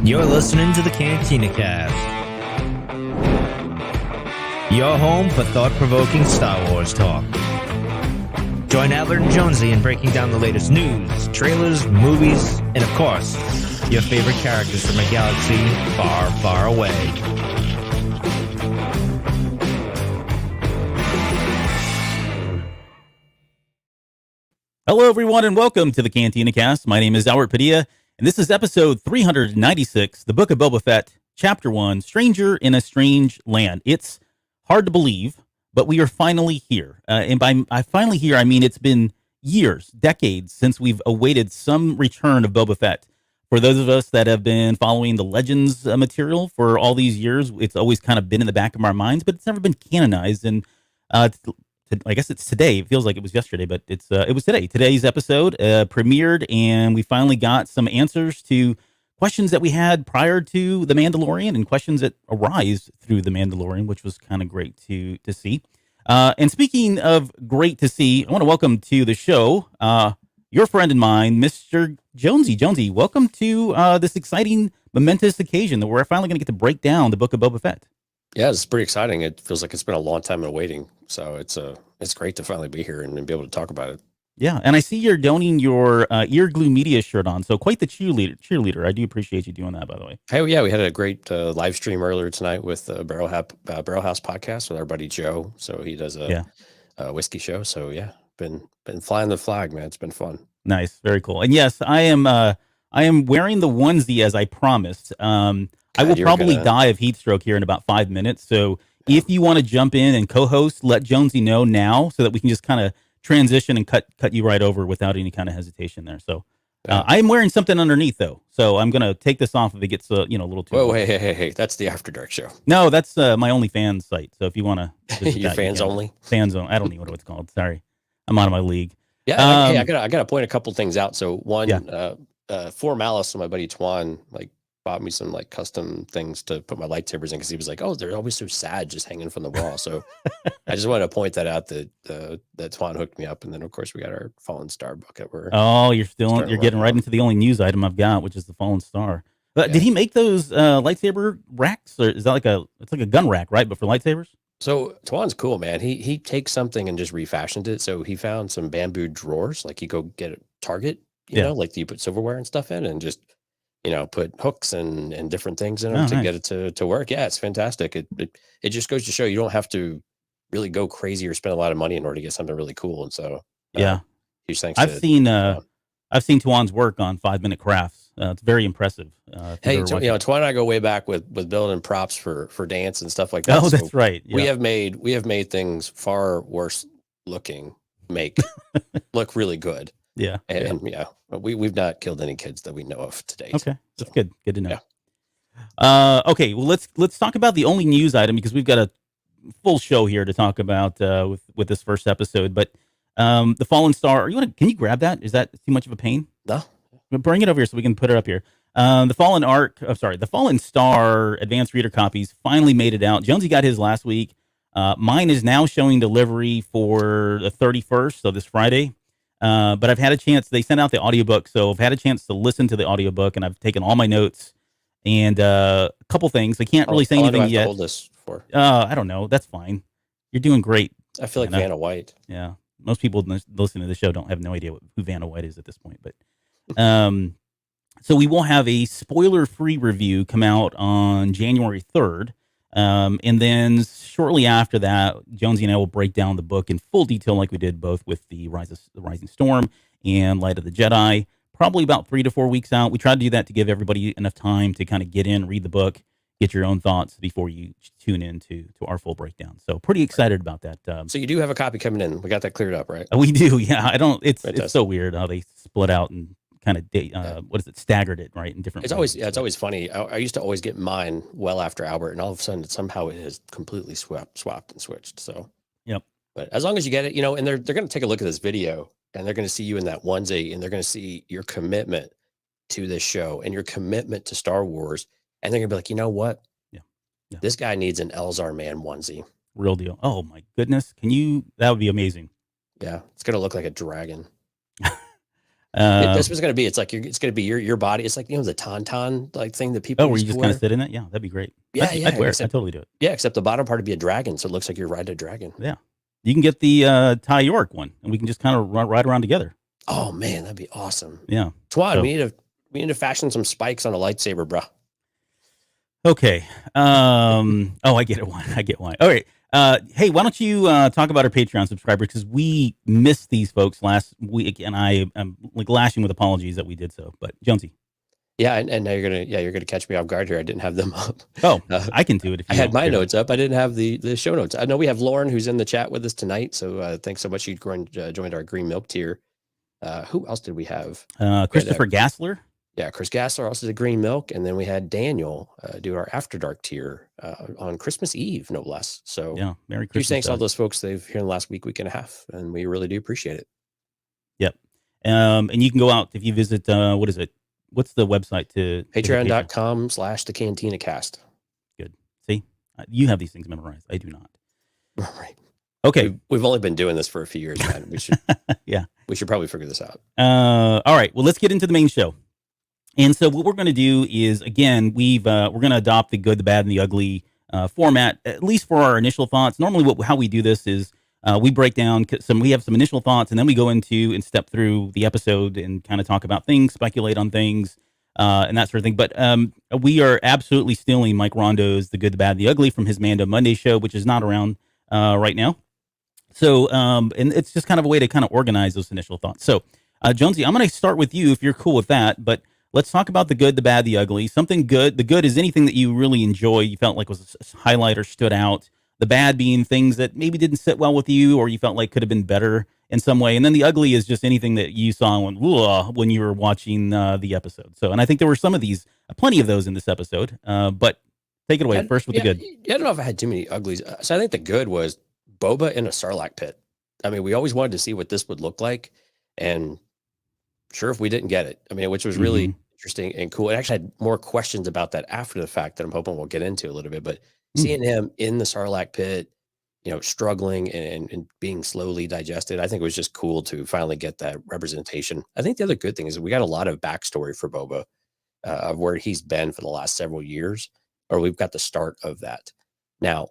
You're listening to the Cantina Cast, your home for thought-provoking Star Wars talk. Join Albert and Jonesy in breaking down the latest news, trailers, movies, and of course, your favorite characters from a galaxy far, far away. Hello, everyone, and welcome to the Cantina Cast. My name is Albert Padilla, and this is episode 396, The Book of Boba Fett, Chapter 1, Stranger in a Strange Land. It's hard to believe, but we are finally here. And by finally here, I mean it's been years, decades, since we've awaited some return of Boba Fett. For those of us that have been following the Legends material for all these years, it's always kind of been in the back of our minds, but it's never been canonized. And I guess it's today. It feels like it was yesterday, but it was today. Today's episode premiered, and we finally got some answers to questions that we had prior to The Mandalorian and questions that arise through The Mandalorian, which was kind of great to see. And speaking of great to see, I want to welcome to the show your friend and mine, Mr. Jonesy. Jonesy, welcome to this exciting, momentous occasion that we're finally going to get to break down the Book of Boba Fett. Yeah, it's pretty exciting. It feels like it's been a long time in waiting. So it's great to finally be here and be able to talk about it. Yeah, and I see you're donning your Ear Glue Media shirt on, so quite the cheerleader. I do appreciate you doing that, by the way. Hey, yeah, we had a great live stream earlier tonight with the Barrel House podcast with our buddy Joe. So he does a whiskey show. So yeah, been flying the flag, man. It's been fun. Nice, very cool. And yes, I am wearing the onesie as I promised. I will probably die of heat stroke here in about 5 minutes. So if you want to jump in and co-host, let Jonesy know now so that we can just kind of transition and cut you right over without any kind of hesitation there. So I am wearing something underneath though, so I'm gonna take this off if it gets a little too. Whoa, hey! That's the After Dark show. No, that's my OnlyFans site. So if you want to, your fans only. Fans only. I don't know what it's called. Sorry, I'm out of my league. Yeah, hey, I gotta point a couple things out. So one, for Malice, my buddy Twan bought me some like custom things to put my lightsabers in because he was like, "Oh, they're always so sad, just hanging from the wall." So I just wanted to point that out that Twan hooked me up, and then of course we got our Fallen Star book that we're. Oh, you're getting right into the only news item I've got, which is the Fallen Star. But did he make those lightsaber racks, or is that it's like a gun rack, right? But for lightsabers. So Twan's cool, man. He takes something and just refashioned it. So he found some bamboo drawers, like you go get at Target, you know, like you put silverware and stuff in, and just put hooks and different things in them to get it to work. Yeah, it's fantastic. It just goes to show you don't have to really go crazy or spend a lot of money in order to get something really cool. And so huge thanks. I've seen Twan's work on 5 Minute Crafts. It's very impressive. Hey, Twan and I go way back with building props for dance and stuff like that. Oh, that's right. Yeah. We have made things far worse looking look really good. Yeah. And we've not killed any kids that we know of to date. Okay. That's good. Good to know. Yeah. Okay. Well, let's talk about the only news item because we've got a full show here to talk about with this first episode. But the Fallen Star, can you grab that? Is that too much of a pain? No. Bring it over here so we can put it up here. The Fallen Star advanced reader copies finally made it out. Jonesy got his last week. Mine is now showing delivery for the 31st, so this Friday. But I've had a chance, they sent out the audiobook, so I've had a chance to listen to the audiobook, and I've taken all my notes and a couple things. I can't really say anything yet. Hold this for? I don't know. That's fine. You're doing great. I feel like Vanna White. Yeah. Most people listening to the show don't have no idea who Vanna White is at this point. But so we will have a spoiler-free review come out on January 3rd. And then shortly after that, Jonesy and I will break down the book in full detail like we did both with the Rising Storm and Light of the Jedi, probably about 3 to 4 weeks out. We try to do that to give everybody enough time to kind of get in, read the book, get your own thoughts before you tune in to our full breakdown. So pretty excited about that. So you do have a copy coming in. We got that cleared up, right? We do. Yeah. It's so weird how they split out and kind of staggered it right in different ways. It's always funny. I used to always get mine well after Albert, and all of a sudden somehow it has completely swapped and switched. So but as long as you get it, and they're going to take a look at this video, and they're going to see you in that onesie, and they're going to see your commitment to this show and your commitment to Star Wars, and they're going to be like, you know what, this guy needs an Elzar Man onesie. Real deal. Oh my goodness, that would be amazing. Yeah, it's going to look like a dragon. That's what's going to be. It's like it's going to be your body. It's like the tauntaun like thing that people. Oh, where you used to just kind wear. of sit in it? Yeah, that'd be great. Yeah, I'd wear it. I'd except, totally do it. yeah, except the bottom part would be a dragon, so it looks like you're riding a dragon. Yeah, you can get the Ty York one, and we can just kind of ride around together. Oh man, that'd be awesome. Yeah, Twan, So- we need to fashion some spikes on a lightsaber, bro. Okay. Oh, I get it. I get why. All right. Hey, why don't you talk about our Patreon subscribers, because we missed these folks last week, and I am like lashing with apologies that we did so. But Jonesy. Yeah, and now you're gonna catch me off guard here. I didn't have them up. Oh, I can do it. If you I had don't my care. notes up. I didn't have the show notes. I know we have Lauren who's in the chat with us tonight. So thanks so much. You joined our green milk tier. Who else did we have? Christopher Gassler. Yeah, Chris Gassler also did green milk, and then we had Daniel do our After Dark tier on Christmas Eve, no less. So Yeah, Merry huge Christmas. thanks to all those folks they've here in the last week and a half, and we really do appreciate it. Yep. And you can go out if you visit. What is it? What's the website to Patreon.com/the Cantina Cast. Good. See, you have these things memorized. I do not. Right. Okay. We've only been doing this for a few years, man. We should Yeah. We should probably figure this out. All right. Well, let's get into the main show. And so what we're going to do is, again, we're going to adopt the good, the bad, and the ugly format, at least for our initial thoughts. Normally, how we do this is we break down we have some initial thoughts, and then we go into and step through the episode and kind of talk about things, speculate on things, and that sort of thing. But we are absolutely stealing Mike Rondo's The Good, the Bad, the Ugly from his Mando Monday show, which is not around right now. So, and it's just kind of a way to kind of organize those initial thoughts. So, Jonesy, I'm going to start with you if you're cool with that, but let's talk about the good, the bad, the ugly. Something good. The good is anything that you really enjoy, you felt like was a highlight or stood out. The bad being things that maybe didn't sit well with you or you felt like could have been better in some way. And then the ugly is just anything that you saw and went, when you were watching the episode. So, and I think there were plenty of those in this episode. But take it away first with the good. I don't know if I had too many uglies. So I think the good was Boba in a Sarlacc pit. I mean, we always wanted to see what this would look like. And sure if we didn't get it. I mean, which was really interesting and cool. I actually had more questions about that after the fact that I'm hoping we'll get into a little bit. But seeing him in the Sarlacc pit, struggling and being slowly digested, I think it was just cool to finally get that representation. I think the other good thing is that we got a lot of backstory for Boba of where he's been for the last several years, or we've got the start of that. Now,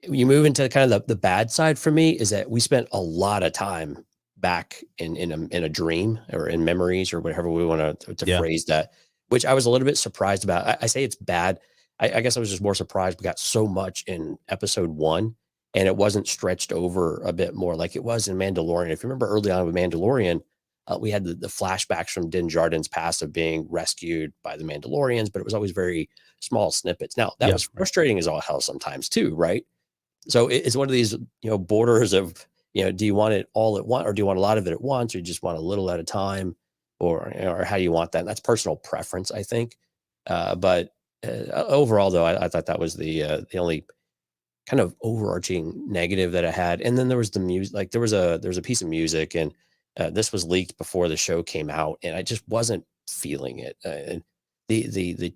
you move into kind of the bad side for me is that we spent a lot of time back in a dream or in memories or whatever we want to phrase that, which I was a little bit surprised about. I say it's bad. I guess I was just more surprised we got so much in episode 1 and it wasn't stretched over a bit more like it was in Mandalorian. If you remember early on with Mandalorian, we had the flashbacks from Din Djarin's past of being rescued by the Mandalorians, but it was always very small snippets. Now that was frustrating as all hell sometimes too, right? So it's one of these, borders of, do you want it all at once, or do you want a lot of it at once, or you just want a little at a time, or how you want that? And that's personal preference, I think. But overall, though, I thought that was the only kind of overarching negative that I had. And then there was the music. Like there was a piece of music, and this was leaked before the show came out, and I just wasn't feeling it. And the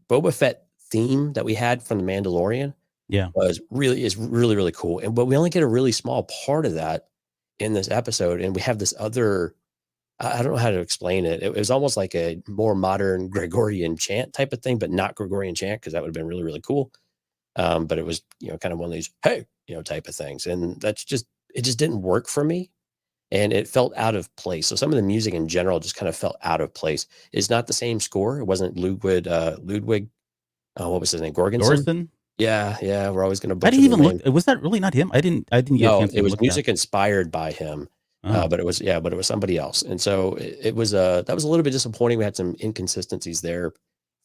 Boba Fett theme that we had from the Mandalorian. Is really, really cool. But we only get a really small part of that in this episode. And we have this other, I don't know how to explain it. It was almost like a more modern Gregorian chant type of thing, but not Gregorian chant, because that would have been really, really cool. But it was, kind of one of these, hey, type of things. And it just didn't work for me. And it felt out of place. So some of the music in general just kind of felt out of place. It's not the same score. It wasn't Ludwig, what was his name? Gorgonson? Yeah. We're always going to. I didn't even look. Was that really not him? I didn't get a chance to it was look music inspired by him, but it was somebody else. And so it was that was a little bit disappointing. We had some inconsistencies there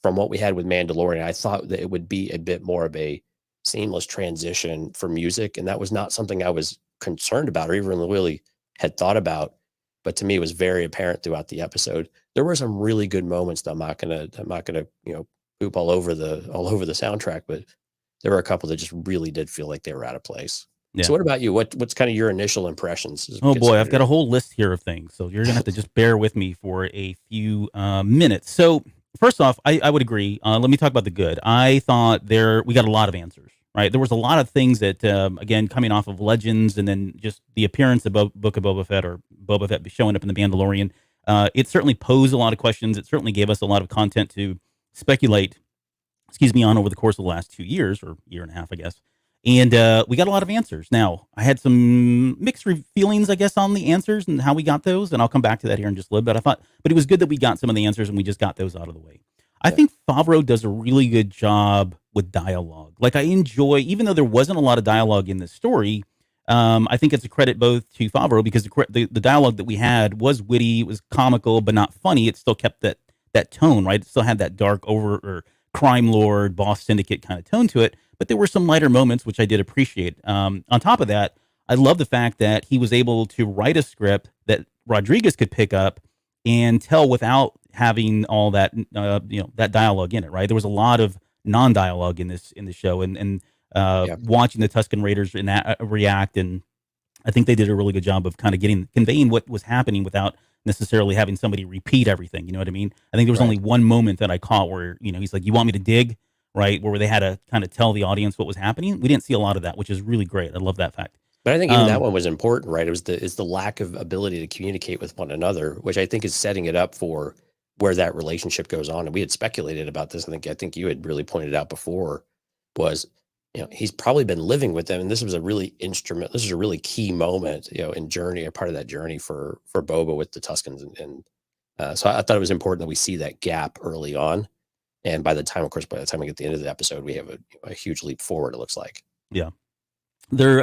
from what we had with Mandalorian. I thought that it would be a bit more of a seamless transition for music, and that was not something I was concerned about or even really had thought about. But to me, it was very apparent throughout the episode. There were some really good moments that I'm not gonna poop all over the soundtrack, but there were a couple that just really did feel like they were out of place. Yeah. So what about you? What's kind of your initial impressions? Oh boy, I've got a whole list here of things. So you're going to have to just bear with me for a few minutes. So first off, I would agree. Let me talk about the good. I thought we got a lot of answers, right? There was a lot of things that, again, coming off of Legends and then just the appearance of Book of Boba Fett or Boba Fett showing up in The Mandalorian. It certainly posed a lot of questions. It certainly gave us a lot of content to speculate, on over the course of the last 2 years or year and a half, I guess. And we got a lot of answers. Now, I had some mixed feelings, I guess, on the answers and how we got those. And I'll come back to that here in just a little bit. But it was good that we got some of the answers and we just got those out of the way. I think Favreau does a really good job with dialogue. Like, I enjoy, even though there wasn't a lot of dialogue in this story, I think it's a credit both to Favreau because the dialogue that we had was witty, it was comical, but not funny. It still kept that tone, right? It still had that dark or crime lord, boss syndicate kind of tone to it. But there were some lighter moments, which I did appreciate. On top of that, I love the fact that he was able to write a script that Rodriguez could pick up and tell without having all that, that dialogue in it, right? There was a lot of non-dialogue in this show, and watching the Tusken Raiders react, and I think they did a really good job of kind of conveying what was happening without necessarily having somebody repeat everything. You know what I mean? I think there was only one moment that I caught where, he's like, "You want me to dig?" Right? Where they had to kind of tell the audience what was happening. We didn't see a lot of that, which is really great. I love that fact. But I think even that one was important, right? It was the lack of ability to communicate with one another, which I think is setting it up for where that relationship goes on. And we had speculated about this. I think you had really pointed out before was, he's probably been living with them, and this was a really key moment, in journey, or part of that journey for Boba with the Tuskens, and so I thought it was important that we see that gap early on, and by the time we get to the end of the episode, we have a huge leap forward. It looks like, they're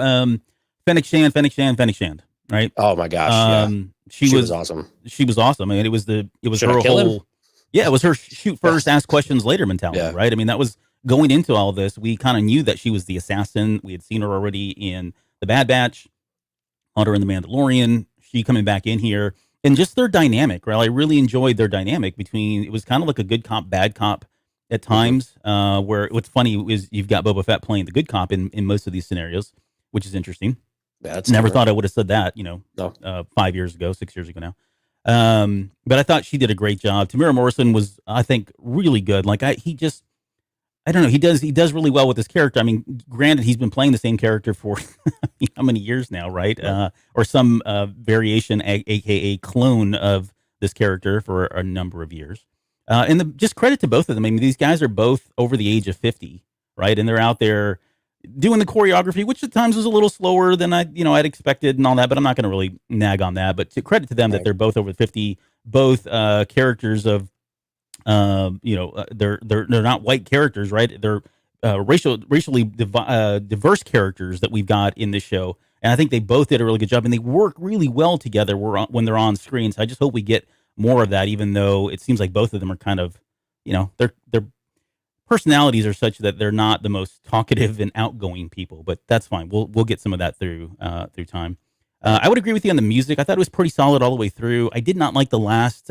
Fennec Shand, right? Oh my gosh, she was awesome. She was awesome. I mean, it was Should her whole him? Yeah, it was her shoot first, ask questions later mentality, right? I mean, that was. Going into all this, we kind of knew that she was the assassin. We had seen her already in The Bad Batch, Hunter and the Mandalorian. She coming back in here, and just their dynamic, right? I really enjoyed their dynamic between. It was kind of like a good cop, bad cop at times. Where what's funny is you've got Boba Fett playing the good cop in most of these scenarios, which is interesting. Never thought I would have said that, 5 years ago, 6 years ago now. But I thought she did a great job. Tamira Morrison was, I think, really good. Like I don't know. He does really well with this character. I mean, granted, he's been playing the same character for how many years now, right? Or some variation, aka clone of this character for a number of years. And just credit to both of them. I mean, these guys are both over the age of 50, right? And they're out there doing the choreography, which at times was a little slower than I'd expected and all that. But I'm not going to really nag on that. But to credit to them that they're both over 50, both characters of. They're not white characters, right? They're racially diverse characters that we've got in this show, and I think they both did a really good job, and they work really well together when they're on screen. So I just hope we get more of that, even though it seems like both of them are kind of, their personalities are such that they're not the most talkative and outgoing people, but that's fine. We'll get some of that through time. I would agree with you on the music. I thought it was pretty solid all the way through. I did not like the last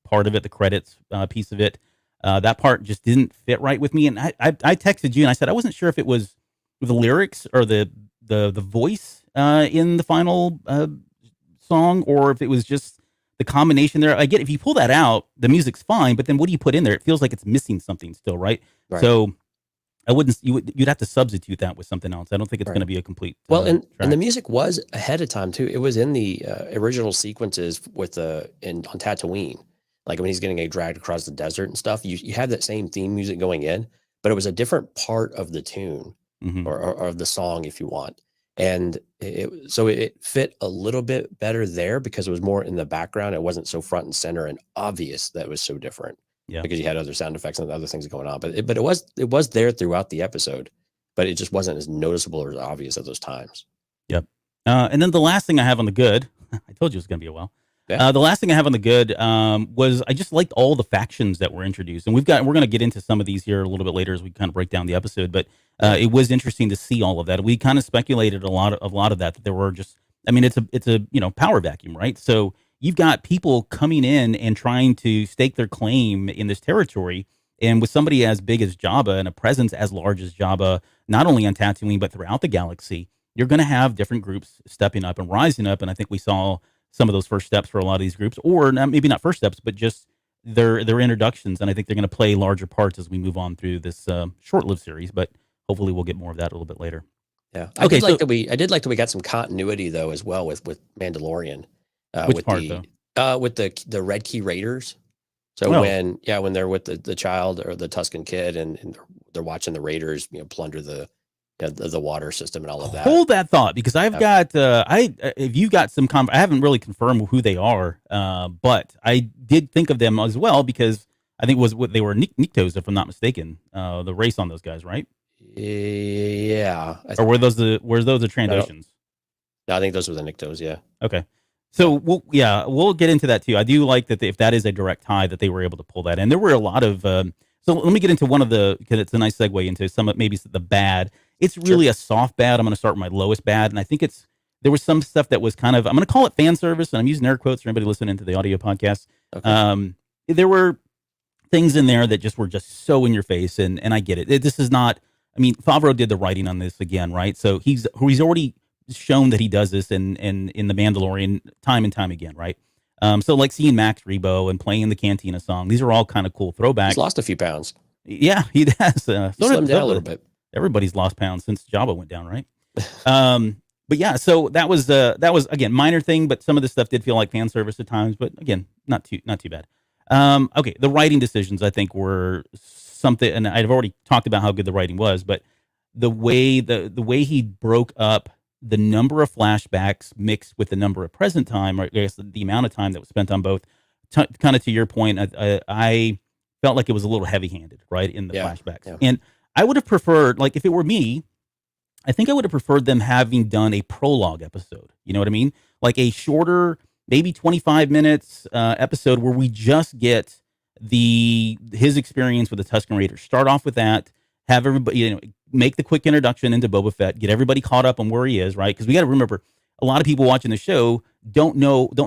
part of it, the credits piece of it. That part just didn't fit right with me. And I texted you and I said I wasn't sure if it was the lyrics or the voice in the final song, or if it was just the combination there. I get if you pull that out, the music's fine, but then what do you put in there? It feels like it's missing something still, right? So I wouldn't. You'd have to substitute that with something else. I don't think it's going to be a complete. And the music was ahead of time too. It was in the original sequences on Tatooine. Like when he's getting dragged across the desert and stuff, you have that same theme music going in, but it was a different part of the tune or of the song, if you want. And it fit a little bit better there because it was more in the background. It wasn't so front and center and obvious that it was so different. Yeah, because you had other sound effects and other things going on. But it was there throughout the episode, but it just wasn't as noticeable or as obvious at those times. Yep. And then the last thing I have on the good, I told you it was going to be a while. The last thing I have on the good was I just liked all the factions that were introduced, and we're going to get into some of these here a little bit later as we kind of break down the episode. But it was interesting to see all of that. We kind of speculated a lot of that there were just. I mean, it's a power vacuum, right? So you've got people coming in and trying to stake their claim in this territory, and with somebody as big as Jabba and a presence as large as Jabba, not only on Tatooine but throughout the galaxy, you're going to have different groups stepping up and rising up. And I think we saw some of those first steps for a lot of these groups, or maybe not first steps, but just their introductions. And I think they're going to play larger parts as we move on through this short-lived series, but hopefully we'll get more of that a little bit later. Yeah. I did like that we got some continuity though, as well with Mandalorian. Which part though? With the Red Key Raiders. So when they're with the child or the Tuscan kid and they're watching the Raiders, plunder the water system and all of that. Hold that thought, because I've got if you got some I haven't really confirmed who they are, but I did think of them as well because I think they were Niktos, if I'm not mistaken, the race on those guys, right? Yeah. Or were those the Trandoshans? No, I think those were the Niktos. Yeah. Okay. So we'll get into that too. I do like that if that is a direct tie, that they were able to pull that. And there were a lot of so let me get into one of the, because it's a nice segue into some of maybe the bad. It's really a soft bad. I'm going to start with my lowest bad, and I think there was some stuff that was kind of, I'm going to call it fan service, and I'm using air quotes for anybody listening to the audio podcast. Okay. There were things in there that just were just so in your face, and I get it. This is not. I mean, Favreau did the writing on this again, right? So he's already shown that he does this in the Mandalorian time and time again, right? So like seeing Max Rebo and playing the Cantina song, these are all kind of cool throwbacks. He's lost a few pounds. Yeah, he has. He slimmed down a little bit. Everybody's lost pounds since Jabba went down, right? But yeah, so that was again minor thing, but some of this stuff did feel like fan service at times. But again, not too bad. Okay, the writing decisions I think were something, and I've already talked about how good the writing was, but the way he broke up the number of flashbacks mixed with the number of present time, or I guess the amount of time that was spent on both, kind of to your point, I felt like it was a little heavy-handed, right, in the flashbacks. Yeah. And I would have preferred, like, if it were me, I think I would have preferred them having done a prologue episode. You know what I mean? Like a shorter, maybe 25 minutes episode where we just get his experience with the Tusken Raiders. Start off with that, have everybody, make the quick introduction into Boba Fett, get everybody caught up on where he is, right? Because we got to remember, a lot of people watching the show don't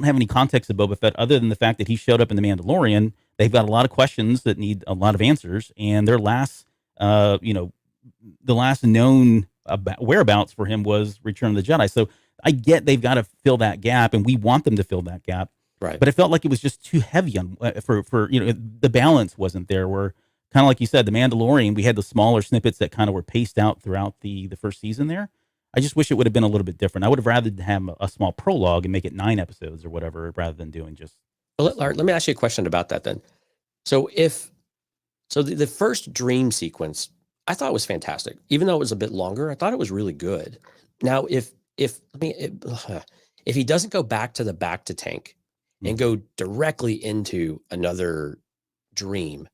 have any context of Boba Fett other than the fact that he showed up in The Mandalorian. They've got a lot of questions that need a lot of answers, and their last, the last known whereabouts for him was Return of the Jedi. So I get they've got to fill that gap, and we want them to fill that gap. Right. But I felt like it was just too heavy on for the balance wasn't there. Where kind of like you said, The Mandalorian, we had the smaller snippets that kind of were paced out throughout the first season there. I just wish it would have been a little bit different. I would have rather have a small prologue and make it 9 episodes or whatever, rather than doing just. Well, let me ask you a question about that then. So the first dream sequence, I thought was fantastic. Even though it was a bit longer, I thought it was really good. Now, if he doesn't go back to the bacta tank and go directly into another dream,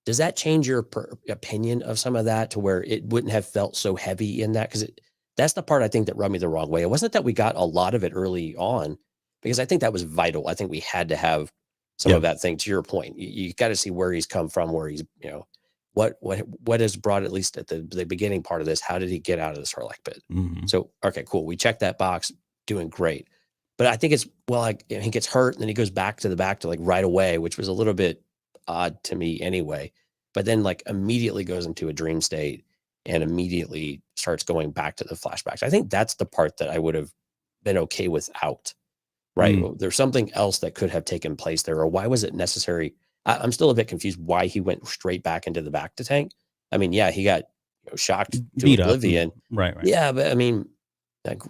does that change your opinion of some of that to where it wouldn't have felt so heavy in that? Because that's the part I think that rubbed me the wrong way. It wasn't that we got a lot of it early on, because I think that was vital. I think we had to have some of that thing. To your point, you got to see where he's come from, where he's, what has brought, at least at the beginning part of this, how did he get out of the Sarlacc pit? Mm-hmm. So, okay, cool. We checked that box, doing great. But I think it's, he gets hurt and then he goes back to like right away, which was a little bit odd to me anyway. But then like immediately goes into a dream state and immediately starts going back to the flashbacks. I think that's the part that I would have been okay without, right? There's something else that could have taken place there, or why was it necessary? I'm still a bit confused why he went straight back into the bacta tank. I mean, yeah, he got shocked to oblivion. Right. Yeah, but I mean,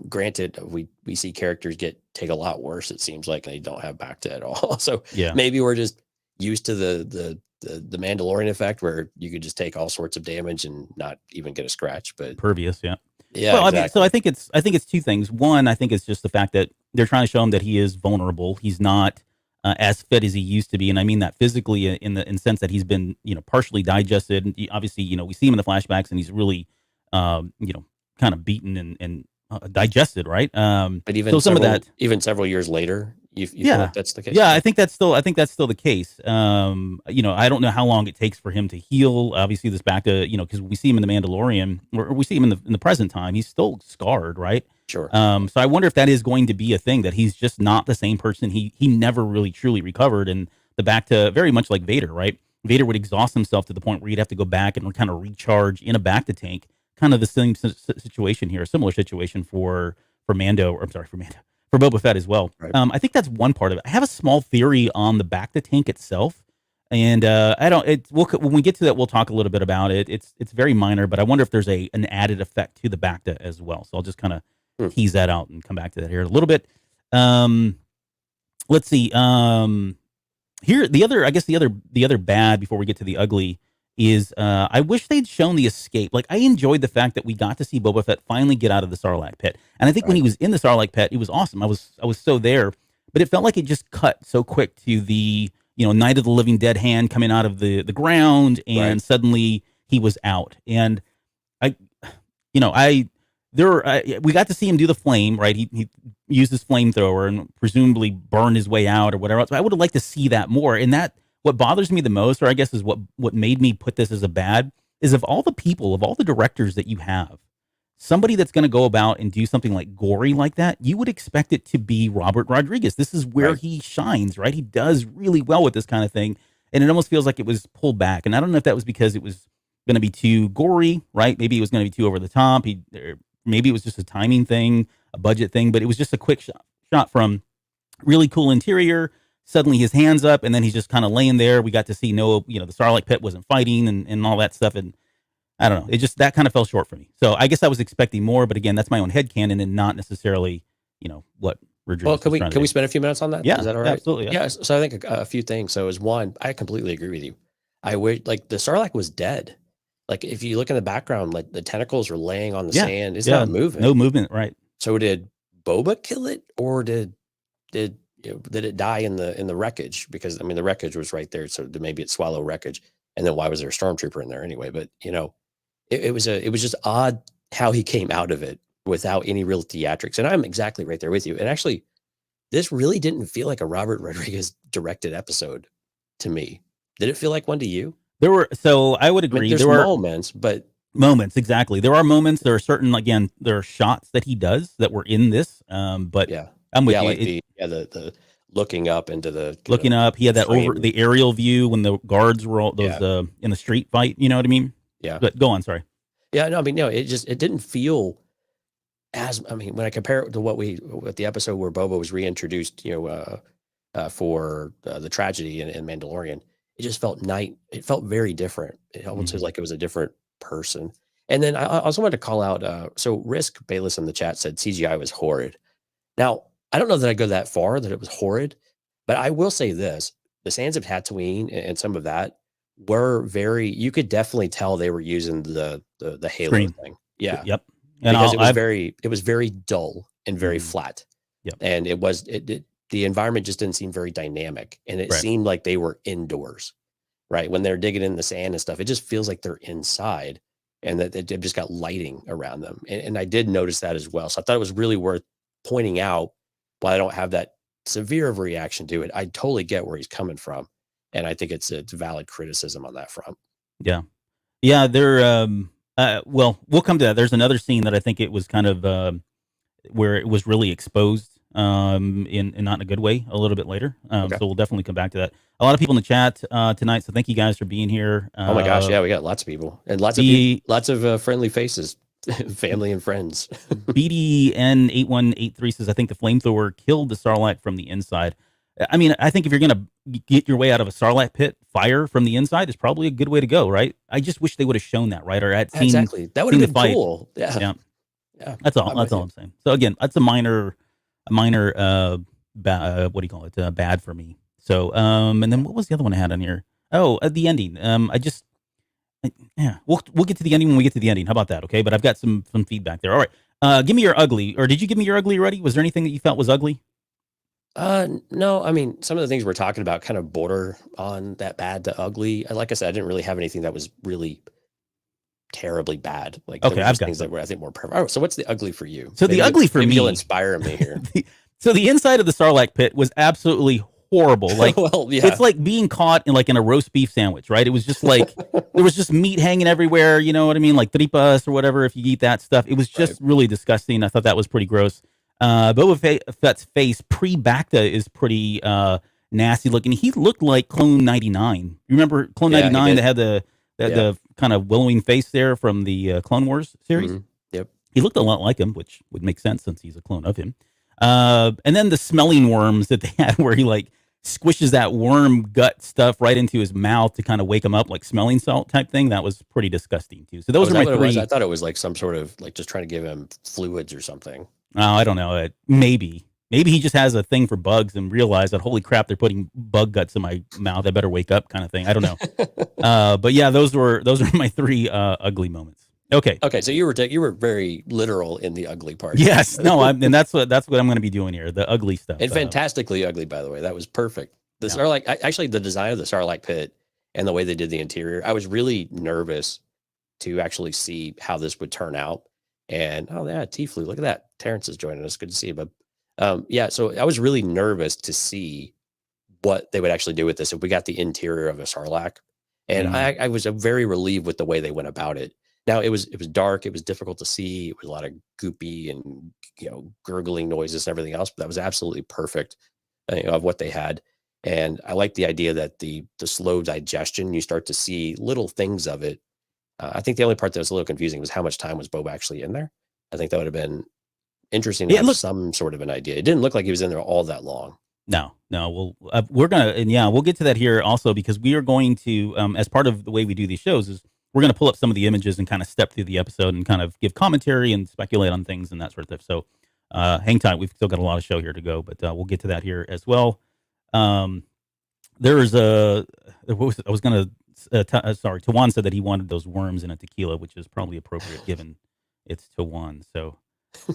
granted, we see characters take a lot worse, it seems like, and they don't have bacta at all. So maybe we're just used to the Mandalorian effect, where you could just take all sorts of damage and not even get a scratch. But pervious, yeah. Well, exactly. I mean, so I think it's two things. One, I think it's just the fact that they're trying to show him that he is vulnerable. He's not as fit as he used to be, and I mean that physically in the sense that he's been partially digested. And obviously, we see him in the flashbacks, and he's really kind of beaten and digested, right? But even several years later, you feel like that's the case. Yeah, I think that's still the case. I don't know how long it takes for him to heal. Obviously, this back to because we see him in the Mandalorian, or we see him in the present time. He's still scarred, right? Sure. So I wonder if that is going to be a thing, that he's just not the same person. He never really truly recovered, and the back to very much like Vader, right? Vader would exhaust himself to the point where he'd have to go back and kind of recharge in a bacta tank. Kind of the same situation here, a similar situation for Boba Fett as well. Right. I think that's one part of it. I have a small theory on the bacta tank itself, and when we get to that, we'll talk a little bit about it. It's very minor, but I wonder if there's an added effect to the bacta as well. So I'll just kind of tease that out and come back to that here in a little bit. let's see. Here the other, I guess the other bad before we get to the ugly is I wish they'd shown the escape. Like I enjoyed the fact that we got to see Boba Fett finally get out of the Sarlacc pit, and I think when Right. he was in the Sarlacc pit, it was awesome. I was so there, but it felt like it just cut so quick to the Night of the Living Dead hand coming out of the ground, Right. and suddenly he was out. And I, I we got to see him do the flame, right? He used his flamethrower and presumably burned his way out or whatever else. But I would have liked to see that more. And that what bothers me the most, or I guess is what made me put this as a bad, is of all the people, of all the directors that you have, somebody that's going to go about and do something like gory like that, you would expect it to be Robert Rodriguez. This is where Right. he shines, right? He does really well with this kind of thing. And it almost feels like it was pulled back. And I don't know if that was because it was going to be too gory, right? Maybe it was going to be too over the top. Maybe it was just a timing thing, a budget thing, but it was just a quick shot from really cool interior. Suddenly his hands up, and then he's just kind of laying there. We got to see the Sarlacc pit wasn't fighting and all that stuff. And I don't know. It just, that kind of fell short for me. So I guess I was expecting more, but again, that's my own headcanon and not necessarily, what Rodriguez Well, was trying to can we do. spend a few minutes on that? Yeah, Is that all right? absolutely. Yeah. Yeah. So I think a few things. So as one, I completely agree with you. I wish like the Sarlacc was dead. Like if you look in the background, like the tentacles are laying on the Yeah, sand. It's yeah, not moving. no movement, right? So did Boba kill it, or did it die in the wreckage? Because I mean the wreckage was right there, so maybe it swallowed wreckage. And then why was there a stormtrooper in there anyway? But it was just odd how he came out of it without any real theatrics. And I'm exactly right there with you. And actually, this really didn't feel like a Robert Rodriguez directed episode to me. Did it feel like one to you? So I would I mean, agree. there's There were moments, but moments, exactly. There are moments. There are certain, again, there are shots that he does that were in this. But yeah, I'm with yeah, you. like the looking up into the Looking up, he had that frame. the aerial view when the guards were all those in the street fight. You know what I mean? Yeah. But go on. Sorry. Yeah, no, I mean, no, it didn't feel as, I mean, when I compare it to what the episode where Boba was reintroduced, for the tragedy in Mandalorian, it just it felt very different. It almost was like it was a different person. And then I also wanted to call out, so Risk Bayless in the chat said CGI was horrid. Now, I don't know that I go that far that it was horrid, but I will say this, the Sands of Tatooine and some of that were you could definitely tell they were using the Halo Screen. thing. Yeah. Yep. And Because it was very dull and very Mhm. flat. Yep. And the environment just didn't seem very dynamic. And it Right. seemed like they were indoors, right? When they're digging in the sand and stuff, it just feels like they're inside and that they've just got lighting around them. And I did notice that as well. So I thought it was really worth pointing out. While I don't have that severe of a reaction to it, I totally get where he's coming from. And I think it's valid criticism on that front. Yeah. Yeah. Well, we'll come to that. There's another scene that I think it was kind of where it was really exposed in not in a good way a little bit later. Okay. So we'll definitely come back to that. A lot of people in the chat tonight. So thank you guys for being here. Oh my gosh. Yeah. We got lots of people and lots of friendly faces, family and friends. BDN8183 says, I think the flamethrower killed the Sarlacc from the inside. I mean, I think if you're going to get your way out of a Sarlacc pit, fire from the inside is probably a good way to go, right? I just wish they would have shown that, right? Or at seen, exactly. That would have been cool. Yeah. Yeah. That's all. That's all I'm saying. So again, that's a minor, what do you call it? Bad for me. So, and then what was the other one I had on here? Oh, the ending. We'll get to the ending when we get to the ending. How about that? Okay. But I've got some feedback there. All right. Give me your ugly, or did you give me your ugly already? Was there anything that you felt was ugly? No, I mean, some of the things we're talking about kind of border on that bad to ugly. Like I said, I didn't really have anything that was really terribly bad. Like, okay, there were I've just got things that were, I think, more perfect. Oh, so what's the ugly for you? So the ugly for me, you'll inspire me here. So the inside of the Sarlacc pit was absolutely horrible. Like, well, yeah. It's like being caught in a roast beef sandwich, right? It was just like there was just meat hanging everywhere. You know what I mean? Like tripas or whatever. If you eat that stuff, it was just really disgusting. I thought that was pretty gross. Boba Fett's face pre-Bacta is pretty nasty looking. He looked like Clone 99. You remember Clone 99 that had the kind of willowing face there from the Clone Wars series? Mm-hmm. Yep. He looked a lot like him, which would make sense since he's a clone of him. And then the smelling worms that they had where he like squishes that worm gut stuff right into his mouth to kind of wake him up, like smelling salt type thing. That was pretty disgusting too. So those are my three. I thought it was like some sort of like just trying to give him fluids or something. Oh, I don't know. Maybe. Maybe he just has a thing for bugs and realized that, holy crap, they're putting bug guts in my mouth. I better wake up, kind of thing. I don't know. But yeah, those are my three ugly moments. Okay. Okay, so you were very literal in the ugly part. Yes. No. And that's what I'm going to be doing here. The ugly stuff. And fantastically ugly, by the way. That was perfect. The Sarlacc, actually, the design of the Sarlacc pit and the way they did the interior, I was really nervous to actually see how this would turn out. And oh yeah, T-Flu, look at that. Terrence is joining us. Good to see you, bub. Yeah, so I was really nervous to see what they would actually do with this if we got the interior of a Sarlacc. And I was very relieved with the way they went about it. Now it was dark, it was difficult to see, it was a lot of goopy and gurgling noises and everything else, but that was absolutely perfect of what they had. And I like the idea that the slow digestion, you start to see little things of it. I think the only part that was a little confusing was how much time was Boba actually in there. I think that would have been interesting to have some sort of an idea. It didn't look like he was in there all that long. No. We're we'll get to that here also, because we are going to, as part of the way we do these shows, is we're going to pull up some of the images and kind of step through the episode and kind of give commentary and speculate on things and that sort of stuff. So hang tight. We've still got a lot of show here to go, but we'll get to that here as well. Tawan said that he wanted those worms in a tequila, which is probably appropriate given it's Tawan. So,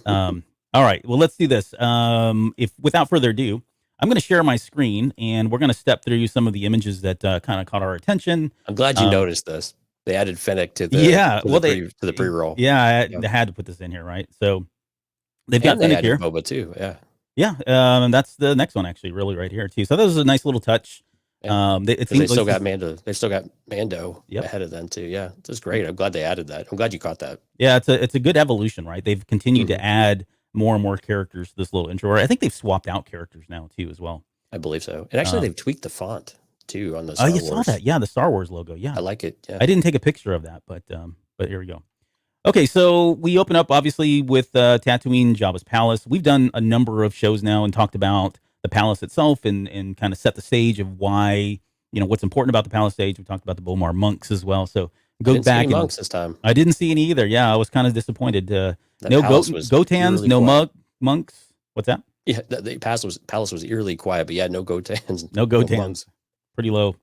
all right, well, let's do this. If without further ado, I'm going to share my screen and we're going to step through some of the images that kind of caught our attention. I'm glad you noticed this. They added Fennec to the pre-roll. Yeah, they had to put this in here, right? So they've got Fennec here. Boba too. Yeah. Yeah. And that's the next one actually, really right here too. So that was a nice little touch. Yeah. They still got Mando. They still got Mando ahead of them too. Yeah, it's great. I'm glad they added that. I'm glad you caught that. Yeah, it's a good evolution, right? They've continued to add more and more characters to this little intro. I think they've swapped out characters now too, as well. I believe so. And actually, they've tweaked the font too on the Star Wars. Oh, you saw that? Yeah, the Star Wars logo. Yeah, I like it. Yeah. I didn't take a picture of that, but here we go. Okay, so we open up obviously with Tatooine, Jabba's palace. We've done a number of shows now and talked about the palace itself and kind of set the stage of why, what's important about the palace stage. We talked about the Bomar monks as well. So go back. Monks this time. I didn't see any either. Yeah, I was kind of disappointed. No Gotans, no monks. What's that? Yeah, the palace was eerily quiet, but yeah, no Gotans. No Gotans. Pretty low.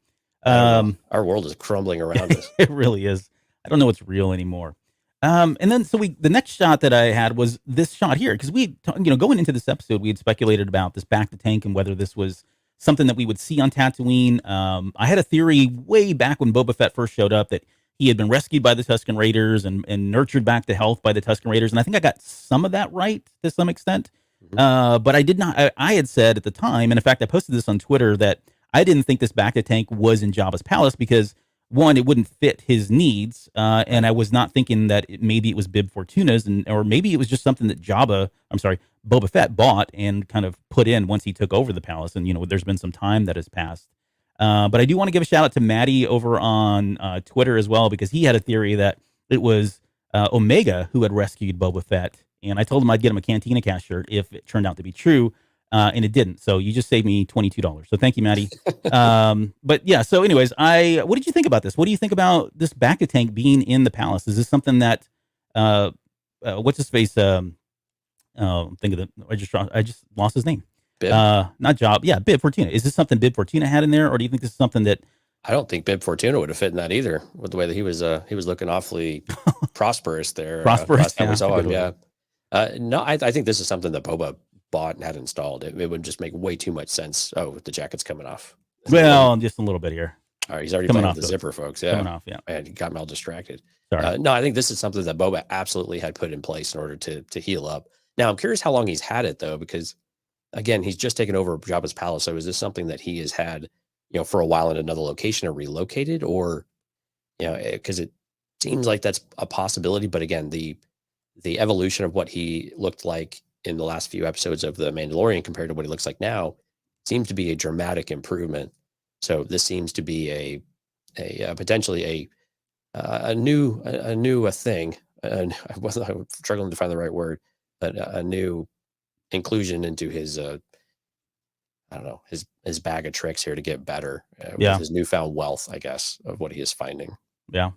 Our world is crumbling around us. It really is. I don't know what's real anymore. And then the next shot that I had was this shot here, because going into this episode, we had speculated about this back to tank and whether this was something that we would see on Tatooine. I had a theory way back when Boba Fett first showed up that he had been rescued by the Tusken Raiders and nurtured back to health by the Tusken Raiders. And I think I got some of that right to some extent. But I did not. I had said at the time, and in fact, I posted this on Twitter, that I didn't think this back to tank was in Jabba's palace because, one, it wouldn't fit his needs, and I was not thinking that maybe it was Bib Fortuna's, or maybe it was just something that Boba Fett bought and kind of put in once he took over the palace. And there's been some time that has passed. But I do want to give a shout out to Maddie over on Twitter as well, because he had a theory that it was Omega who had rescued Boba Fett, and I told him I'd get him a Cantina Cast shirt if it turned out to be true. And it didn't. So you just saved me $22. So thank you, Maddie. But yeah, so anyways, what did you think about this? What do you think about this back to tank being in the palace? Is this something that, what's his face? Think of it. I just lost his name. Bib? Not Job. Yeah, Bib Fortuna. Is this something Bib Fortuna had in there? Or do you think this is something that, I don't think Bib Fortuna would have fit in that either, with the way that he was looking awfully prosperous there. Prosperous. Last time we saw him, yeah. No, I think this is something that Boba bought and had installed. It would just make way too much sense. Oh, the jacket's coming off. Well, just a little bit here. All right, he's already playing with the zipper, folks. Yeah, coming off. Yeah, and he got me all distracted. Sorry. No, I think this is something that Boba absolutely had put in place in order to heal up. Now, I'm curious how long he's had it though, because again, he's just taken over Jabba's palace. So is this something that he has had, for a while in another location or relocated, or because it seems like that's a possibility. But again, the evolution of what he looked like in the last few episodes of The Mandalorian compared to what he looks like now seems to be a dramatic improvement. So this seems to be a potentially a new thing. And I'm struggling to find the right word, but a new inclusion into his his bag of tricks here to get better with his newfound wealth, I guess, of what he is finding. Yeah.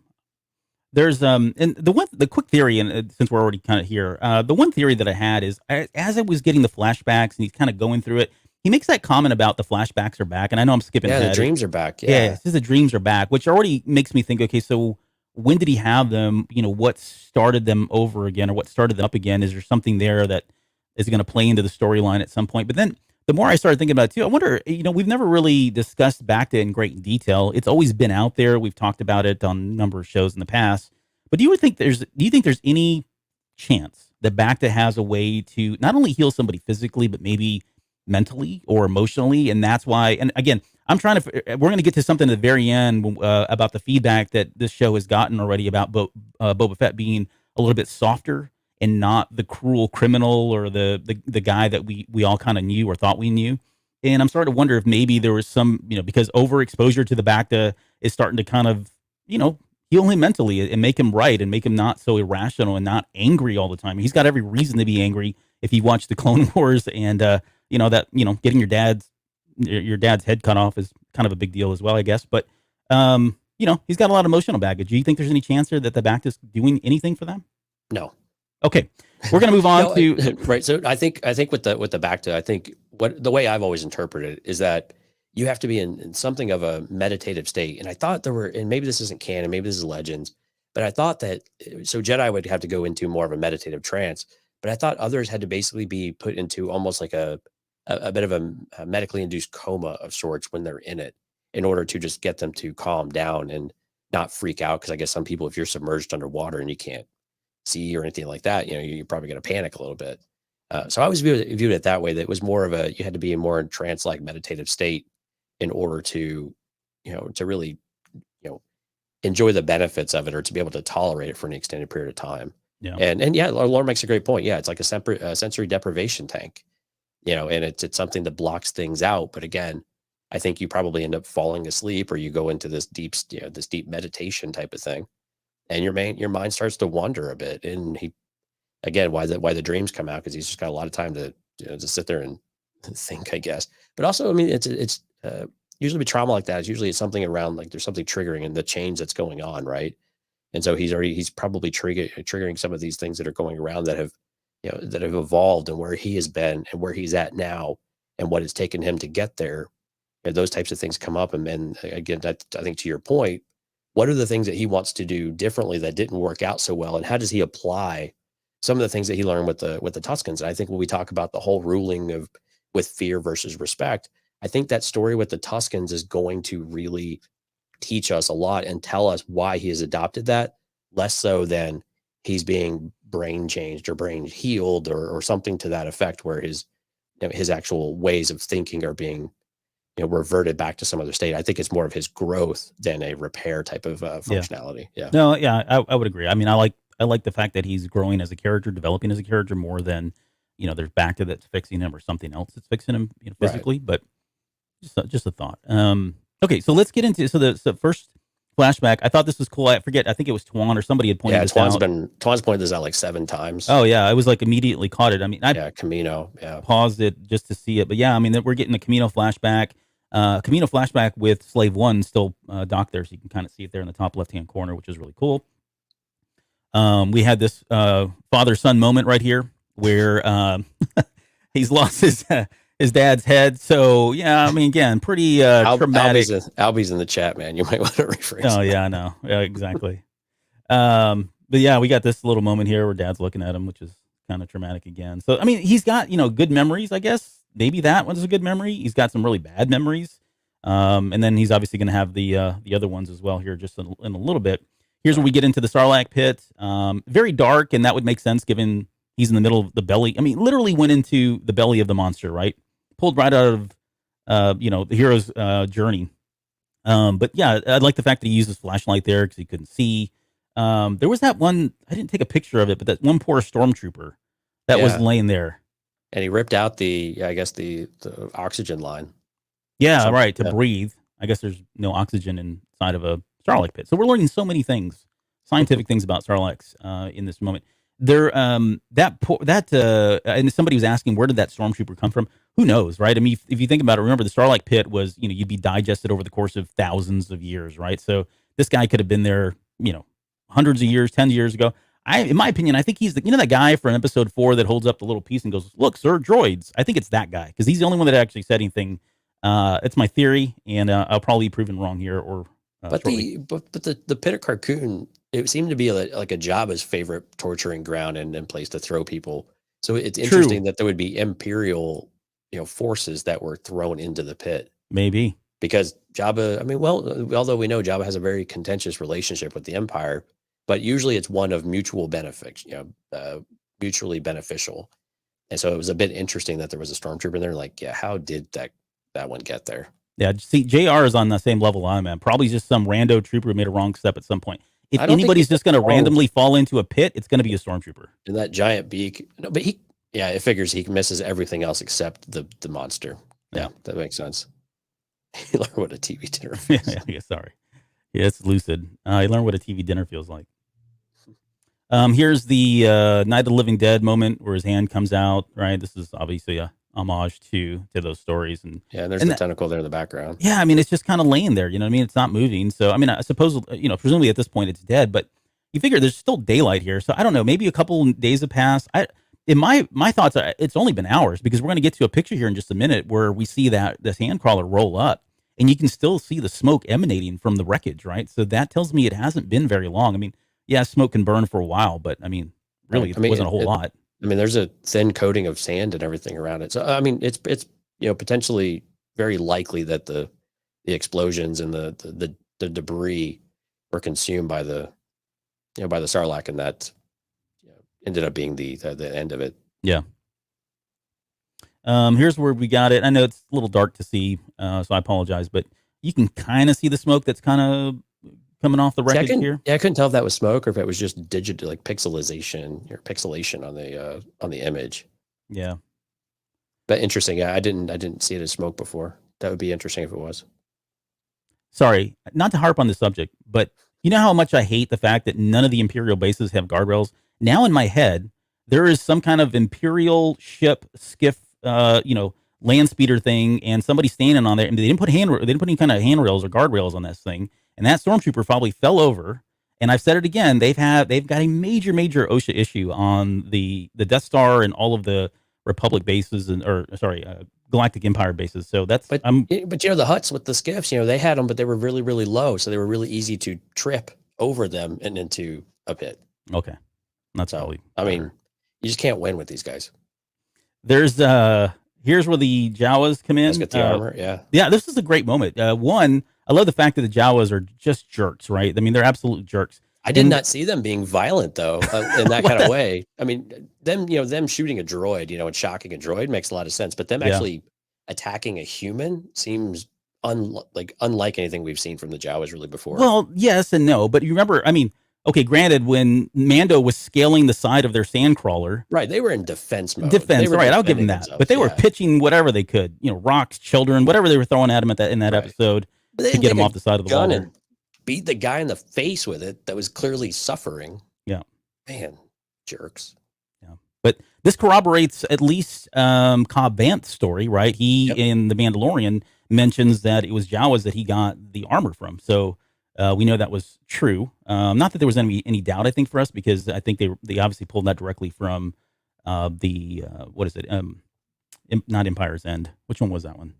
There's and the quick theory, and since we're already kind of here, the one theory that I had is as I was getting the flashbacks and he's kind of going through it, he makes that comment about the flashbacks are back, and I know I'm skipping Yeah, the ahead. dreams are back. Yeah, Yeah. it says the dreams are back, which already makes me think, okay, so when did he have them? You know, what started them over again, or what started them up again? Is there something there that is going to play into the storyline at some point? But then the more I started thinking about it too, I wonder, you know, we've never really discussed Bacta in great detail. It's always been out there. We've talked about it on a number of shows in the past. But do you think there's any chance that Bacta has a way to not only heal somebody physically, but maybe mentally or emotionally? And that's why, and again, we're going to get to something at the very end about the feedback that this show has gotten already about Boba Fett being a little bit softer and not the cruel criminal or the guy that we all kind of knew or thought we knew. And I'm starting to wonder if maybe there was some, you know, because overexposure to the Bacta is starting to kind of, you know, heal him mentally and make him right and make him not so irrational and not angry all the time. He's got every reason to be angry if you watch the Clone Wars and, you know, that, you know, getting your dad's head cut off is kind of a big deal as well, I guess. But, you know, he's got a lot of emotional baggage. Do you think there's any chance there that the Bacta's doing anything for them? No. Okay. We're going to move on to right. So I think with the Bacta, I think the way I've always interpreted it is that you have to be in something of a meditative state. And I thought there were, and maybe this isn't canon, maybe this is legends, but I thought that, so Jedi would have to go into more of a meditative trance, but I thought others had to basically be put into almost like a bit of a medically induced coma of sorts when they're in it in order to just get them to calm down and not freak out. Cause I guess some people, if you're submerged underwater and you can't see or anything like that, you know, you're probably going to panic a little bit. So I always viewed it that way, that it was more of you had to be in more trance-like meditative state in order to, you know, to really, you know, enjoy the benefits of it or to be able to tolerate it for an extended period of time. Yeah. And yeah, Lauren makes a great point. Yeah, it's like a sensory deprivation tank, you know, and it's something that blocks things out. But again, I think you probably end up falling asleep or you go into this deep meditation type of thing, and your mind starts to wander a bit. And why the dreams come out, because he's just got a lot of time to, you know, to sit there and think, I guess. But also, I mean, it's usually with trauma like that, it's something around, like there's something triggering in the change that's going on, right? And so he's probably triggering some of these things that are going around that have, you know, that have evolved and where he has been and where he's at now and what it's taken him to get there. You know, those types of things come up. And then again, I think to your point, what are the things that he wants to do differently that didn't work out so well? And how does he apply some of the things that he learned with the Tuskens? And I think when we talk about the whole ruling with fear versus respect, I think that story with the Tuskens is going to really teach us a lot and tell us why he has adopted that, less so than he's being brain changed or brain healed or something to that effect, where his actual ways of thinking are being, you know, reverted back to some other state. I think it's more of his growth than a repair type of functionality. Yeah. No, yeah, I would agree. I mean, I like the fact that he's growing as a character, developing as a character more than, you know, there's Bacta that's fixing him or something else that's fixing him, you know, physically. Right. But just a thought. Okay, so let's get into the first flashback. I thought this was cool. I forget. I think it was Tuan or somebody had pointed this out. Tuan's pointed this out like 7 times. Oh yeah, I was like immediately caught it. I mean, Camino. Yeah, paused it just to see it. But yeah, I mean, we're getting a Camino flashback. Camino flashback with Slave One still docked there, so you can kind of see it there in the top left-hand corner, which is really cool. We had this father-son moment right here where he's lost his dad's head. So yeah, I mean, again, pretty traumatic. Albie's in the chat, man. You might want to rephrase. Oh yeah, I know. Yeah, exactly. But yeah, we got this little moment here where dad's looking at him, which is kind of traumatic again. So I mean, he's got, you know, good memories, I guess. Maybe that one's a good memory. He's got some really bad memories. And then he's obviously going to have the other ones as well here just in a little bit. Here's where we get into the Sarlacc pit. Very dark, and that would make sense given he's in the middle of the belly. I mean, literally went into the belly of the monster, right? Pulled right out of, you know, the hero's journey. But yeah, I like the fact that he used his flashlight there because he couldn't see. There was that one, I didn't take a picture of it, but that one poor stormtrooper that was laying there. And he ripped out the oxygen line. Yeah, right, to breathe. I guess there's no oxygen inside of a Sarlacc pit. So we're learning so many things, scientific things about Sarlaccs in this moment. There, and somebody was asking, where did that stormtrooper come from? Who knows, right? I mean, if you think about it, remember the Sarlacc pit was, you know, you'd be digested over the course of thousands of years, right? So this guy could have been there, you know, hundreds of years, tens of years ago. In my opinion, I think he's that guy from episode 4 that holds up the little piece and goes, "Look, sir, droids." I think it's that guy because he's the only one that actually said anything. It's my theory, and I'll probably be proven wrong here. Or but shortly. the pit of Carcoon, it seemed to be like a Jabba's favorite torturing ground and place to throw people. So it's interesting that there would be Imperial, forces that were thrown into the pit. Maybe because Jabba, I mean, well, although we know Jabba has a very contentious relationship with the Empire, but usually it's one of mutual benefit, mutually beneficial. And so it was a bit interesting that there was a stormtrooper there. Like, yeah, how did that one get there? Yeah, see, JR is on the same level I'm at. Probably just some rando trooper who made a wrong step at some point. If anybody's just going to randomly fall into a pit, it's going to be a stormtrooper. And that giant beak, no, but it figures he misses everything else except the monster. Yeah, that makes sense. He learned what a TV dinner feels. Yeah, sorry. Yeah, it's lucid. I learned what a TV dinner feels like. Here's the Night of the Living Dead moment where his hand comes out, right? This is obviously a homage to those stories. And there's the tentacle there in the background. Yeah, I mean, it's just kind of laying there, you know what I mean? It's not moving. So, I mean, I suppose, presumably at this point it's dead, but you figure there's still daylight here. So, I don't know, maybe a couple days have passed. In my thoughts, it's only been hours because we're going to get to a picture here in just a minute where we see that this hand crawler roll up. And you can still see the smoke emanating from the wreckage, right? So that tells me it hasn't been very long. I mean, yeah, smoke can burn for a while, but I mean, really, it wasn't a whole lot. I mean, there's a thin coating of sand and everything around it. So, I mean, it's potentially very likely that the explosions and the debris were consumed by the by the Sarlacc, and that ended up being the end of it. Yeah. Here's where we got it. I know it's a little dark to see, so I apologize, but you can kind of see the smoke that's kind of coming off the wreckage here. Yeah, I couldn't tell if that was smoke or if it was just digital, like pixelation on the image. Yeah, but interesting. Yeah, I didn't see it as smoke before. That would be interesting if it was. Sorry, not to harp on the subject, but you know how much I hate the fact that none of the Imperial bases have guardrails. Now in my head, there is some kind of Imperial ship, skiff, land speeder thing, and somebody standing on there, and they didn't put any kind of handrails or guardrails on this thing, and that stormtrooper probably fell over. And I've said it again, they've got a major OSHA issue on the Death Star and all of the Republic bases Galactic Empire bases. So that's but the huts with the skiffs, they had them, but they were really, really low, so they were really easy to trip over them and into a pit. Okay, that's probably. I mean, you just can't win with these guys. There's here's where the Jawas come in. Let's get the armor. Yeah. This is a great moment. One, I love the fact that the Jawas are just jerks, right? I mean, they're absolute jerks. I did not see them being violent though, in that kind of way. I mean, them shooting a droid, and shocking a droid makes a lot of sense, but them actually attacking a human seems unlike anything we've seen from the Jawas really before. Well, yes and no, but you remember, I mean, okay, granted, when Mando was scaling the side of their sandcrawler, right? They were in defense mode. Right? I'll give them that. But they were pitching whatever they could, rocks, children, whatever they were throwing at him in that episode to get him off the side of the wall. And beat the guy in the face with it that was clearly suffering. Yeah, man, jerks. Yeah, but this corroborates at least Cobb Vanth's story, right? He in The Mandalorian mentions that it was Jawas that he got the armor from. So. We know that was true. Not that there was any doubt, I think, for us, because I think they obviously pulled that directly from what is it? Not Empire's End. Which one was that one?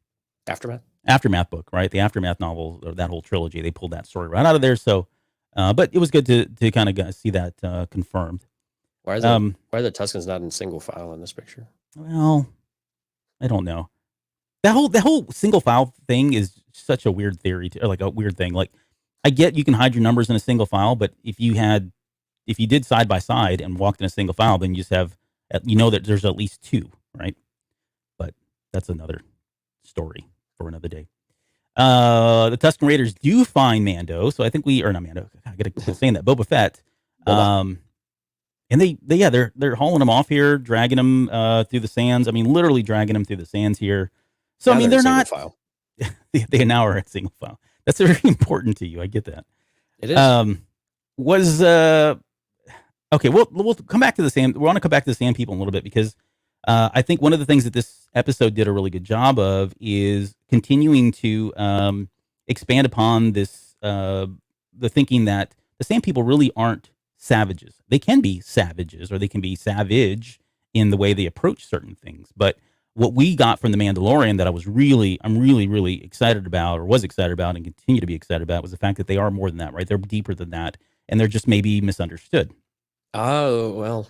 Aftermath book, right? The Aftermath novel, or that whole trilogy. They pulled that story right out of there. So, but it was good to kind of see that confirmed. Why are the Tuscans not in single file in this picture? Well, I don't know. That whole single file thing is such a weird theory, or like a weird thing. Like, I get you can hide your numbers in a single file, but if you did side by side and walked in a single file, then you just have, that there's at least two, right? But that's another story for another day. The Tusken Raiders do find Mando, so I think not Mando. I gotta keep saying that, Boba Fett. And they're hauling him off here, dragging him through the sands. I mean, literally dragging him through the sands here. So now I mean, they're not. File. They now are at single file. That's very important to you. I get that. It is. Okay? We'll come back to the sand. We want to come back to the Sand People in a little bit because I think one of the things that this episode did a really good job of is continuing to expand upon this the thinking that the Sand People really aren't savages. They can be savages, or they can be savage in the way they approach certain things. But what we got from the Mandalorian that I'm really excited about, or was excited about, and continue to be excited about, was the fact that they are more than that, right? They're deeper than that, and they're just maybe misunderstood. Oh, well,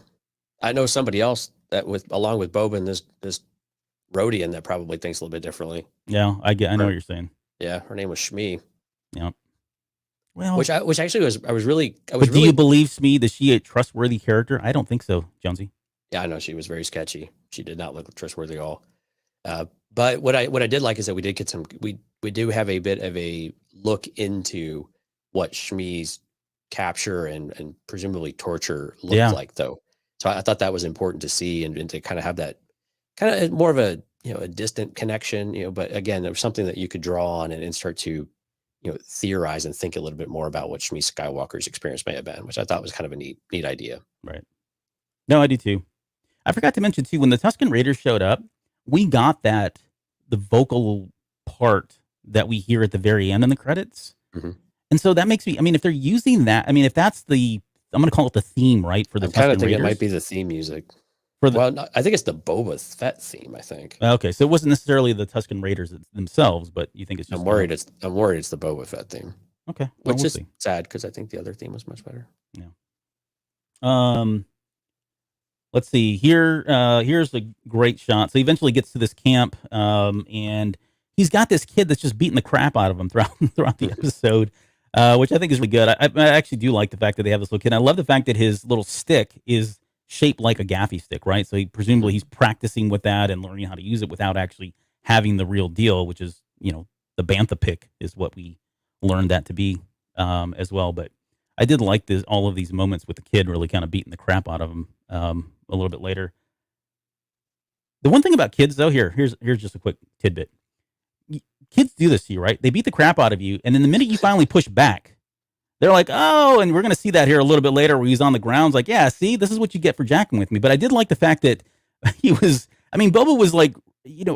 I know somebody else that along with Boba and this Rhodian that probably thinks a little bit differently. Yeah, I know what you're saying. Yeah, her name was Shmi. Yeah. Well, which actually was but do you believe Smee? Is she a trustworthy character? I don't think so, Jonesy. Yeah, I know she was very sketchy. She did not look trustworthy at all. But what I did like is that we did get we do have a bit of a look into what Shmi's capture and presumably torture looked like, though. So I thought that was important to see and to kind of have that kind of more of a a distant connection, but again, there was something that you could draw on and start to theorize and think a little bit more about what Shmi Skywalker's experience may have been, which I thought was kind of a neat idea. Right. No, I do too. I forgot to mention too, when the Tusken Raiders showed up, we got the vocal part that we hear at the very end in the credits. Mm-hmm. And so that makes me, if they're using that, if that's I'm going to call it the theme, right? For the I'm kind of Tusken thinking Raiders. It might be the theme music. No, I think it's the Boba Fett theme, I think. Okay, so it wasn't necessarily the Tusken Raiders themselves, but you think it's just... I'm worried it's the Boba Fett theme. Okay. Which is sad, because I think the other theme was much better. Yeah. Let's see. Here's a great shot. So he eventually gets to this camp, and he's got this kid that's just beating the crap out of him throughout the episode, which I think is really good. I actually do like the fact that they have this little kid. I love the fact that his little stick is shaped like a gaffy stick, right? So presumably he's practicing with that and learning how to use it without actually having the real deal, which is, the bantha pick is what we learned that to be as well. But I did like all of these moments with the kid really kind of beating the crap out of him a little bit later. The one thing about kids, though, here's just a quick tidbit. Kids do this to you, right? They beat the crap out of you, and then the minute you finally push back, they're like, oh, and we're going to see that here a little bit later where he's on the ground. Like, yeah, see, this is what you get for jacking with me. But I did like the fact that he was, Boba was like,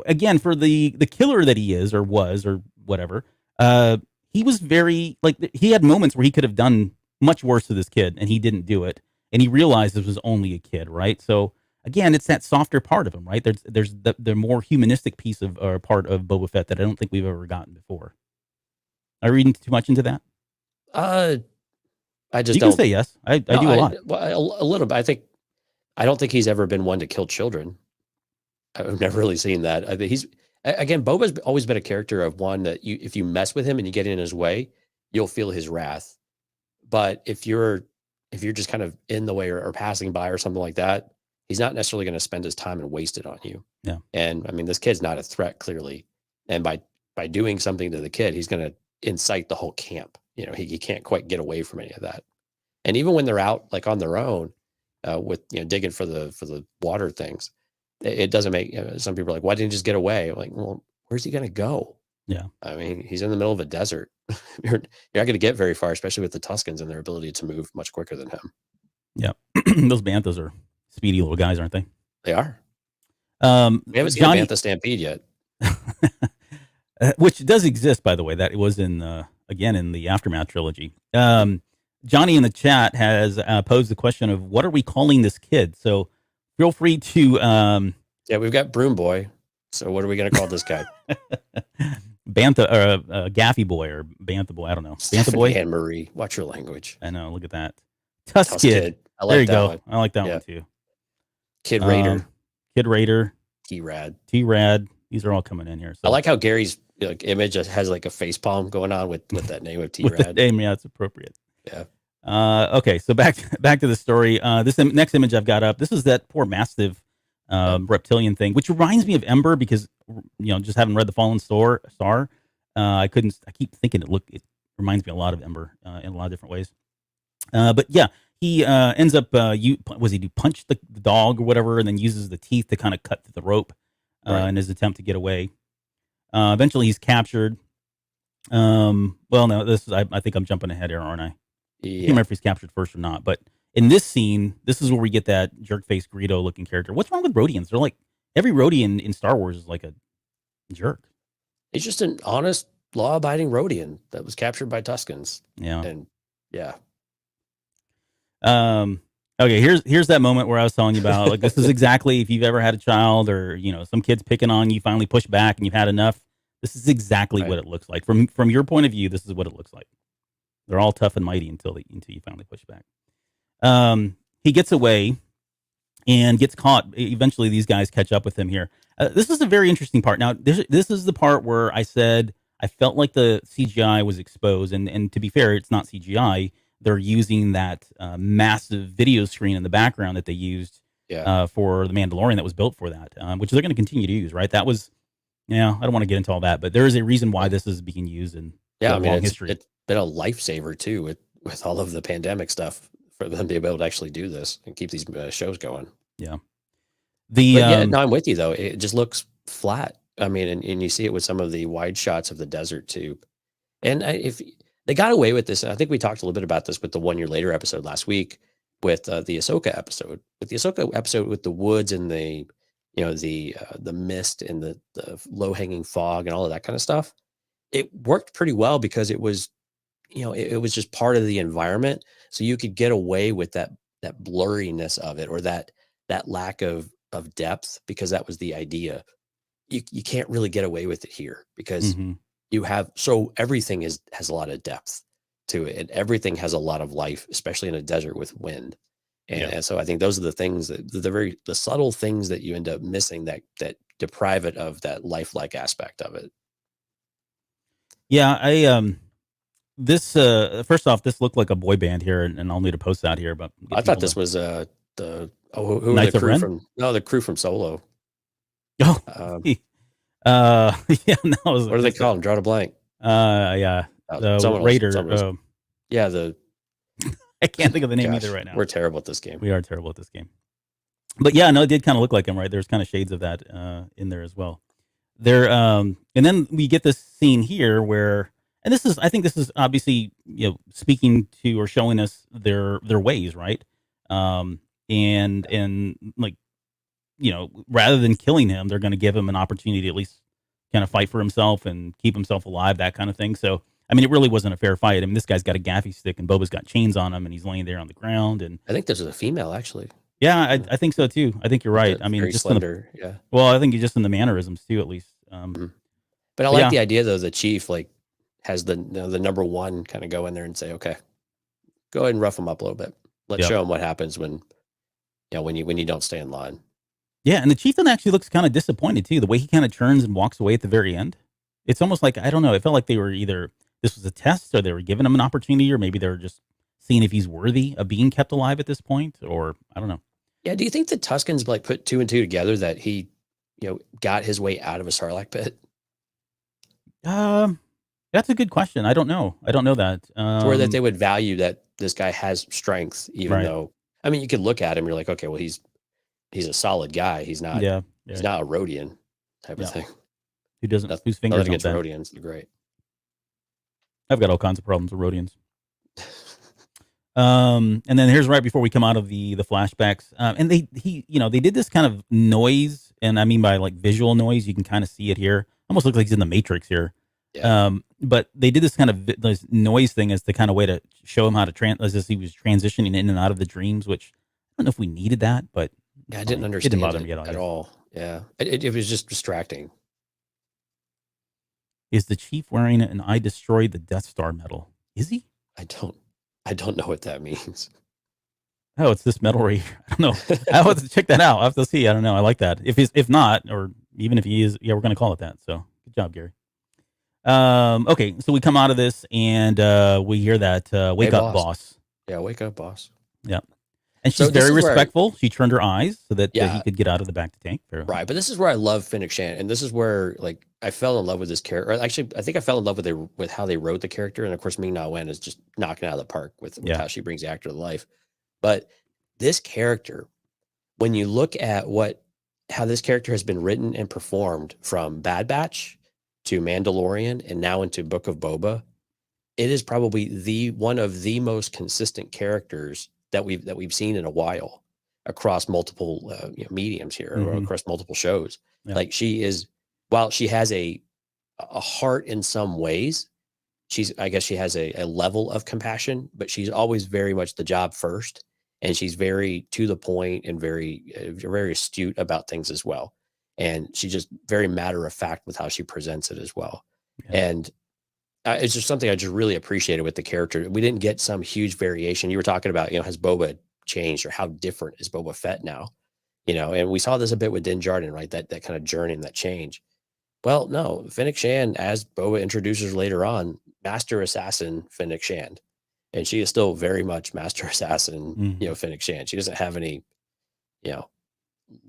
again, for the killer that he is or was or whatever, he was very, like, he had moments where he could have done much worse to this kid, and he didn't do it. And he realized this was only a kid, right? So, again, it's that softer part of him, right? There's the more humanistic piece of, or part of Boba Fett that I don't think we've ever gotten before. Are you reading too much into that? I just you don't. Can say yes. I do a lot. Well, a little bit. I don't think he's ever been one to kill children. I've never really seen that. I think Boba's always been a character of one that if you mess with him and you get in his way, you'll feel his wrath. But if you're just kind of in the way or passing by or something like that, he's not necessarily going to spend his time and waste it on you. Yeah. And this kid's not a threat, clearly. And by doing something to the kid, he's going to incite the whole camp. He can't quite get away from any of that. And even when they're out like on their own, with digging for the water things, it doesn't make. Some people are like, why didn't he just get away? I'm like, well, where's he going to go? Yeah. He's in the middle of a desert. You're not going to get very far, especially with the Tuskens and their ability to move much quicker than him. Yeah. Those banthas are speedy little guys, aren't they? They are. We haven't seen a bantha stampede yet. Which does exist, by the way. That it was in the Aftermath trilogy. Johnny in the chat has posed the question of what are we calling this kid? So feel free to. Yeah, we've got Broom Boy. So what are we going to call this guy? Bantha or Gaffy Boy or Bantha Boy? I don't know. Bantha Boy. Anne Marie, watch your language. I know. Look at that. Tusk Kid. I like there you that go. one. I like that one too. Kid Raider. Kid Raider. T-Rad. T-Rad. These are all coming in here. So. I like how Gary's image has like a face palm going on with that name of T-Rad. With that name, yeah, it's appropriate. Yeah. Okay, so back to the story. This next image I've got up. This is that poor mastiff reptilian thing, which reminds me of Ember because just having read the Fallen Star, I keep thinking it reminds me a lot of Ember in a lot of different ways. But yeah, he ends up punch the dog or whatever, and then uses the teeth to kind of cut through the rope in his attempt to get away. Eventually, he's captured. Well, no, I think I'm jumping ahead here, aren't I? Yeah. I can't remember if he's captured first or not, but in this scene, this is where we get that jerk-face Greedo looking character. What's wrong with Rhodians? They're like, every Rhodian in Star Wars is like a jerk. He's just an honest, law-abiding Rhodian that was captured by Tuskens. Yeah. And yeah. Okay, here's that moment where I was telling you about. Like, this is exactly, if you've ever had a child, or some kids picking on you, finally push back and you've had enough. This is exactly Right. what it looks like from your point of view. This is what it looks like. They're all tough and mighty until you finally push back. He gets away and gets caught. Eventually, these guys catch up with him here. This is a very interesting part. Now, this is the part where I said I felt like the CGI was exposed, and to be fair, it's not CGI. They're using that massive video screen in the background that they used Yeah. for the Mandalorian that was built for that, which they're going to continue to use. Right? That was, I don't want to get into all that, but there is a reason why this is being used in Yeah. the I mean, long history. it's been a lifesaver too with all of the pandemic stuff for them to be able to actually do this and keep these shows going. Yeah. But yeah, no, I'm with you though. It just looks flat. I mean, and you see it with some of the wide shots of the desert too. And if they got away with this, I think we talked a little bit about this with the 1 year later episode last week with the Ahsoka episode. With the Ahsoka episode with the woods and the mist and the low hanging fog and all of that kind of stuff, it worked pretty well because it was it was just part of the environment, so you could get away with that blurriness of it, or that lack of depth, because that was the idea. You can't really get away with it here because you have, so everything has a lot of depth to it, and everything has a lot of life, especially in a desert with wind. And so I think those are the things that the subtle things that you end up missing that deprive it of that lifelike aspect of it. Yeah, this first off, this looked like a boy band here, and I'll need to post that here. But I thought this was who were Knights the of crew Ren? from? No, the crew from Solo. Oh, yeah, no, What do they call them? Draw a blank. Yeah, the Raider. Yeah, I can't think of the name either right now. We're terrible at this game. We are terrible at this game. But yeah, no, it did kind of look like him, right? There's kind of shades of that in there as well. And then we get this scene here where, and I think this is obviously, speaking to or showing us their ways, right? And like, rather than killing him, they're going to give him an opportunity to at least kind of fight for himself and keep himself alive, that kind of thing. So, I mean, it really wasn't a fair fight. I mean, this guy's got a gaffy stick and Boba's got chains on him and he's laying there on the ground. And I think this is a female, actually. Yeah, I think so too. I think you're right. I mean, very just slender. Well, I think just in the mannerisms too, at least. But I like the idea though. The chief has the number one kind of go in there and say, okay, go ahead and rough him up a little bit. Let's show him what happens when you don't stay in line. Yeah, and the chieftain actually looks kind of disappointed too. The way he kind of turns and walks away at the very end. It's almost like, I don't know. It felt like they were either this was a test, or they were giving him an opportunity, or maybe they were just seeing if he's worthy of being kept alive at this point, or I don't know. Yeah. Do you think the Tuskens put 2 and 2 together that he, got his way out of a Sarlacc pit? That's a good question. I don't know. I don't know that. Or that they would value that this guy has strength, even though, I mean, you could look at him, you're like, okay, well, he's a solid guy. He's not, he's not a Rhodian type of thing. Who doesn't, whose fingers against Rhodians, they're great. I've got all kinds of problems with Rhodians. And then here's right before we come out of the flashbacks. And they did this kind of noise, and I mean by like visual noise, you can kind of see it here. Almost looks like he's in the Matrix here. Yeah. But they did this kind of this noise thing as the kind of way to show him how to as he was transitioning in and out of the dreams, which I don't know if we needed that, but I didn't understand it bother me at all. Yeah. It was just distracting. Is the chief wearing it and I destroyed the Death Star medal? Is he? I don't know what that means. Oh, it's this medal right here. I don't know. I'll have to check that out. I'll have to see. I don't know. I like that. If not, or even if he is, we're going to call it that. So good job, Gary. Okay, so we come out of this and we hear that wake up, boss. Yeah, wake up, boss. Yeah. And she's very respectful. She turned her eyes so that he could get out of the back of the tank. Right, but this is where I love Fennec Shand, and this is where I fell in love with this character. Actually, I think I fell in love with how they wrote the character, and of course, Ming-Na Wen is just knocking out of the park with how she brings the actor to life. But this character, when you look at how this character has been written and performed from Bad Batch to Mandalorian and now into Book of Boba, it is probably one of the most consistent characters that we've seen in a while across multiple mediums here, or across multiple shows. Yeah. Like she is, while she has a heart in some ways, I guess she has a level of compassion, but she's always very much the job first. and she's very to the point and very astute about things as well. And she's just very matter of fact with how she presents it as well. Yeah. And it's just something I just really appreciated with the character. We didn't get some huge variation. You were talking about, has Boba changed, or how different is Boba Fett now? And we saw this a bit with Din Djarin, right? That kind of journey and that change. Well, no, Fennec Shand, as Boba introduces later on, Master Assassin Fennec Shand. And she is still very much Master Assassin, Fennec Shand. She doesn't have any,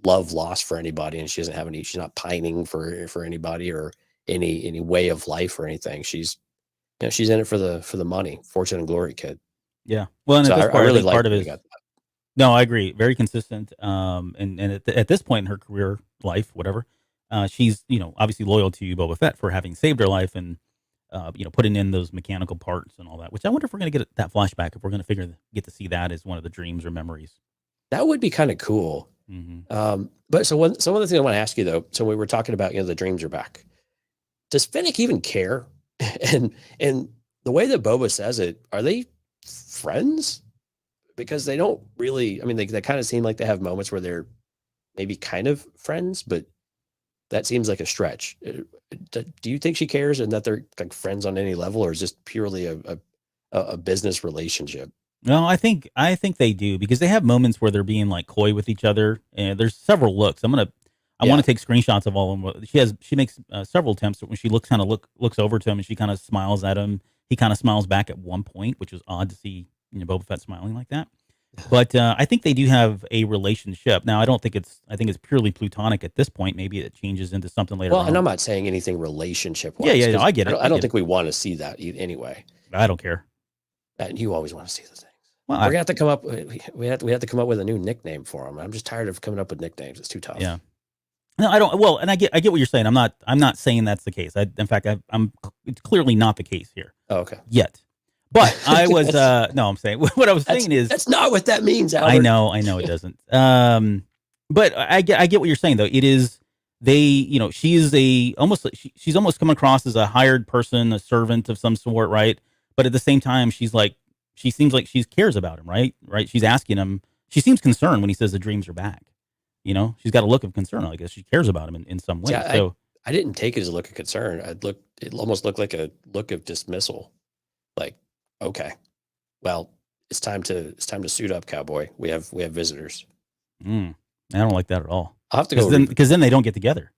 love lost for anybody, and she doesn't have any, she's not pining for anybody or any way of life or anything. She's she's in it for the money, fortune and glory, kid. Yeah. Well, and So at this part, I really I think like part of that it we is, got that. no, I agree. Very consistent. And at this point in her career, life, whatever, she's, obviously loyal to Boba Fett for having saved her life and, putting in those mechanical parts and all that, which I wonder if we're going to get that flashback, if we're going to get to see that as one of the dreams or memories. That would be kind of cool. But so one of the things I want to ask you though, so we were talking about, the dreams are back. Does Fennec even care? and the way that Boba says it, are they friends? Because they don't really, I mean, they kind of seem like they have moments where they're maybe kind of friends, but that seems like a stretch. Do you think she cares and that they're like friends on any level, or is just purely a business relationship? No, I think they do, because they have moments where they're being like coy with each other, and there's several looks. I want to take screenshots of all of them. She makes several attempts when she looks over to him and she kind of smiles at him. He kind of smiles back at one point, which was odd to see, Boba Fett smiling like that. But I think they do have a relationship. Now, I think it's purely platonic at this point. Maybe it changes into something later on. And I'm not saying anything relationship. Yeah, no, I get it. I don't think we want to see that anyway. I don't care. And you always want to see the things. Well, we're gonna have to come up. We have to come up with a new nickname for him. I'm just tired of coming up with nicknames. It's too tough. Yeah. No, I don't. Well, and I get what you're saying. I'm not saying that's the case. In fact, it's clearly not the case here. Oh, okay. Yet. But I was no, I'm saying what I was saying is that's not what that means, Albert. I know it doesn't. But I get what you're saying though. It is she's she's almost come across as a hired person, a servant of some sort, right? But at the same time, she seems like she cares about him, right? Right? She's asking him. She seems concerned when he says the dreams are back. She's got a look of concern. I guess she cares about him in some way. Yeah, so I didn't take it as a look of concern. It almost looked like a look of dismissal. Like, okay, well, it's time to suit up, cowboy. We have visitors. I don't like that at all. I'll have to go because then they don't get together.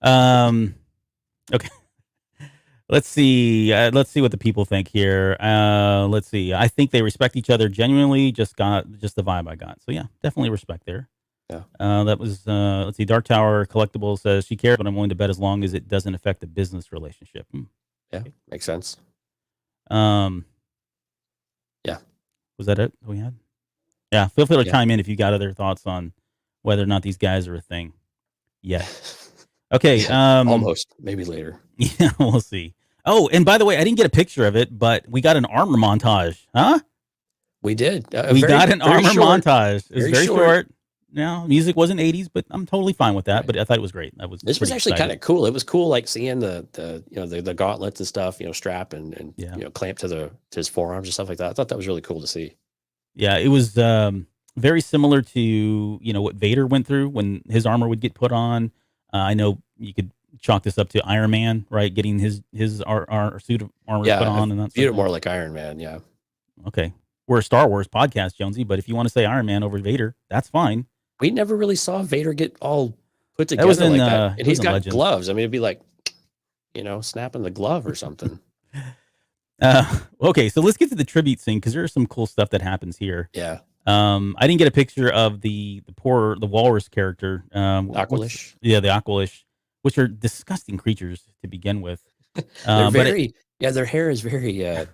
Okay. Let's see what the people think here. Let's see. I think they respect each other genuinely. Just the vibe I got. So yeah, definitely respect there. Yeah. That was let's see. Dark Tower Collectible says she cares, but I'm willing to bet as long as it doesn't affect the business relationship. Yeah, makes sense. Yeah. Was that it we had? Yeah. Feel free to chime in if you got other thoughts on whether or not these guys are a thing. Yeah. Okay. Almost. Maybe later. Yeah, we'll see. Oh, and by the way, I didn't get a picture of it, but we got an armor montage. Huh? We did. We got an armor montage. It was very short. No, music wasn't 80s, but I'm totally fine with that. Right. But I thought it was great. This was actually kind of cool. It was cool, like seeing the gauntlets and stuff, strap and clamp to his forearms and stuff like that. I thought that was really cool to see. Yeah, it was very similar to what Vader went through when his armor would get put on. I know you could chalk this up to Iron Man, right? Getting his our suit of armor put on, and that's more like Iron Man. Yeah. Okay, we're a Star Wars podcast, Jonesy, but if you want to say Iron Man over Vader, that's fine. We never really saw Vader get all put together like that. And he's got Legends. Gloves. I mean, it'd be like, snapping the glove or something. Okay, so let's get to the tribute scene because there's some cool stuff that happens here. Yeah. I didn't get a picture of the walrus character. Aqualish. Yeah, the Aqualish, which are disgusting creatures to begin with. Their hair is very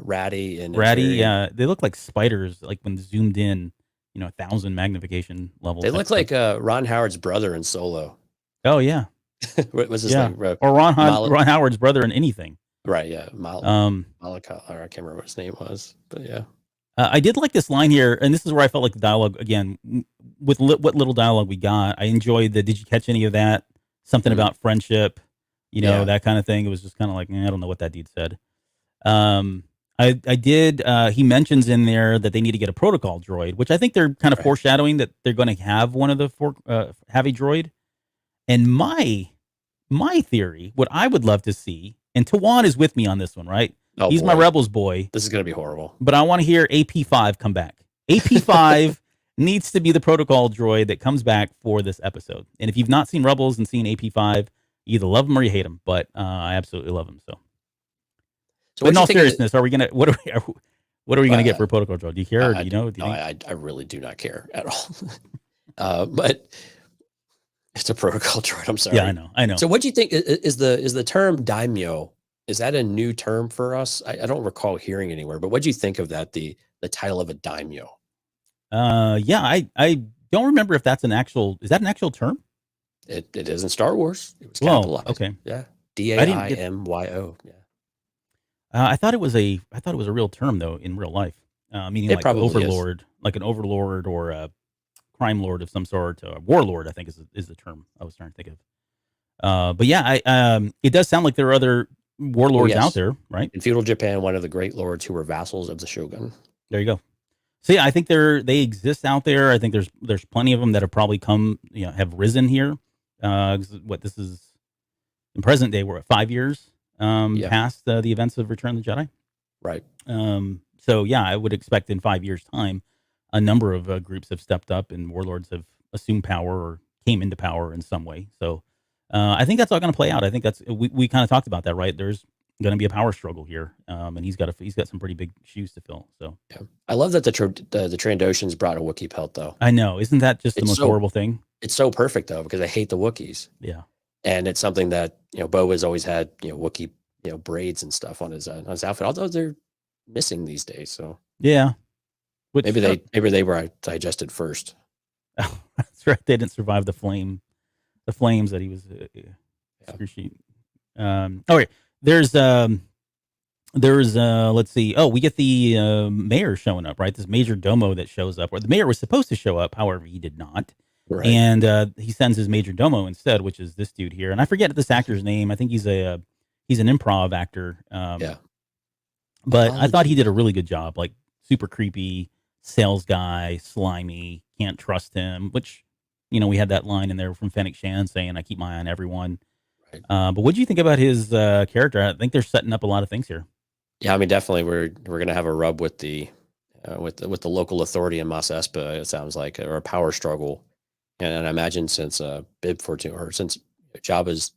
ratty and ratty. They look like spiders, like when zoomed in. 1,000 magnification levels. They look like Ron Howard's brother in Solo. Oh yeah. What was his name? Or Ron Howard's brother in anything. Right. Yeah. Malika, or I can't remember what his name was, but yeah. I did like this line here, and this is where I felt like the dialogue again with what little dialogue we got. I enjoyed the. Did you catch any of that? Something about friendship, that kind of thing. It was just kind of like I don't know what that dude said. I did. He mentions in there that they need to get a protocol droid, which I think they're kind of Right. foreshadowing that they're going to have one of the have a droid. And my theory, what I would love to see, and Tawan is with me on this one, right? Oh, He's my boy. Rebels boy, This is going to be horrible. but I want to hear AP5 come back. AP5 needs to be the protocol droid that comes back for this episode. And if you've not seen Rebels and seen AP5, you either love him or you hate him. But I absolutely love him. So but in all seriousness, are we gonna what are we gonna get for a protocol droid? Do you care? Or do you know? Do you I really do not care at all. But it's a protocol droid. I'm sorry. Yeah, I know. So what do you think is the term daimyo? Is that a new term for us? I don't recall hearing anywhere, but what do you think of that? The title of a daimyo? Yeah, I don't remember if that's is that an actual term? It is in Star Wars. It was capitalized. Whoa, okay. Yeah. DAIMYO. Yeah. I thought it was a real term though in real life, meaning like overlord, like an overlord or a crime lord of some sort. Warlord, I think is the term I was trying to think of. But yeah, it does sound like there are other warlords out there, right? In feudal Japan, one of the great lords who were vassals of the shogun. There you go. So yeah, I think they exist out there. I think there's plenty of them that have probably come, have risen here. What this is in present day, we're at 5 years past the events of Return of the Jedi. Right. So yeah, I would expect in 5 years' time, a number of groups have stepped up and warlords have assumed power or came into power in some way. So I think that's all going to play out. I think we kind of talked about that, right? There's going to be a power struggle here, and he's got some pretty big shoes to fill. So yeah. I love that the Trandoshans brought a Wookiee pelt, though. I know, isn't that just the most horrible thing? It's so perfect though, because I hate the Wookiees. Yeah, and it's something that Boba's always had Wookiee braids and stuff on his outfit, although they're missing these days. So yeah, maybe they were digested first. Oh, that's right. They didn't survive the flames that he was excruciating. Okay. There's let's see. Oh, we get the mayor showing up, right? This major domo that shows up, or the mayor was supposed to show up, however, he did not. Right. And he sends his major domo instead, which is this dude here. And I forget this actor's name. I think he's an improv actor. Yeah. But I thought he did a really good job. Like super creepy sales guy, slimy, can't trust him. Which, we had that line in there from Fennec saying, "I keep my eye on everyone." Right. But what do you think about his character? I think they're setting up a lot of things here. Yeah, I mean, definitely we're gonna have a rub with the local authority in Mos Espa. It sounds like, or a power struggle. And I imagine since Bib Fortuna, or since Jabba's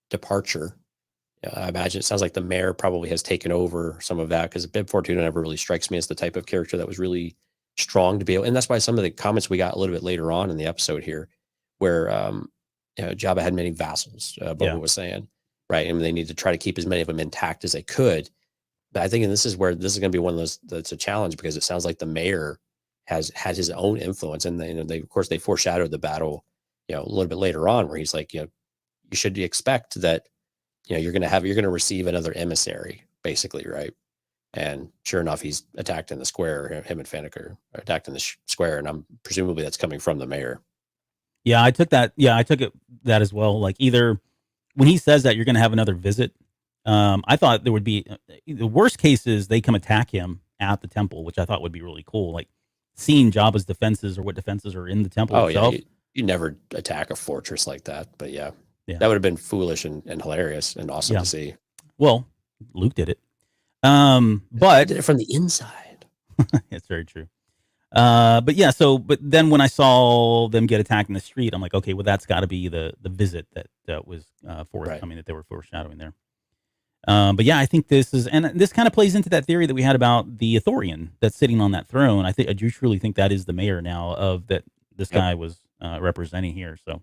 departure, I imagine it sounds like the mayor probably has taken over some of that, because Bib Fortuna never really strikes me as the type of character that was really strong to be able. And that's why some of the comments we got a little bit later on in the episode here, where Jabba had many vassals, Boba was saying, right? And they need to try to keep as many of them intact as they could. But I think, and this is going to be one of those that's a challenge, because it sounds like the mayor has had his own influence, and they of course they foreshadowed the battle, a little bit later on, where he's like, you should expect that, you're going to receive another emissary, basically, right? And sure enough, he's attacked in the square. Him and Fennec are attacked in the square, and presumably that's coming from the mayor. Yeah, I took that. Yeah, I took that as well. Like, either when he says that you're going to have another visit, I thought there would be the worst case is they come attack him at the temple, which I thought would be really cool. Like, seeing Jabba's defenses or what defenses are in the temple itself. Yeah, you never attack a fortress like that, but yeah. That would have been foolish and hilarious and awesome to see. Well, Luke did it, but he did it from the inside. It's very true. But yeah, but then when I saw them get attacked in the street, I'm like, okay, well, that's got to be the visit that was forthcoming, that they were foreshadowing there. But yeah, I think this kind of plays into that theory that we had about the Ithorian that's sitting on that throne. I do truly think that is the mayor now of that this guy was representing here. So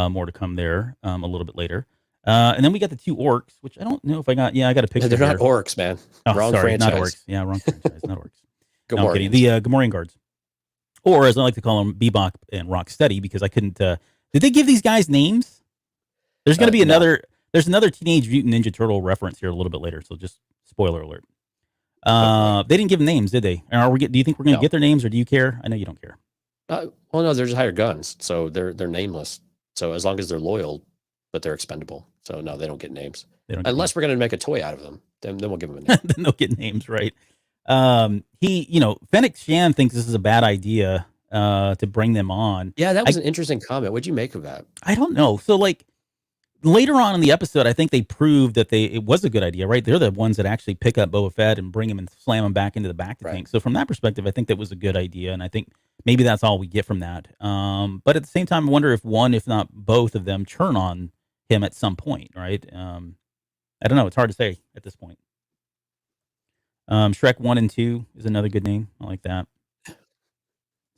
more to come there a little bit later. And then we got the two orcs, which I don't know if I got. Yeah, I got a picture. They're not orcs, man. Oh, wrong sorry, franchise. not orcs. Yeah, wrong franchise, not orcs. No, kidding. The Gamorrean guards, or as I like to call them, Bebop and Rocksteady, because I couldn't. Did they give these guys names? There's going to be another. No. There's another Teenage Mutant Ninja Turtle reference here a little bit later, so just spoiler alert. They didn't give them names, did they? Do you think we're going to get their names, or do you care? I know you don't care. Well, no, they're just hired guns, so they're nameless. So as long as they're loyal, but they're expendable. So no, they don't get names. They don't get Unless we're going to make a toy out of them. Then we'll give them a name. then they'll get names, right? Fennec Shan thinks this is a bad idea to bring them on. Yeah, that was an interesting comment. What'd you make of that? I don't know. So like later on in the episode, I think they proved that it was a good idea, right? They're the ones that actually pick up Boba Fett and bring him and slam him back into the back of the tank. So from that perspective, I think that was a good idea, and I think maybe that's all we get from that. But at the same time, I wonder if one, if not both of them, turn on him at some point, right? I don't know. It's hard to say at this point. Shrek 1 and 2 is another good name. I like that.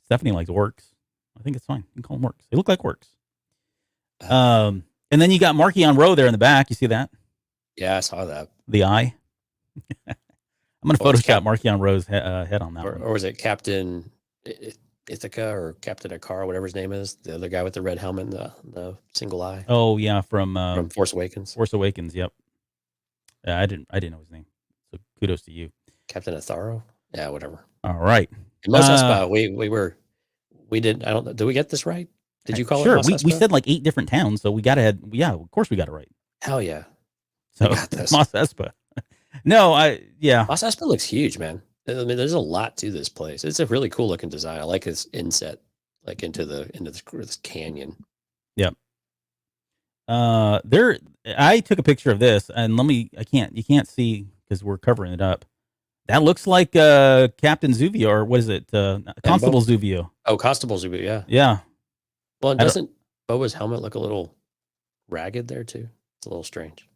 Stephanie likes orcs. I think it's fine. You can call them orcs. They look like orcs. And then you got Markion Rowe there in the back. You see that? Yeah, I saw that. The eye. I'm going to Photoshop Markion Rowe's head on that one. Or was it Captain Ithaca or Captain Akar, whatever his name is? The other guy with the red helmet and the single eye. Oh, yeah, from Force Awakens. Force Awakens, yep. I didn't know his name. So kudos to you. Captain Atharo? Yeah, whatever. All right. In Mos Espa, we did, I don't know, did we get this right? Did you call it Mos Espa? We said like 8 different towns, so we got ahead. Yeah, of course we got it right. Hell yeah. So got this. Mos Espa. No, Mos Espa looks huge, man. I mean, there's a lot to this place. It's a really cool looking design. I like this inset, like into this canyon. Yep. I took a picture of this, and you can't see because we're covering it up. That looks like Captain Zuvio, or what is it? Constable Zuvio. Oh, Constable Zuvio, yeah. Yeah. Well, doesn't Boba's helmet look a little ragged there too? It's a little strange.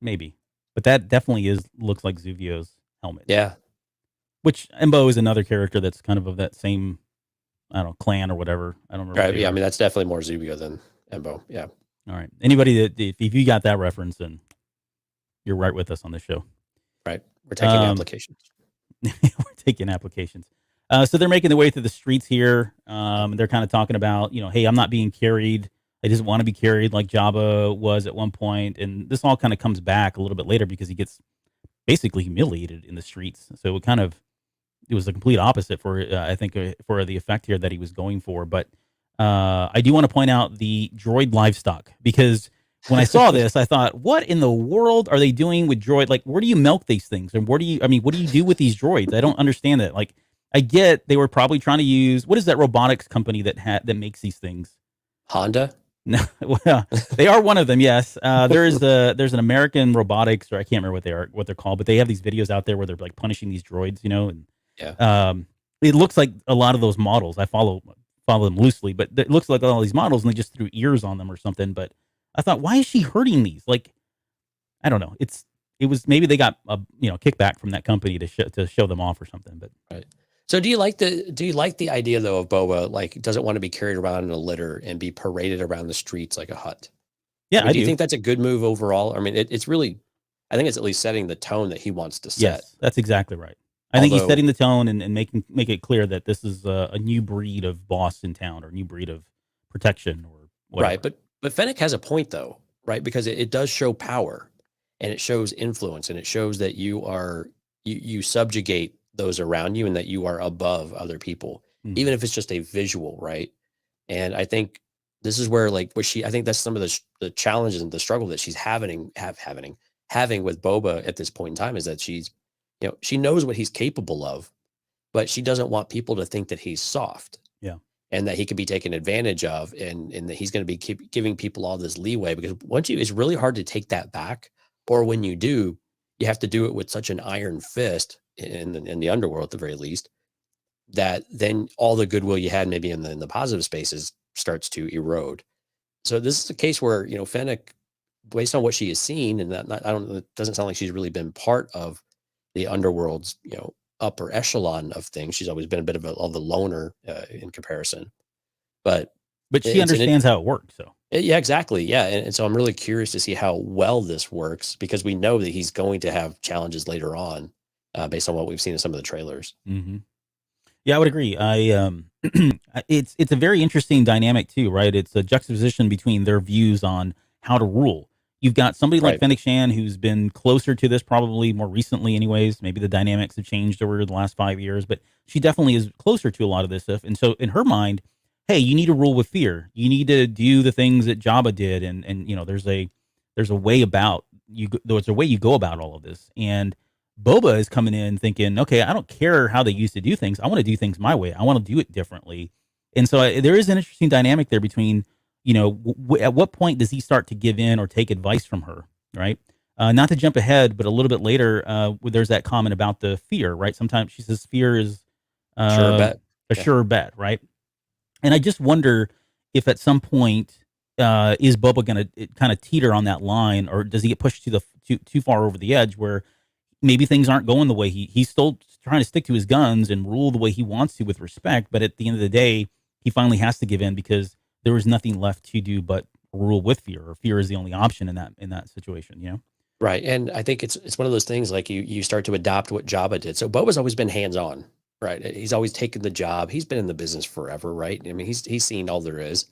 Maybe. But that definitely looks like Zuvio's helmet. Yeah. Which Embo is another character that's kind of that same, I don't know, clan or whatever. I don't remember. Right. Yeah, I mean, that's definitely more Zuvio than Embo. Yeah. All right. Anybody if you got that reference, then you're right with us on this show. Right. We're taking applications. We're taking applications. So they're making their way through the streets here. They're kind of talking about, hey, I'm not being carried. I just want to be carried like Jabba was at one point. And this all kind of comes back a little bit later because he gets basically humiliated in the streets. So it was the complete opposite for, I think, for the effect here that he was going for. But I do want to point out the droid livestock, because when I saw this, I thought, what in the world are they doing with droid? Like, where do you milk these things? And what do you do with these droids? I don't understand that. Like, I get they were probably trying to use, what is that robotics company that makes these things? Honda? No, well, they are one of them. Yes. There's an American robotics, or I can't remember what they're called, but they have these videos out there where they're like punishing these droids, and yeah. It looks like a lot of those models. I follow them loosely, but it looks like all these models and they just threw ears on them or something. But I thought, why is she hurting these? Like, I don't know. It was maybe they got a kickback from that company to show them off or something. But right. So do you like the idea though of Boba, like, doesn't want to be carried around in a litter and be paraded around the streets like a hut? Yeah, do you think that's a good move overall? I mean, it's really, I think it's at least setting the tone that he wants to set. Yes, that's exactly right. I think he's setting the tone and make it clear that this is a new breed of boss in town, or a new breed of protection, or whatever. Right, but Fennec has a point though, right? Because it does show power, and it shows influence, and it shows that you subjugate those around you, and that you are above other people, even if it's just a visual, right? And I think this is where, like, I think that's some of the challenges and the struggle that she's having with Boba at this point in time, is that she's, she knows what he's capable of, but she doesn't want people to think that he's soft. Yeah. And that he could be taken advantage of, and that he's going to be giving people all this leeway, because it's really hard to take that back. Or when you do, you have to do it with such an iron fist in the underworld, at the very least, that then all the goodwill you had maybe in the positive spaces starts to erode. So this is a case where, Fennec, based on what she has seen, and it doesn't sound like she's really been part of the underworld's, upper echelon of things. She's always been a bit of the loner in comparison, but she understands how it works. So yeah, exactly. Yeah. And so I'm really curious to see how well this works, because we know that he's going to have challenges later on, based on what we've seen in some of the trailers. Mm-hmm. Yeah, I would agree. It's a very interesting dynamic too, right? It's a juxtaposition between their views on how to rule. You've got somebody like Fennec Shan, who's been closer to this probably more recently anyways. Maybe the dynamics have changed over the last 5 years, but she definitely is closer to a lot of this stuff. And so in her mind, hey, you need to rule with fear. You need to do the things that Jabba did. And there's there's a way about there's a way you go about all of this. And Boba is coming in thinking, okay, I don't care how they used to do things. I want to do things my way. I want to do it differently. And so there is an interesting dynamic there between, at what point does he start to give in or take advice from her, right? Not to jump ahead, but a little bit later, there's that comment about the fear, right? Sometimes she says fear is Sure bet. a sure bet, right? And I just wonder if at some point is Boba going to kind of teeter on that line, or does he get pushed too far over the edge where maybe things aren't going the way he's still trying to stick to his guns and rule the way he wants to with respect, but at the end of the day, he finally has to give in because there was nothing left to do but rule with fear, or fear is the only option in that situation. Right. And I think it's one of those things like you start to adopt what Jabba did. So Boba's always been hands-on, right? He's always taken the job. He's been in the business forever, right? I mean, he's seen all there is.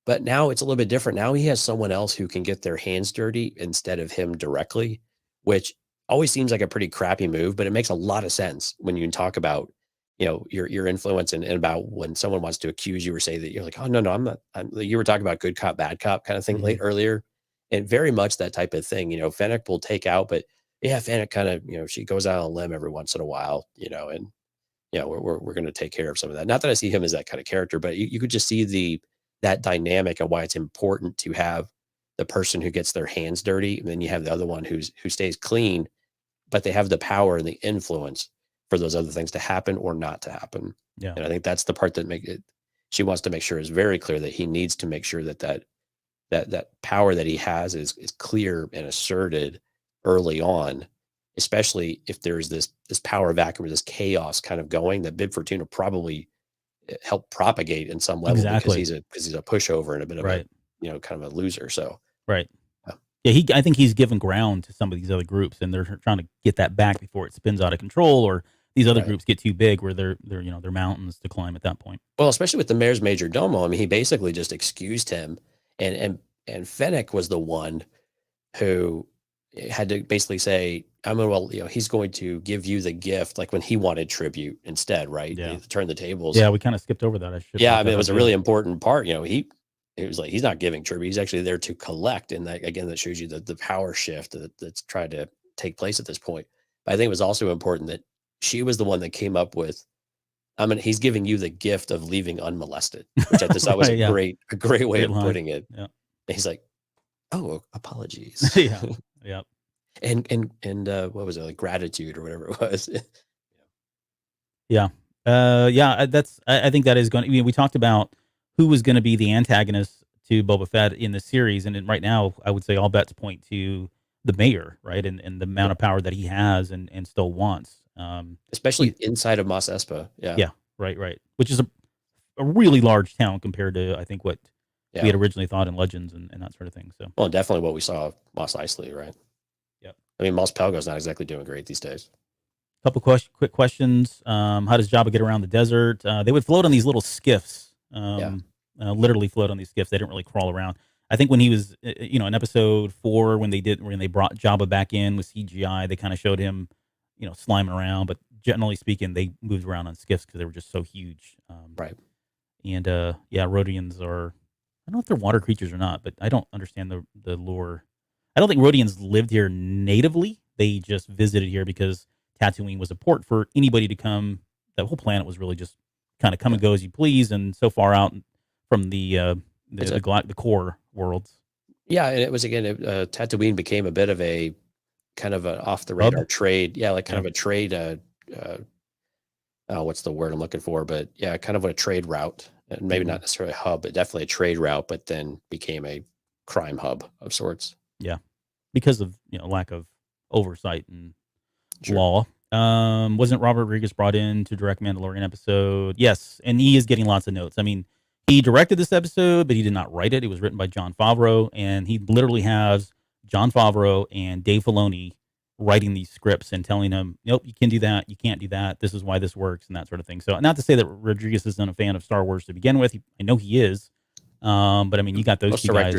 But now it's a little bit different. Now he has someone else who can get their hands dirty instead of him directly, which always seems like a pretty crappy move, but it makes a lot of sense when you talk about, your influence and about when someone wants to accuse you or say that you're like, oh, no, I'm not. You were talking about good cop, bad cop kind of thing earlier. And very much that type of thing, Fennec will take out, but yeah, Fennec kind of, she goes out on a limb every once in a while, and we're going to take care of some of that. Not that I see him as that kind of character, but you could just see that dynamic and why it's important to have the person who gets their hands dirty, and then you have the other one who stays clean, but they have the power and the influence for those other things to happen or not to happen. Yeah. And I think that's the part that she wants to make sure is very clear, that he needs to make sure that power that he has is clear and asserted early on, especially if there's this power vacuum or this chaos kind of going, that Bib Fortuna probably helped propagate in some level. Exactly. because he's a pushover and a bit of right. a kind of a loser. So Right. I think he's given ground to some of these other groups, and they're trying to get that back before it spins out of control, or these other groups get too big where they're mountains to climb at that point. Well, especially with the mayor's major domo, I mean, he basically just excused him, and Fennec was the one who had to basically say, he's going to give you the gift, like when he wanted tribute instead, right? Yeah. Turn the tables. Yeah, we kind of skipped over that. I mean, it was a really important part. It was like, he's not giving tribute. He's actually there to collect. And that, again, that shows you the power shift that's trying to take place at this point. But I think it was also important that she was the one that came up with, he's giving you the gift of leaving unmolested, which I just thought was a great way of putting it. Yeah. And he's like, oh, apologies. Yeah. Yeah. And what was it, like gratitude or whatever it was? Yeah. I think that is going to, we talked about who was going to be the antagonist to Boba Fett in the series. And right now, I would say all bets point to the mayor, right? And the amount of power that he has and still wants. Especially inside of Mos Espa. Yeah. Yeah. Right. Which is a really large town compared to, I think, what we had originally thought in Legends and that sort of thing. So, well, definitely what we saw of Mos Eisley, right? Yep. I mean, Mos Pelgo's not exactly doing great these days. Couple quick questions. How does Jabba get around the desert? They would float on these little skiffs. Literally float on these skiffs. They didn't really crawl around. I think when he was, in episode 4, when they brought Jabba back in with CGI, they kind of showed him, sliming around. But generally speaking, they moved around on skiffs because they were just so huge. Right. And Rodians are, I don't know if they're water creatures or not, but I don't understand the lore. I don't think Rodians lived here natively. They just visited here because Tatooine was a port for anybody to come. That whole planet was really just kind of come and go as you please, and so far out from the core worlds. Yeah, and it was, again, Tatooine became a bit of a kind of an off the radar trade. Yeah, like kind of a trade. What's the word I'm looking for? But yeah, kind of a trade route, and maybe not necessarily a hub, but definitely a trade route. But then became a crime hub of sorts. Yeah, because of lack of oversight and law. Wasn't Robert Rodriguez brought in to direct Mandalorian episode? Yes, and he is getting lots of notes. I mean, he directed this episode, but he did not write it. It was written by Jon Favreau, and he literally has Jon Favreau and Dave Filoni writing these scripts and telling him, nope, you can do that, you can't do that, this is why this works, and that sort of thing. So, not to say that Rodriguez isn't a fan of Star Wars to begin with. I know he is, but I mean, you got those two guys.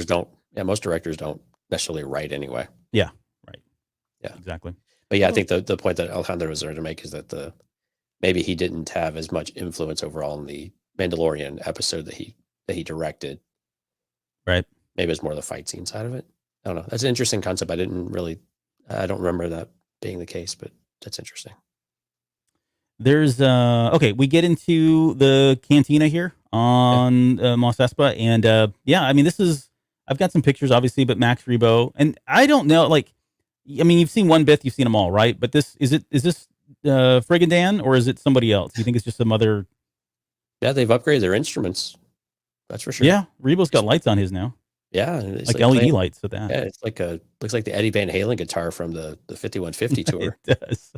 Most directors don't necessarily write anyway. Yeah, right. Yeah, exactly. But yeah, I think the point that Alejandro was there to make is that maybe he didn't have as much influence overall in the Mandalorian episode that he directed. Right. Maybe it's more the fight scene side of it. I don't know. That's an interesting concept. I don't remember that being the case, but that's interesting. There's okay, we get into the cantina here on Mos Espa, and yeah, I mean, I've got some pictures, obviously, but Max Rebo, and I don't know, like, I mean, you've seen one Bith, you've seen them all, right? But is this Friggin' Dan, or is it somebody else? You think it's just some other? Yeah, they've upgraded their instruments. That's for sure. Yeah, Rebo's got lights on his now. Yeah, it's like LED lights at that. Yeah, it's looks like the Eddie Van Halen guitar from the 5150 tour. It does.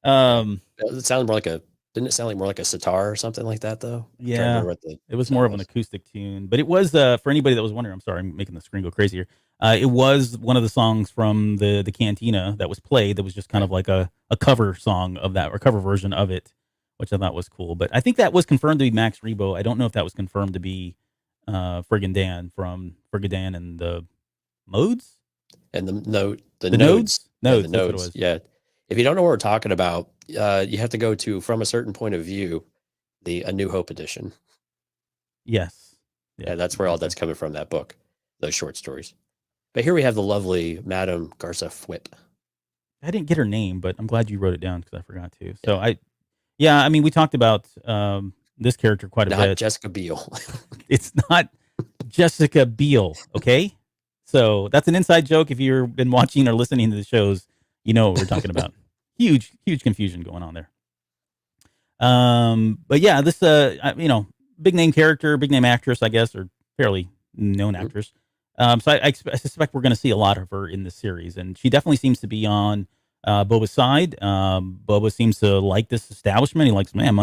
It sounded more like didn't it sound like more like a sitar or something like that though? Yeah, it was more of an acoustic tune, but it was for anybody that was wondering. I'm sorry, I'm making the screen go crazy here. It was one of the songs from the cantina that was played. That was just kind of like a cover song of that, or cover version of it, which I thought was cool. But I think that was confirmed to be Max Rebo. I don't know if that was confirmed to be Friggin' Dan from Friggin' Dan and the Modes and the Nodes. Yeah, the Nodes. Yeah. If you don't know what we're talking about, you have to go to From a Certain Point of View, A New Hope edition. Yes. Yeah, that's where all that's coming from, that book, those short stories. But here we have the lovely Madame Garza Fwip. I didn't get her name, but I'm glad you wrote it down because I forgot to. So I mean, we talked about this character quite a bit. Not Jessica Biel. It's not Jessica Biel, okay? So that's an inside joke. If you've been watching or listening to the shows, you know what we're talking about. Huge confusion going on there. But yeah, this big name character, big name actress, I guess, or fairly known actress. So I suspect we're going to see a lot of her in this series, and she definitely seems to be on Boba's side. Boba seems to like this establishment. He likes, man,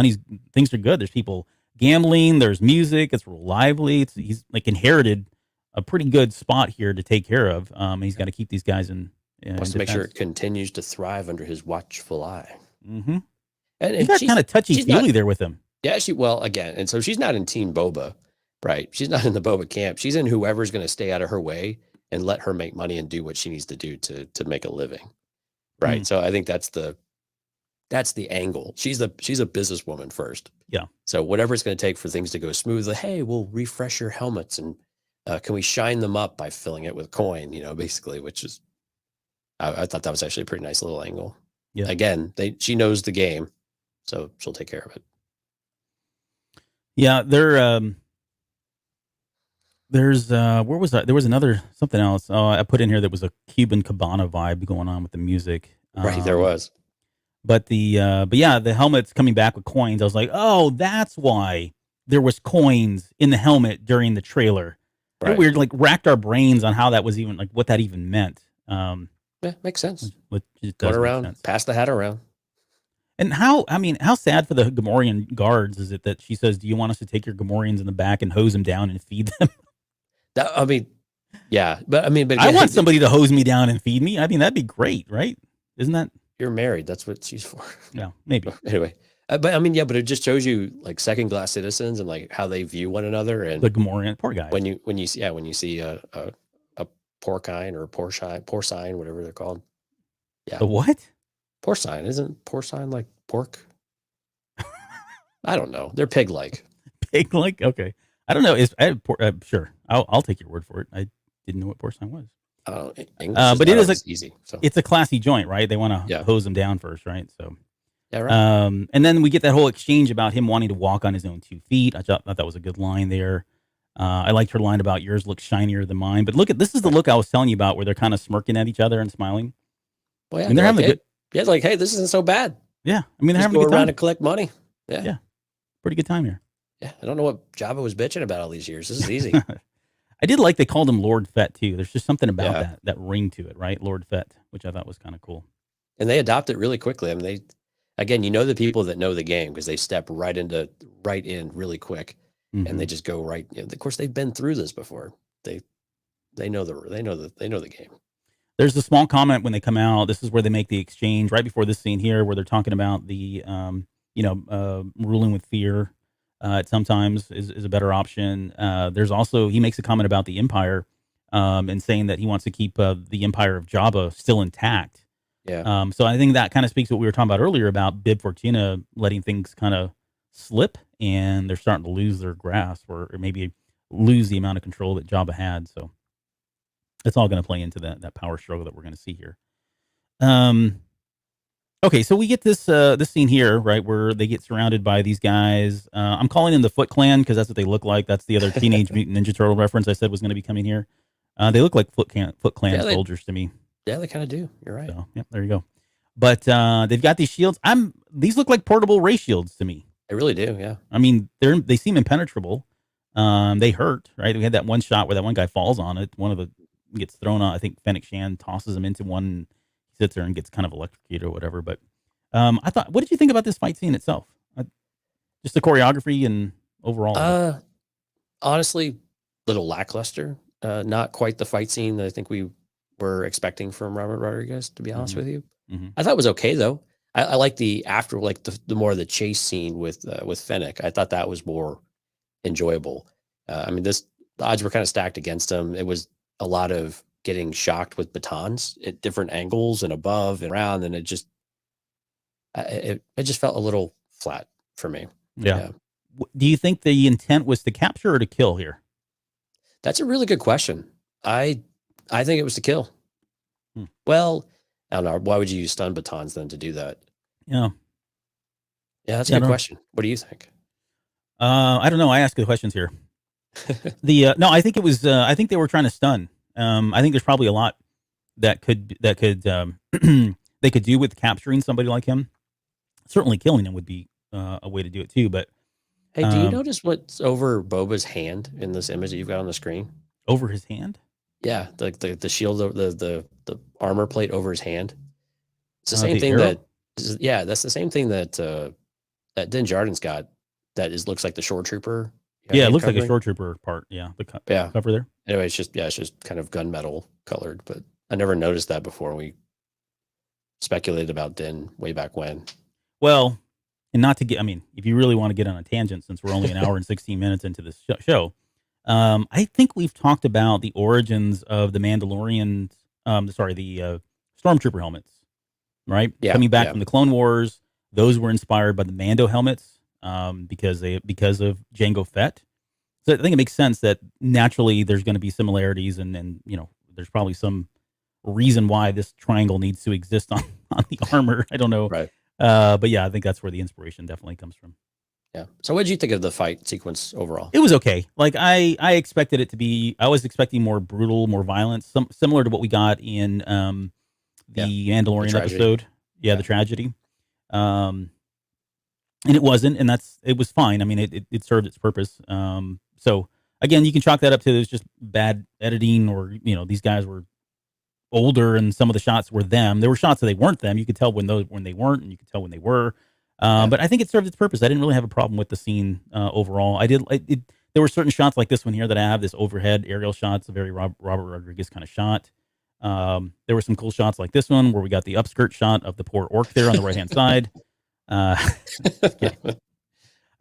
things are good. There's people gambling. There's music. It's real lively. He's like inherited a pretty good spot here to take care of. He's got to keep these guys in. Wants to make sure it continues to thrive under his watchful eye. Mm-hmm. And he got kind of touchy-feely there with him. Yeah, and so she's not in Team Boba, right? She's not in the Boba camp. She's in whoever's going to stay out of her way and let her make money and do what she needs to do to make a living, right? So I think that's the angle. She's a businesswoman first. Yeah. So whatever it's going to take for things to go smoothly. Hey, we'll refresh your helmets and can we shine them up by filling it with coin? Basically, which is. I thought that was actually a pretty nice little angle. Yeah. Again, she knows the game, so she'll take care of it. Yeah, there's where was that? There was something else. Oh, I put in here that was a Cuban Cabana vibe going on with the music. Right, there was. But the helmet's coming back with coins. I was like, oh, that's why there was coins in the helmet during the trailer. Right. We like racked our brains on how that was even what that even meant. Yeah, makes sense. Going around, pass the hat around. And how sad for the Gamorrean guards is it that she says, do you want us to take your Gamorreans in the back and hose them down and feed them? Yeah. But again, I want somebody to hose me down and feed me. I mean, that'd be great, right? Isn't that? You're married. That's what she's for. Yeah, maybe. Anyway. But it just shows you like second class citizens and like how they view one another. And the Gamorrean, poor guys. When you see a porcine or porcine, whatever they're called. Yeah. The what? Porcine. Isn't porcine like pork? I don't know. They're pig-like. Pig-like? Okay. I don't know. Sure. I'll take your word for it. I didn't know what porcine was. English but it is easy. So. It's a classy joint, right? They want to hose them down first, right? So. Yeah, right. And then we get that whole exchange about him wanting to walk on his own 2 feet. I thought that was a good line there. I liked her line about yours looks shinier than mine. But this is the look I was telling you about where they're kind of smirking at each other and smiling. Well, yeah, they're having a good. Yeah, like, hey, this isn't so bad. Yeah, I mean, they're having a good time. Go around and collect money. Yeah, pretty good time here. Yeah, I don't know what Jabba was bitching about all these years. This is easy. I did like they called him Lord Fett too. There's just something about that ring to it, right? Lord Fett, which I thought was kind of cool. And they adopt it really quickly. I mean, the people that know the game because they step right in really quick, and they just go right. Of course, they've been through this before. They know the game. There's a small comment when they come out. This is where they make the exchange right before this scene here, where they're talking about the ruling with fear. Sometimes is a better option. There's also he makes a comment about the Empire, and saying that he wants to keep the Empire of Jabba still intact. Yeah. So I think that kind of speaks to what we were talking about earlier about Bib Fortuna letting things kind of slip, and they're starting to lose their grasp, or maybe lose the amount of control that Jabba had. So It's all going to play into that power struggle that we're going to see here. Okay, so we get this this scene here, right, where they get surrounded by these guys. I'm calling them the Foot Clan because that's what they look like. That's the other Teenage Mutant Ninja Turtle reference I said was going to be coming here. They look like Foot Clan soldiers to me. Yeah, they kind of do. You're right. So, yep, there you go. But they've got these shields. These look like portable ray shields to me. They really do. Yeah. I mean, they seem impenetrable. They hurt, right? We had that one shot where that one guy falls on it. One of the gets thrown on. I think Fennec tosses him into one. And he sits there and gets kind of electrocuted or whatever. But I thought, what did you think about this fight scene itself? Just the choreography and overall. Honestly, little lackluster. Not quite the fight scene that I think we were expecting from Robert Rodriguez. To be honest with you, I thought it was okay though. I like the after, like the more of the chase scene with Fennec. I thought that was more enjoyable. I mean, the odds were kind of stacked against him. It was a lot of getting shocked with batons at different angles and above and around, and it just felt a little flat for me. Yeah. Do you think the intent was to capture or to kill here? That's a really good question. I think it was to kill. Well, I don't know. Why would you use stun batons then to do that? Yeah. Yeah, that's a good question. What do you think? I don't know. I ask the questions here. No, I think it was. I think they were trying to stun. I think there's probably a lot that could they could do with capturing somebody like him. Certainly, killing him would be a way to do it too. But hey, do you notice what's over Boba's hand in this image that you've got on the screen? Over his hand? Yeah, the shield, the armor plate over his hand. It's the same thing arrow? That's the same thing that that Din Djarin's got. That looks like the shore trooper. Yeah, it looks like a shore trooper part. Yeah, the cover there. Anyway, it's just kind of gunmetal colored, but I never noticed that before. We speculated about Din way back when. Well, and not to get, I mean, if you really want to get on a tangent, since we're only an hour and 16 minutes into this show, I think we've talked about the origins of the Mandalorian, the Stormtrooper helmets, right? Yeah, coming back from the Clone Wars, those were inspired by the Mando helmets. Because of Jango Fett. So I think it makes sense that naturally there's going to be similarities and there's probably some reason why this triangle needs to exist on the armor. I don't know. Right. But yeah, I think that's where the inspiration definitely comes from. Yeah. So what did you think of the fight sequence overall? It was okay. Like I expected it to be, I was expecting more brutal, more violence, similar to what we got in the Mandalorian episode. Yeah, the tragedy. And it wasn't, and it was fine. I mean, it served its purpose. So again, you can chalk that up to there's just bad editing, or these guys were older, and some of the shots were them. There were shots that they weren't them. You could tell when they weren't, and you could tell when they were. But I think it served its purpose. I didn't really have a problem with the scene overall. There were certain shots like this one here that I have, this overhead aerial shots, a very Robert Rodriguez kind of shot. There were some cool shots like this one where we got the upskirt shot of the poor orc there on the right hand side. I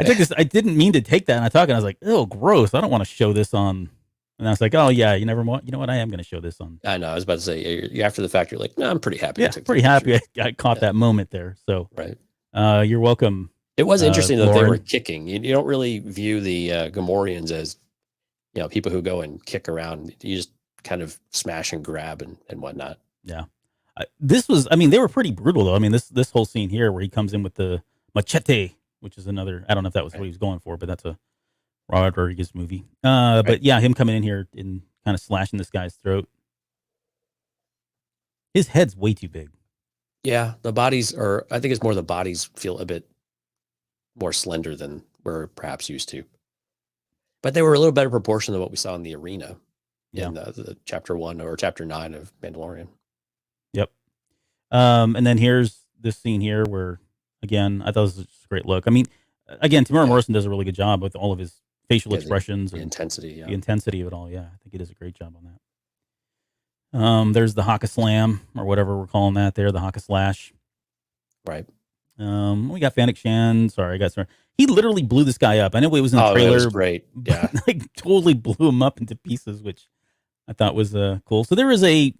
took this. I didn't mean to take that, and I was like, "Oh, gross! I don't want to show this on." And I was like, "Oh yeah, you never want. You know what? I am going to show this on." I know. I was about to say, you after the fact, you're like, "No, I'm pretty happy." Yeah, pretty happy. I caught that moment there. So, right. You're welcome. It was interesting that Lauren. they were kicking. You don't really view the Gamorreans as people who go and kick around. You just kind of smash and grab and whatnot. Yeah. This was. I mean, they were pretty brutal though. I mean, this whole scene here where he comes in with the machete, which is another, I don't know if that was what he was going for, but that's a Robert Rodriguez movie. But yeah, him coming in here and kind of slashing this guy's throat. His head's way too big. Yeah, I think it's more the bodies feel a bit more slender than we're perhaps used to. But they were a little better proportion than what we saw in the arena in the chapter 1 or chapter 9 of Mandalorian. Yep. And then here's this scene here where, again, I thought this was just a great look. I mean, again, Tamara Morrison does a really good job with all of his facial expressions. The intensity. The intensity of it all, yeah. I think he does a great job on that. There's the Haka Slam, or whatever we're calling that there, the Haka Slash. Right. We got Fennec. He literally blew this guy up. I know it was in the trailer. It was great. Yeah. Like, totally blew him up into pieces, which I thought was cool. So there is a,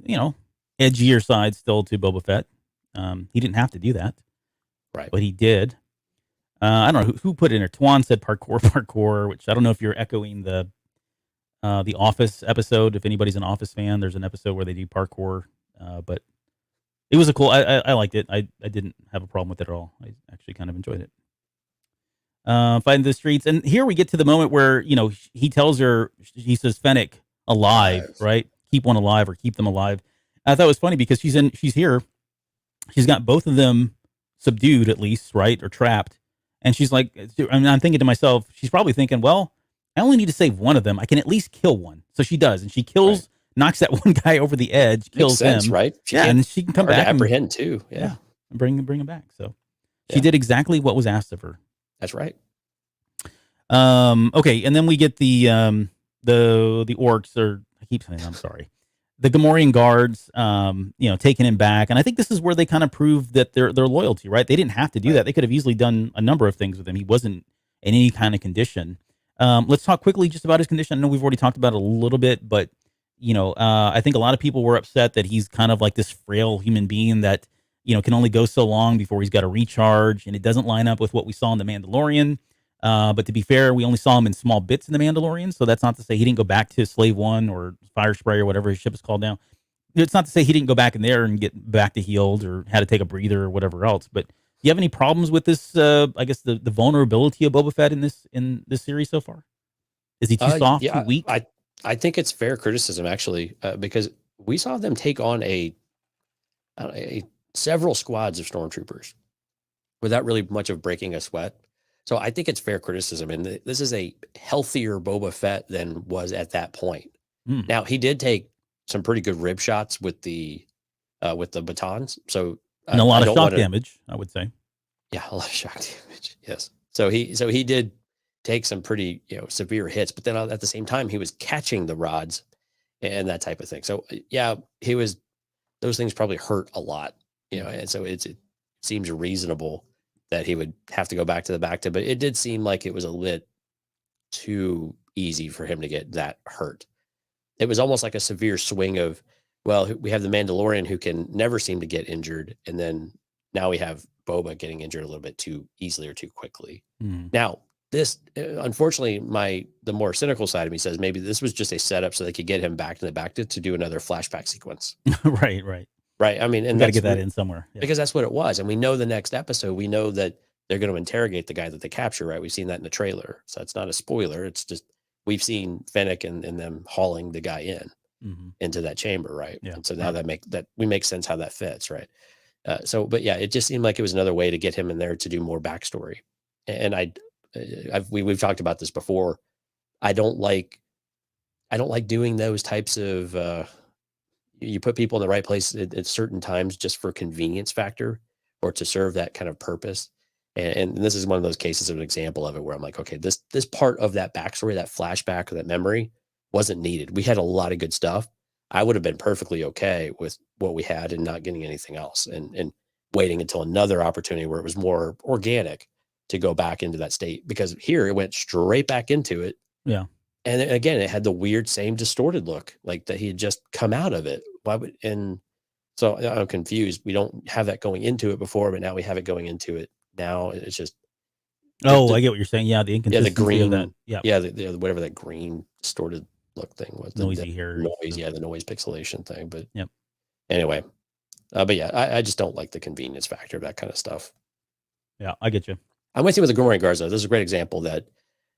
edgier side still to Boba Fett. He didn't have to do that. Right. But he did. I don't know who put it in there. Tuan said parkour, which I don't know if you're echoing the the Office episode. If anybody's an Office fan, there's an episode where they do parkour. But it was I liked it. I didn't have a problem with it at all. I actually kind of enjoyed it. Fighting the streets, and here we get to the moment where he tells her, he says, "Fennec, alive, right? Keep one alive, or keep them alive." I thought it was funny because she's here. She's got both of them subdued, at least, right, or trapped. And she's like, I'm thinking to myself, she's probably thinking, well, I only need to save one of them. I can at least kill one. So she does, and she kills, knocks that one guy over the edge, kills him, right? And she can come back to apprehend too. Yeah, and bring him back. So she did exactly what was asked of her. That's right. Okay, and then we get the orcs, or I keep saying, I'm sorry, the Gamorrean guards, taking him back, and I think this is where they kind of proved that their loyalty, right? They didn't have to do that. They could have easily done a number of things with him. He wasn't in any kind of condition. Let's talk quickly just about his condition. I know we've already talked about it a little bit, but I think a lot of people were upset that he's kind of like this frail human being that can only go so long before he's got to recharge, and it doesn't line up with what we saw in The Mandalorian. But to be fair, we only saw him in small bits in The Mandalorian, so that's not to say he didn't go back to Slave One or Fire Spray or whatever his ship is called now. It's not to say he didn't go back in there and get back to healed or had to take a breather or whatever else. But do you have any problems with this? I guess the vulnerability of Boba Fett in this series so far? Is he too soft, too weak? I think it's fair criticism actually, because we saw them take on several squads of stormtroopers without really much of breaking a sweat. So I think it's fair criticism, and this is a healthier Boba Fett than was at that point. Now he did take some pretty good rib shots with the batons, so and a lot of shock damage, I would say. Yeah, a lot of shock damage. Yes. So he did take some pretty severe hits, but then at the same time he was catching the rods and that type of thing. So yeah, those things probably hurt a lot, and so it seems reasonable that he would have to go back to the back to, but it did seem like it was a lit too easy for him to get that hurt. It was almost like a severe swing of, well, we have the Mandalorian who can never seem to get injured, and then now we have Boba getting injured a little bit too easily or too quickly. Now, this, unfortunately, the more cynical side of me says maybe this was just a setup so they could get him back to the back to do another flashback sequence. Right. I mean, and got to get that in somewhere. Because that's what it was. And we know the next episode, we know that they're going to interrogate the guy that they capture, right? We've seen that in the trailer. So it's not a spoiler. It's just, we've seen Fennec and them hauling the guy into that chamber, right? Yeah. And so now we make sense how that fits, right? But yeah, it just seemed like it was another way to get him in there to do more backstory. And we've talked about this before. I don't like doing those types of, you put people in the right place at certain times just for convenience factor or to serve that kind of purpose. And this is one of those cases of an example of it where I'm like, okay, this part of that backstory, that flashback or that memory wasn't needed. We had a lot of good stuff. I would have been perfectly okay with what we had and not getting anything else and waiting until another opportunity where it was more organic to go back into that state, because here it went straight back into it. Yeah. And again, it had the weird, same distorted look, like that he had just come out of it. And so I'm confused. We don't have that going into it before, but now we have it going into it now. It's just. I get what you're saying. Yeah, the inconsistency the green, of that. Yeah, whatever that green distorted look thing was. Noisy hair. Noise, the noise pixelation thing. But yep. Anyway, but yeah, I just don't like the convenience factor of that kind of stuff. Yeah, I get you. I'm with you with the Gamorrean guards, though. This is a great example that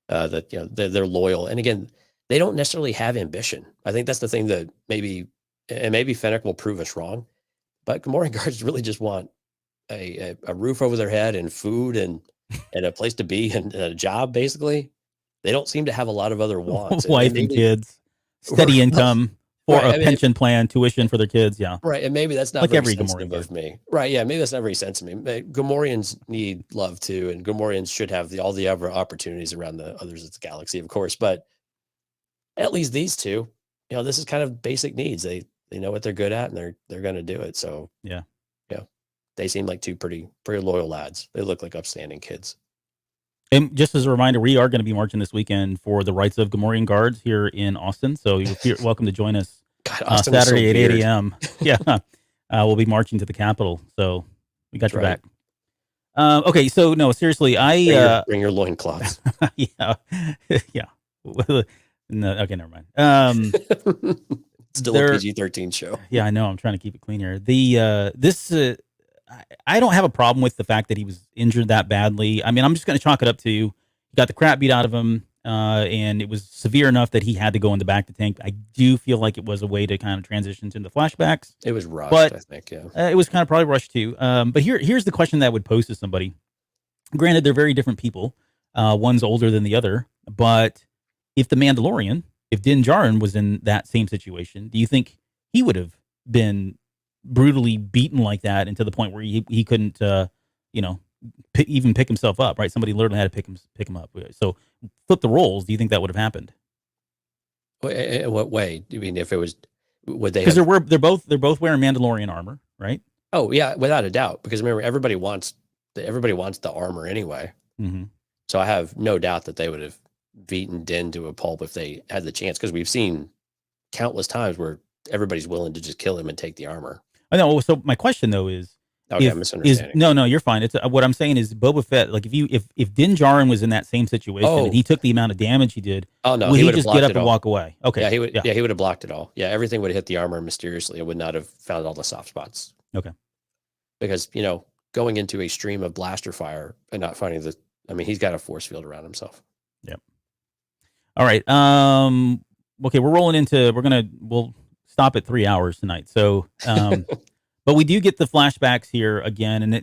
they're loyal, and again, they don't necessarily have ambition. I think that's the thing that maybe Fennec will prove us wrong, but Gamorrean guards really just want a roof over their head and food and a place to be and a job. Basically, they don't seem to have a lot of other wants. Wife and kids, steady income, or a pension plan, tuition for their kids. Yeah, right. And maybe that's not like very every sensitive Gamorrean of me. Right. Yeah. Maybe that's not very sensitive of me. Gamorreans need love too, and Gamorreans should have all the other opportunities around the others of the galaxy, of course. But at least these two, this is kind of basic needs. They know what they're good at, and they're going to do it. So yeah, they seem like two pretty loyal lads. They look like upstanding kids. And just as a reminder, we are going to be marching this weekend for the rights of Gamorrean guards here in Austin. So you're welcome to join us Saturday at 8 a.m. Yeah, we'll be marching to the Capitol. So we got your back. Okay, so no, seriously, bring your loincloths. Yeah. No, okay, never mind. Still a PG-13 show. Yeah, I know. I'm trying to keep it clean here. I don't have a problem with the fact that he was injured that badly. I mean, I'm just going to chalk it up to he got the crap beat out of him, and it was severe enough that he had to go in the back to tank. I do feel like it was a way to kind of transition to the flashbacks. It was rushed, but I think. Yeah, it was kind of probably rushed too. But here's the question that I would pose to somebody. Granted, they're very different people. One's older than the other, but if the Mandalorian, if Din Djarin was in that same situation, do you think he would have been brutally beaten like that, and to the point where he couldn't, even pick himself up? Right, somebody literally had to pick him up. So flip the roles. Do you think that would have happened? In what way? I mean, if it was, would they? Because they're both wearing Mandalorian armor, right? Oh yeah, without a doubt. Because remember, everybody wants the armor anyway. Mm-hmm. So I have no doubt that they would have beaten Din to a pulp if they had the chance. Because we've seen countless times where everybody's willing to just kill him and take the armor. I know. So my question though is, okay, I'm misunderstanding. No, you're fine. It's what I'm saying is Boba Fett. Like if Din Djarin was in that same situation and he took the amount of damage he did, oh no, would he just get up and walk away? Okay, yeah, he would. Yeah, he would have blocked it all. Yeah, everything would have hit the armor mysteriously. It would not have found all the soft spots. Okay, because going into a stream of blaster fire and not finding the. I mean, he's got a force field around himself. Yep. All right. Okay, we're rolling into. We'll stop at 3 hours tonight. So, but we do get the flashbacks here again, and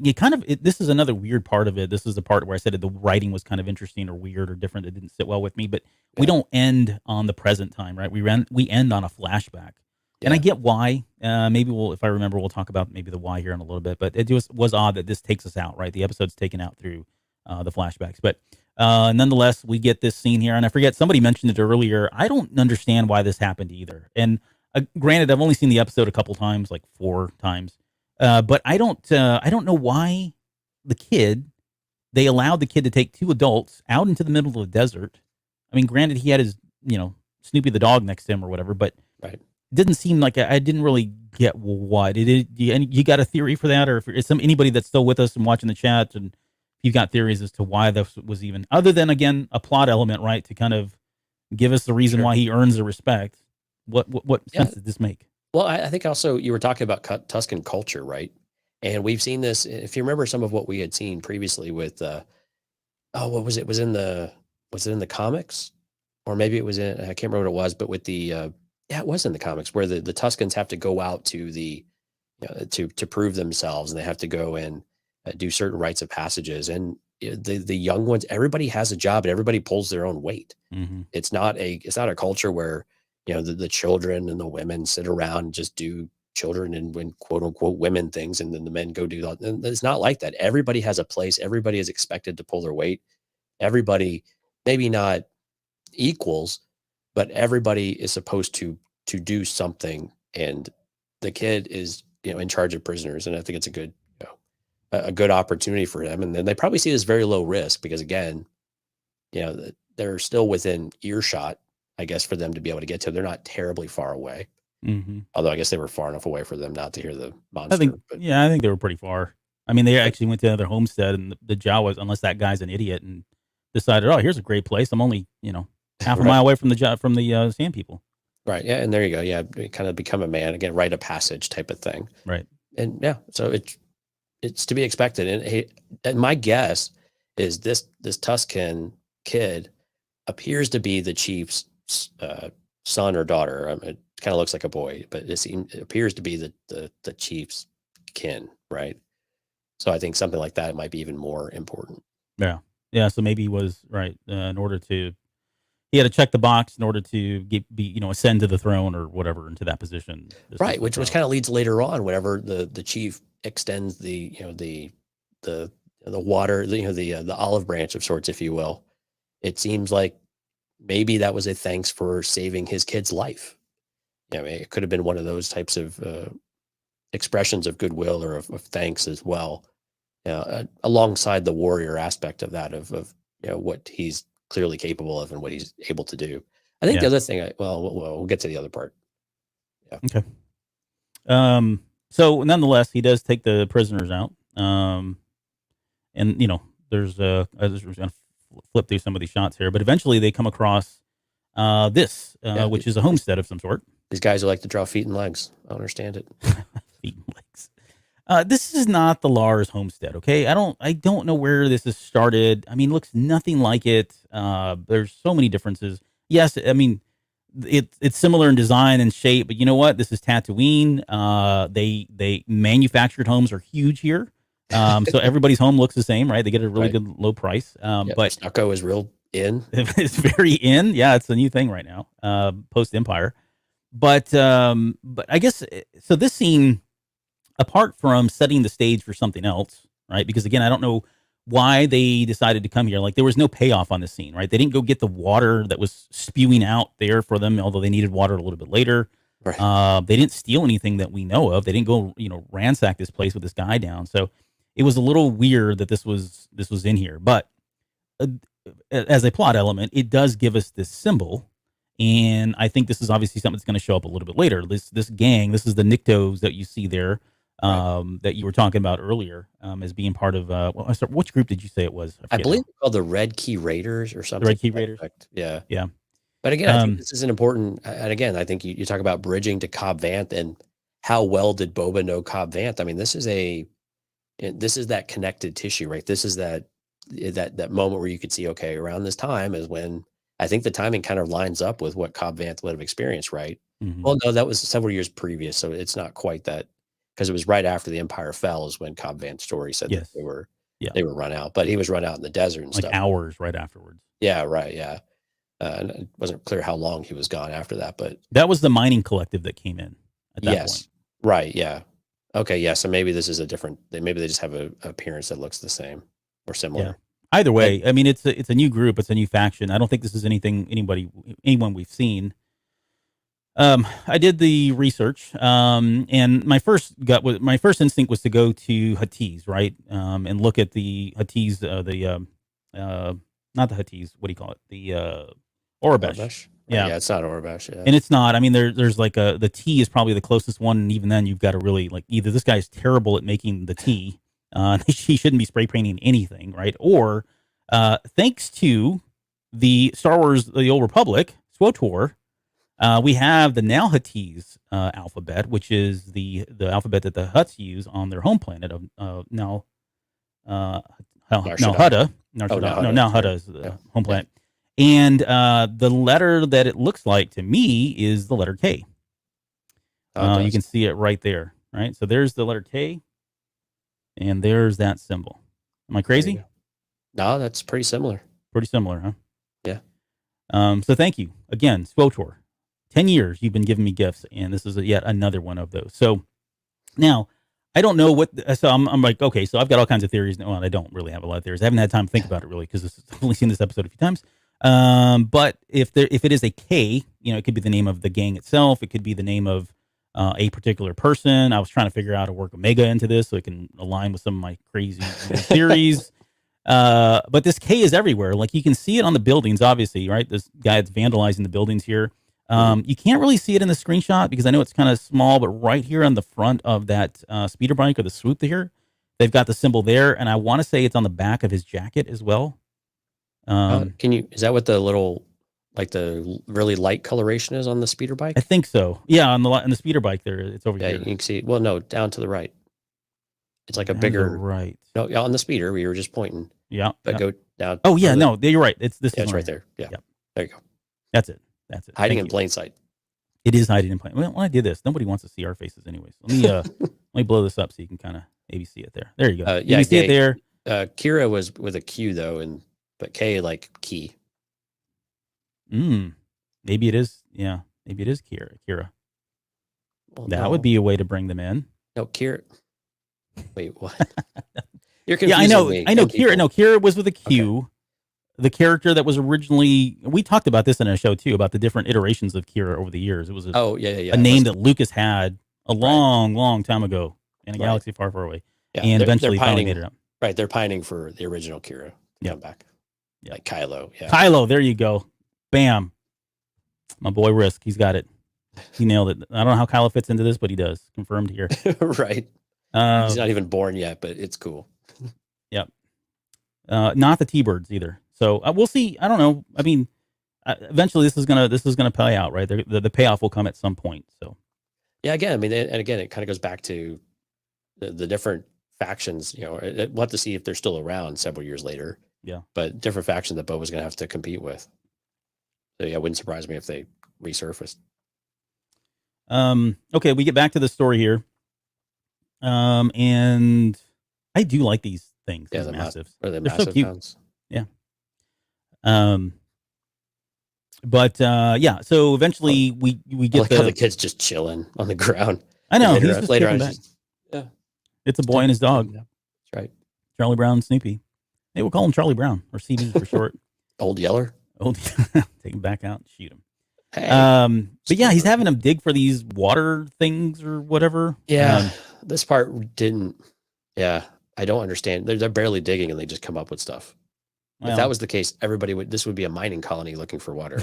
this is another weird part of it. This is the part where I said the writing was kind of interesting or weird or different. It didn't sit well with me. But we don't end on the present time, right? We end on a flashback. And I get why. Maybe if I remember, we'll talk about maybe the why here in a little bit. But it just was odd that this takes us out, right? The episode's taken out through the flashbacks. But nonetheless, we get this scene here. And I forget, somebody mentioned it earlier. I don't understand why this happened either. And granted, I've only seen the episode a couple times, like 4 times. But I don't know why they allowed the kid to take 2 adults out into the middle of the desert. I mean, granted, he had his, Snoopy the dog next to him or whatever, but right. Didn't seem like I didn't really get what you got a theory for that, or if it's anybody that's still with us and watching the chat, and you've got theories as to why this was even, other than again a plot element, right, to kind of give us the reason why he earns the respect. What sense did this make? Well, I think also you were talking about Tuscan culture, right? And we've seen this. If you remember some of what we had seen previously with, what was it? Was it in the comics, or maybe it was in? I can't remember what it was, but with the. Yeah, it was in the comics where the Tuscans have to go out to to prove themselves, and they have to go and do certain rites of passages. And the young ones, everybody has a job, and everybody pulls their own weight. Mm-hmm. It's not a culture where the children and the women sit around and just do children and quote unquote women things, and then the men go do that. And it's not like that. Everybody has a place. Everybody is expected to pull their weight. Everybody, maybe not equals, but everybody is supposed to do something, and the kid is in charge of prisoners, and I think it's a good opportunity for him. And then they probably see it as very low risk because again, they're still within earshot, I guess, for them to be able to get to. They're not terribly far away, although I guess they were far enough away for them not to hear the monster. I think they were pretty far. I mean, they actually went to another homestead, and the Jawas, unless that guy's an idiot and decided, oh, here's a great place, I'm only half a mile away from the Sand People. Right. Yeah. And there you go. Yeah. Kind of become a man again, rite of passage type of thing. Right. And yeah, so it's to be expected. And my guess is this Tuscan kid appears to be the chief's son or daughter. It kind of looks like a boy, but it appears to be the chief's kin. Right. So I think something like that might be even more important. Yeah. Yeah. So maybe he was right in order to. He had to check the box in order to ascend to the throne or whatever into that position. Right, which kind of leads later on whenever the chief extends the water, the olive branch of sorts, if you will. It seems like maybe that was a thanks for saving his kid's life. I mean, it could have been one of those types of expressions of goodwill or of thanks as well, alongside the warrior aspect of that of what he's clearly capable of and what he's able to do. I think the other thing, we'll get to the other part. Yeah. Okay. So nonetheless, he does take the prisoners out. And there's I was going to flip through some of these shots here, but eventually they come across which is a homestead of some sort. These guys who like to draw feet and legs. I don't understand it. Feet and legs. This is not the Lars homestead, okay? I don't know where this has started. I mean, it looks nothing like it. There's so many differences. Yes, I mean, it's similar in design and shape, but you know what? This is Tatooine. They manufactured homes are huge here. So everybody's home looks the same, right? They get a really good low price. But stucco is real in. It's very in. Yeah, it's a new thing right now, post Empire. But I guess so. This scene, apart from setting the stage for something else, right? Because again, I don't know why they decided to come here. Like there was no payoff on this scene, right? They didn't go get the water that was spewing out there for them, although they needed water a little bit later. Right. They didn't steal anything that we know of. They didn't go, ransack this place with this guy down. So it was a little weird that this was in here. But as a plot element, it does give us this symbol. And I think this is obviously something that's going to show up a little bit later. This gang, this is the Niktos that you see there, that you were talking about earlier, as being part of. Which group did you say it was? I believe it's called the Red Key Raiders or something. The Red Key Raiders. Yeah. Yeah. But again, I think this is an important. And again, I think you talk about bridging to Cobb Vanth and how well did Boba know Cobb Vanth? I mean, this is that connected tissue, right? This is that moment where you could see, okay, around this time is when. I think the timing kind of lines up with what Cobb Vanth would have experienced, right? Mm-hmm. Well, no, that was several years previous, so it's not quite that, because it was right after the Empire fell is when Cobb Vanth's story said that they were run out, but he was run out in the desert and stuff. Hours right afterwards. Yeah, right, yeah. And it wasn't clear how long he was gone after that, but that was the mining collective that came in at that point. Right, yeah. Okay, yeah, so maybe this is a different, maybe they just have an appearance that looks the same or similar. Yeah. Either way, I mean, it's a new group, it's a new faction. I don't think this is anyone we've seen. I did the research, and my first instinct was to go to Huttese, right, and look at the Huttese, not the Huttese. What do you call it? The Aurebesh. Yeah, it's not Aurebesh. Yeah. And it's not. I mean, there's like the tea is probably the closest one, and even then, you've got to really either this guy's terrible at making the tea. He shouldn't be spray painting anything, right? Or, thanks to the Star Wars, the Old Republic, SWTOR, we have the now Huttese alphabet, which is the alphabet that the Hutts use on their home planet of Hutta. Hutta is the home planet. And the letter that it looks like to me is the letter K. You can see it right there, right? So there's the letter K. And there's that symbol. Am I crazy? No, that's pretty similar. Pretty similar, huh? Yeah. So thank you again, SWTOR. 10 years you've been giving me gifts, and this is yet another one of those. So now I don't know what. So I'm like, okay, so I've got all kinds of theories. Well, I don't really have a lot of theories. I haven't had time to think about it really because I've only seen this episode a few times. But if it is a K, it could be the name of the gang itself. It could be the name of a particular person. I was trying to figure out how to work Omega into this so it can align with some of my crazy theories. But this K is everywhere. Like you can see it on the buildings, obviously, right? This guy that's vandalizing the buildings here. You can't really see it in the screenshot because I know it's kind of small, but right here on the front of that speeder bike or the swoop here, they've got the symbol there. And I want to say it's on the back of his jacket as well. Is that what the little, like the really light coloration is on the speeder bike? I think so. Yeah, on the speeder bike there, it's over here. Yeah, you can see. Well, no, down to the right. It's like a bigger right. No, on the speeder we were just pointing. Yeah, but go down. Oh yeah, no, you're right. It's this. Yeah, it's right there. Yeah, there you go. That's it. Hiding in plain sight. It is hiding in plain. Well, when I did this, nobody wants to see our faces anyways. Let me blow this up so you can kind of maybe see it there. There you go. You can see it there. Kira was with a Q though, but K like key. Maybe it is. Yeah, maybe it is Kira. Well, that would be a way to bring them in. No, Kira. Wait, what? You're confusing me. I know. Kira. No, Kira was with a Q. Okay. The character that was originally, we talked about this in a show too, about the different iterations of Kira over the years. It was a name that Lucas had a long time ago in a galaxy far, far away, and eventually finally made it up. Right, they're pining for the original Kira to come back. Yeah. Like Kylo. Yeah. Kylo, there you go. Bam. My boy Risk, he's got it. He nailed it. I don't know how Kylo fits into this, but he does. Confirmed here. Right. He's not even born yet, but it's cool. Yep. Not the T-Birds either. So we'll see. I don't know. I mean, Eventually this is gonna pay out, right? The payoff will come at some point. So Yeah, again, I mean, and again, it kind of goes back to the different factions. We'll have to see if they're still around several years later. yeah. But different factions that Boba's going to have to compete with. So yeah, it wouldn't surprise me if they resurfaced. Okay, we get back to the story here. And I do like these things. Yeah, these massives. They're They're so massive cute. hounds. Yeah. But yeah, so eventually we I get like how the kid's just chilling on the ground. I know, And he's just later kicking on, back. he's just, yeah, It's a boy and his dog. That's right. Charlie Brown and Snoopy. Hey, we'll call him Charlie Brown or CB for short. Old Yeller. Take him back out and shoot him. Hey. But yeah, he's having them dig for these water things or whatever. Yeah, this part didn't. Yeah, I don't understand. They're barely digging and they just come up with stuff. If that was the case, this would be a mining colony looking for water.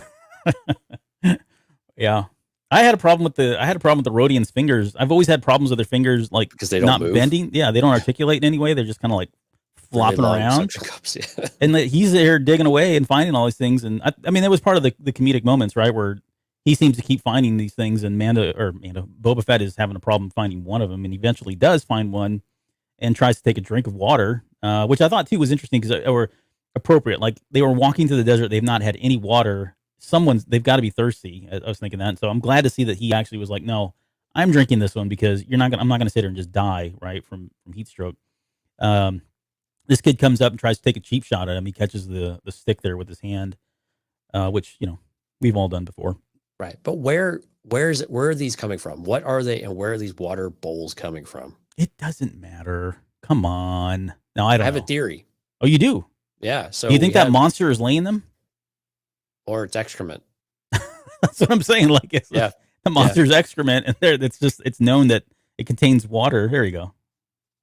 Yeah. I had a problem with the Rhodians' fingers. I've always had problems with their fingers, like because they don't not move. bending. Yeah, they don't articulate in any way. They're just kind of like flopping around. Cups, yeah. And he's there digging away and finding all these things. And I mean, that was part of the comedic moments, right? Where he seems to keep finding these things, and Boba Fett is having a problem finding one of them, and eventually does find one and tries to take a drink of water, which I thought too was interesting or appropriate. Like they were walking through the desert, they've not had any water. They've got to be thirsty. I was thinking that. And so I'm glad to see that he actually was like, no, I'm drinking this one because I'm not going to sit here and just die, right, from heat stroke. This kid comes up and tries to take a cheap shot at him. He catches the stick there with his hand, which, we've all done before. Right. But where are these coming from? What are they, and where are these water bowls coming from? It doesn't matter. Come on. Now, I have a theory. Oh, you do? Yeah. So do you think that monster is laying them? Or it's excrement. That's what I'm saying. Like, the monster's excrement, and it's known that it contains water. There you go.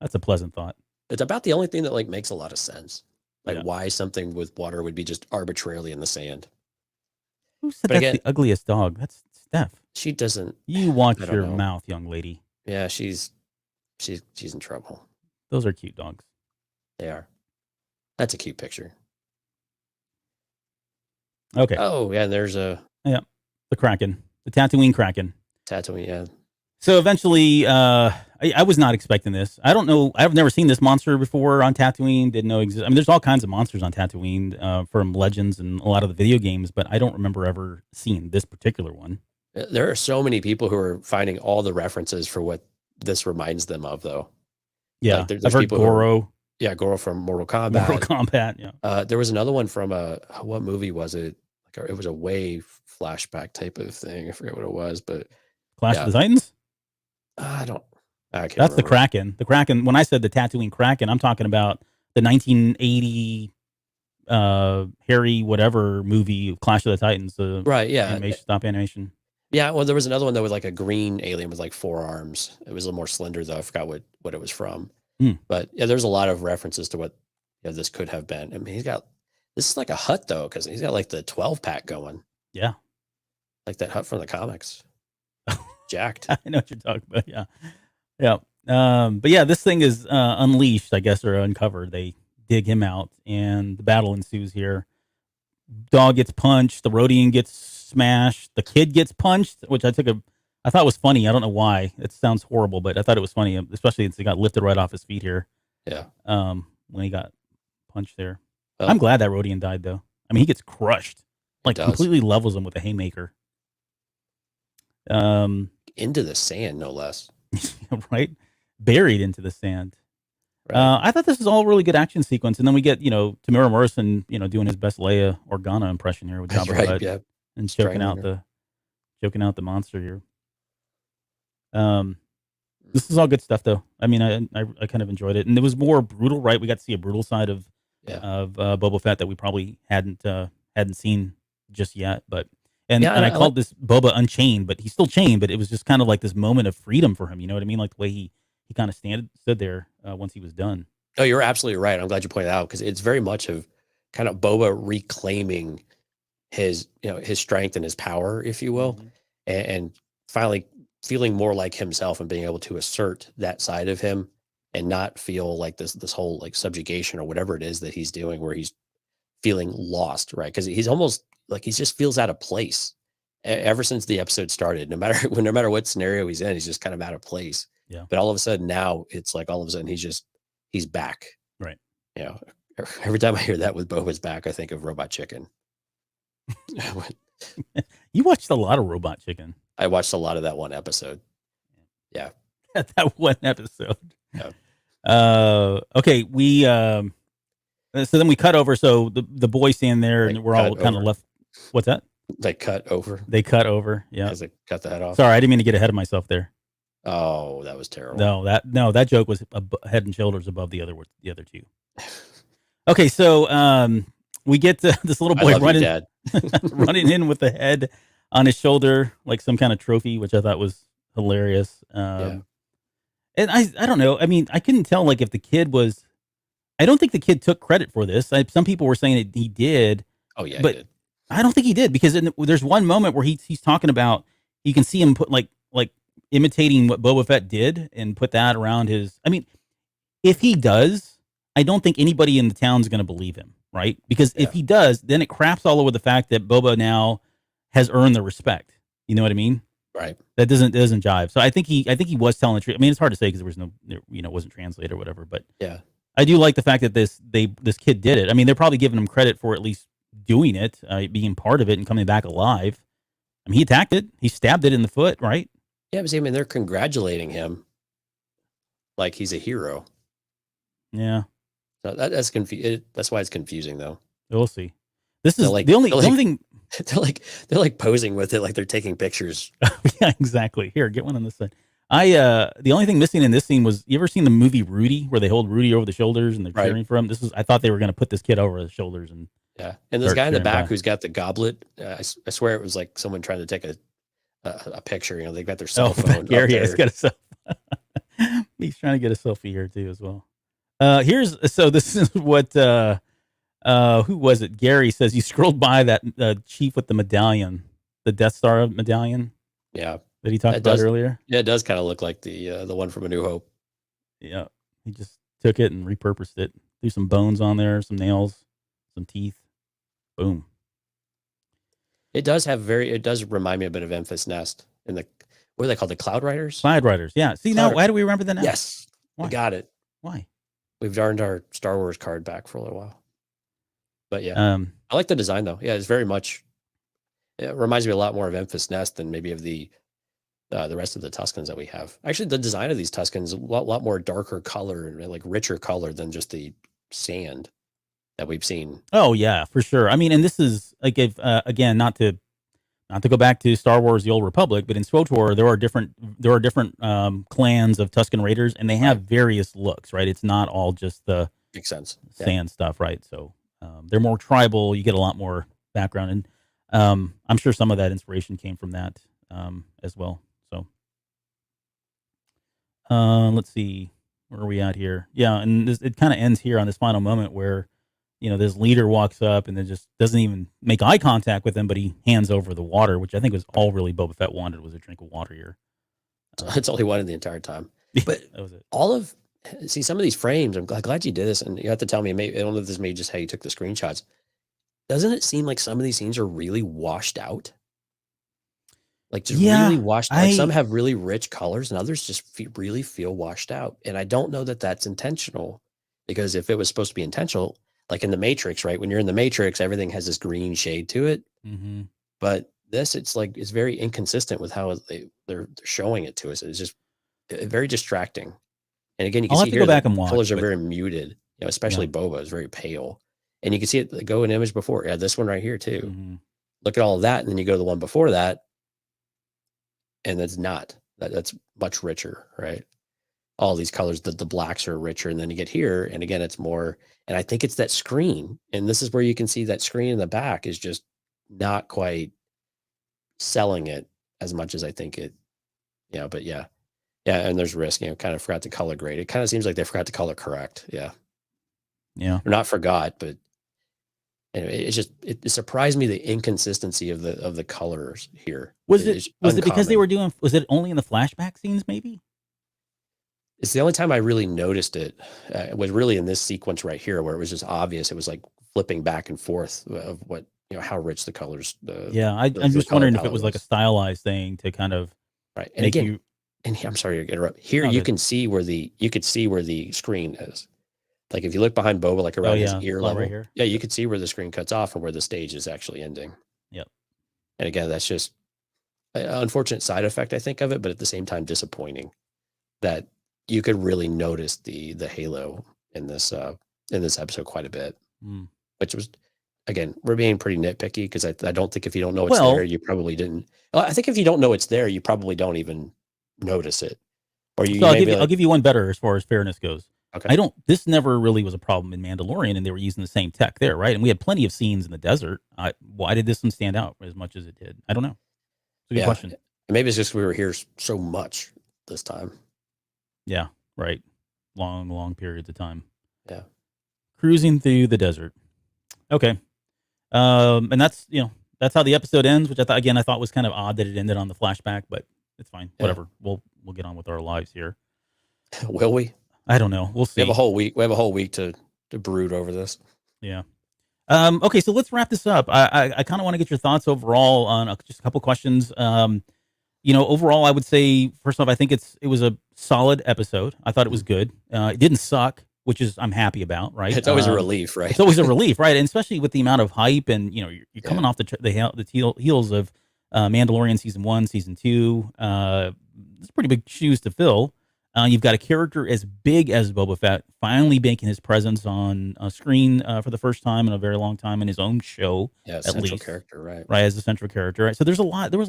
That's a pleasant thought. It's about the only thing that makes a lot of sense. Why something with water would be just arbitrarily in the sand. Who said that's the ugliest dog? That's Steph. She doesn't. You watch your mouth, young lady. Yeah, she's in trouble. Those are cute dogs. They are. That's a cute picture. Okay. Oh, yeah, there's the Kraken, the Tatooine Kraken. Tatooine, yeah. So eventually, I was not expecting this. I don't know. I've never seen this monster before on Tatooine. Didn't know exist. I mean, there's all kinds of monsters on Tatooine from Legends and a lot of the video games, but I don't remember ever seeing this particular one. There are so many people who are finding all the references for what this reminds them of, though. Yeah, there's I've heard Goro. Goro from Mortal Kombat. Mortal Kombat, yeah. There was another one from what movie was it? It was a wave flashback type of thing. I forget what it was, but Clash of the Titans? I can't That's remember. the Kraken. The Kraken, when I said the Tatooine Kraken, I'm talking about the 1980 Harry whatever movie, Clash of the Titans. Right, yeah. Stop animation. Yeah, well, there was another one that was like a green alien with 4 arms. It was a little more slender, though. I forgot what it was from. But yeah, there's a lot of references to what this could have been. I mean, this is like a hut, though, because he's got the 12-pack going. Yeah. Like that hut from the comics. Jacked. I know what you're talking about, yeah. Yeah. But yeah, this thing is unleashed, I guess, or uncovered. They dig him out, and the battle ensues here. Dog gets punched. The Rhodian gets smashed. The kid gets punched, which I thought was funny. I don't know why. It sounds horrible, but I thought it was funny, especially since he got lifted right off his feet here. Yeah. When he got punched there. I'm glad that Rhodian died, though. I mean, he gets crushed. Completely levels him with a haymaker. Into the sand, no less. Right? Buried into the sand. Right. I thought this was all a really good action sequence. And then we get, Tamara Morrison, doing his best Leia Organa impression here with Jabba the Hutt. Yeah. And choking out the monster here. This is all good stuff, though. I mean, I kind of enjoyed it, and it was more brutal, right? We got to see a brutal side of Boba Fett that we probably hadn't seen just yet. But I called this Boba Unchained, but he's still chained. But it was just kind of like this moment of freedom for him. You know what I mean? Like the way he kind of stood there once he was done. Oh, you're absolutely right. I'm glad you pointed out, because it's very much of kind of Boba reclaiming his strength and his power, if you will, and finally feeling more like himself and being able to assert that side of him and not feel like this whole subjugation or whatever it is that he's doing, where he's feeling lost, right? Because he's almost he just feels out of place ever since the episode started. No matter what scenario he's in, he's just kind of out of place. Yeah. But all of a sudden now it's like all of a sudden he's back. Right. You know, every time I hear that with Boba's back, I think of Robot Chicken. You watched a lot of Robot Chicken. I watched a lot of that one episode. Yeah. That one episode. Yeah. Okay. We, so then we cut over. So the boys stand there and we're all kind of left. What's that? They cut over. Yeah. As they cut the head off. Sorry. I didn't mean to get ahead of myself there. Oh, that was terrible. No, that joke was head and shoulders above the other two. Okay. So, we get this little boy running in with the head on his shoulder, like some kind of trophy, which I thought was hilarious. And I don't know. I mean, I couldn't tell like if the kid was, I don't think the kid took credit for this. Some people were saying that he did. Oh yeah. But I don't think he did because there's one moment where he's talking about, you can see him put like imitating what Boba Fett did and put that around his, I mean, if he does, I don't think anybody in the town's going to believe him. Right. Because if he does, then it craps all over the fact that Boba now has earned the respect. You know what I mean? Right. That doesn't jive. So I think he was telling the truth. I mean, it's hard to say because there was no, it wasn't translated or whatever, but yeah, I do like the fact that this kid did it. I mean, they're probably giving him credit for at least doing it, being part of it and coming back alive. I mean, he attacked it. He stabbed it in the foot, right? Yeah, but I mean, they're congratulating him like he's a hero. Yeah. So that's That's why it's confusing, though. We'll see. This is the only thing. They're like posing with it, like they're taking pictures. Yeah, exactly. Here, get one on this side. The only thing missing in this scene was, you ever seen the movie Rudy, where they hold Rudy over the shoulders and they're cheering for him? I thought they were going to put this kid over his shoulders and. Yeah, and this guy in the back who's got the goblet, I swear it was like someone trying to take a picture. You know, they've got their cell phone. Here, he's got a cell. He's trying to get a selfie here too as well. This is what who was it? Gary says you scrolled by that chief with the medallion, the Death Star medallion. Yeah, that he talked about earlier. Yeah, it does kind of look like the one from A New Hope. Yeah, he just took it and repurposed it. Threw some bones on there, some nails, some teeth. Boom. It does remind me a bit of Memphis Nest in the, what are they called? The Cloud Riders? Cloud Riders. Yeah. See, now why do we remember that now? Yes. Why? We got it. Why? We've earned our Star Wars card back for a little while. But yeah. I like the design though. Yeah, it's very much, it reminds me a lot more of Memphis Nest than maybe of the rest of the Tuscans that we have. Actually, the design of these Tuscans is a lot more darker color and like richer color than just the sand that we've seen. Oh yeah, for sure. I mean, and this is like, if again, not to go back to Star Wars: The Old Republic, but in SWTOR there are different clans of Tusken Raiders, and they have various looks. Right, it's not all just the makes sense sand stuff. Right, so they're more tribal. You get a lot more background, and I'm sure some of that inspiration came from that as well. So let's see, where are we at here? Yeah, and it kind of ends here on this final moment where, you know, this leader walks up and then just doesn't even make eye contact with him, but he hands over the water, which I think was all really Boba Fett wanted, was a drink of water here. It's all he wanted the entire time. But that was it. See, some of these frames, I'm glad you did this, and you have to tell me, I don't know if this may just how you took the screenshots. Doesn't it seem like some of these scenes are really washed out? Like just really washed out. Like some have really rich colors and others just really feel washed out. And I don't know that that's intentional, because if it was supposed to be intentional, like in the Matrix, right? When you're in the Matrix, everything has this green shade to it. Mm-hmm. But this, it's very inconsistent with how they're showing it to us. It's just very distracting. And again, you can see here, the colors are very muted. You know, especially Boba is very pale, and you can see it go an image before. Yeah, this one right here too. Mm-hmm. Look at all of that, and then you go to the one before that, and that's not that's much richer, right? All these colors, the blacks are richer, and then you get here, and again, it's more. And I think it's that screen, and this is where you can see that screen in the back is just not quite selling it as much as I think it. Yeah, but yeah, and there's risk. You know, kind of forgot to color grade. It kind of seems like they forgot to color correct. Yeah, or not forgot, but anyway, it surprised me the inconsistency of the colors here. Was it because they were doing? Was it only in the flashback scenes? Maybe. It's the only time I really noticed it was really in this sequence right here, where it was just obvious. It was like flipping back and forth of what, how rich the colors. Yeah, I'm the just color wondering if it palette was like a was. stylized thing to kind of Right. And make again, you. and I'm sorry to interrupt. Here No, you good. can see where the screen is. Like if you look behind Boba, like Oh around his yeah, ear spot right level, here. yeah, you could see where the screen cuts off and where the stage is actually ending. Yep. And again, that's just an unfortunate side effect, I think, of it, but at the same time disappointing that you could really notice the halo in this episode quite a bit, Mm. which was, again, we're being pretty nitpicky because I don't think if you don't know it's Well- there, you probably didn't. Well, I think if you don't know it's there, you probably don't even notice it, or you So I'll may give be you, I'll like, give you one better as far as fairness goes. okay, This never really was a problem in Mandalorian, and they were using the same tech there, right? And we had plenty of scenes in the desert. Why did this one stand out as much as it did? I don't know. It's a good yeah, question. maybe it's just we were here so much this time. Yeah, right. Long periods of time. Yeah. Cruising through the desert. Okay. And that's how the episode ends, which I thought was kind of odd that it ended on the flashback, but it's fine. Yeah. Whatever. We'll get on with our lives here. Will we? I don't know. We'll see. We have a whole week to brood over this. Yeah. Okay, so let's wrap this up. I kind of want to get your thoughts overall on just a couple questions. Overall, I would say first off, I think it was a solid episode. I thought it was good. It didn't suck, which is I'm happy about. Right? It's always a relief, right? It's always a relief, right? And especially with the amount of hype, and you're coming off the heels of Mandalorian season 1, season 2. It's pretty big shoes to fill. You've got a character as big as Boba Fett finally making his presence on screen for the first time in a very long time in his own show. Yeah, at central least. character, right? Right, as the central character. Right? So there was a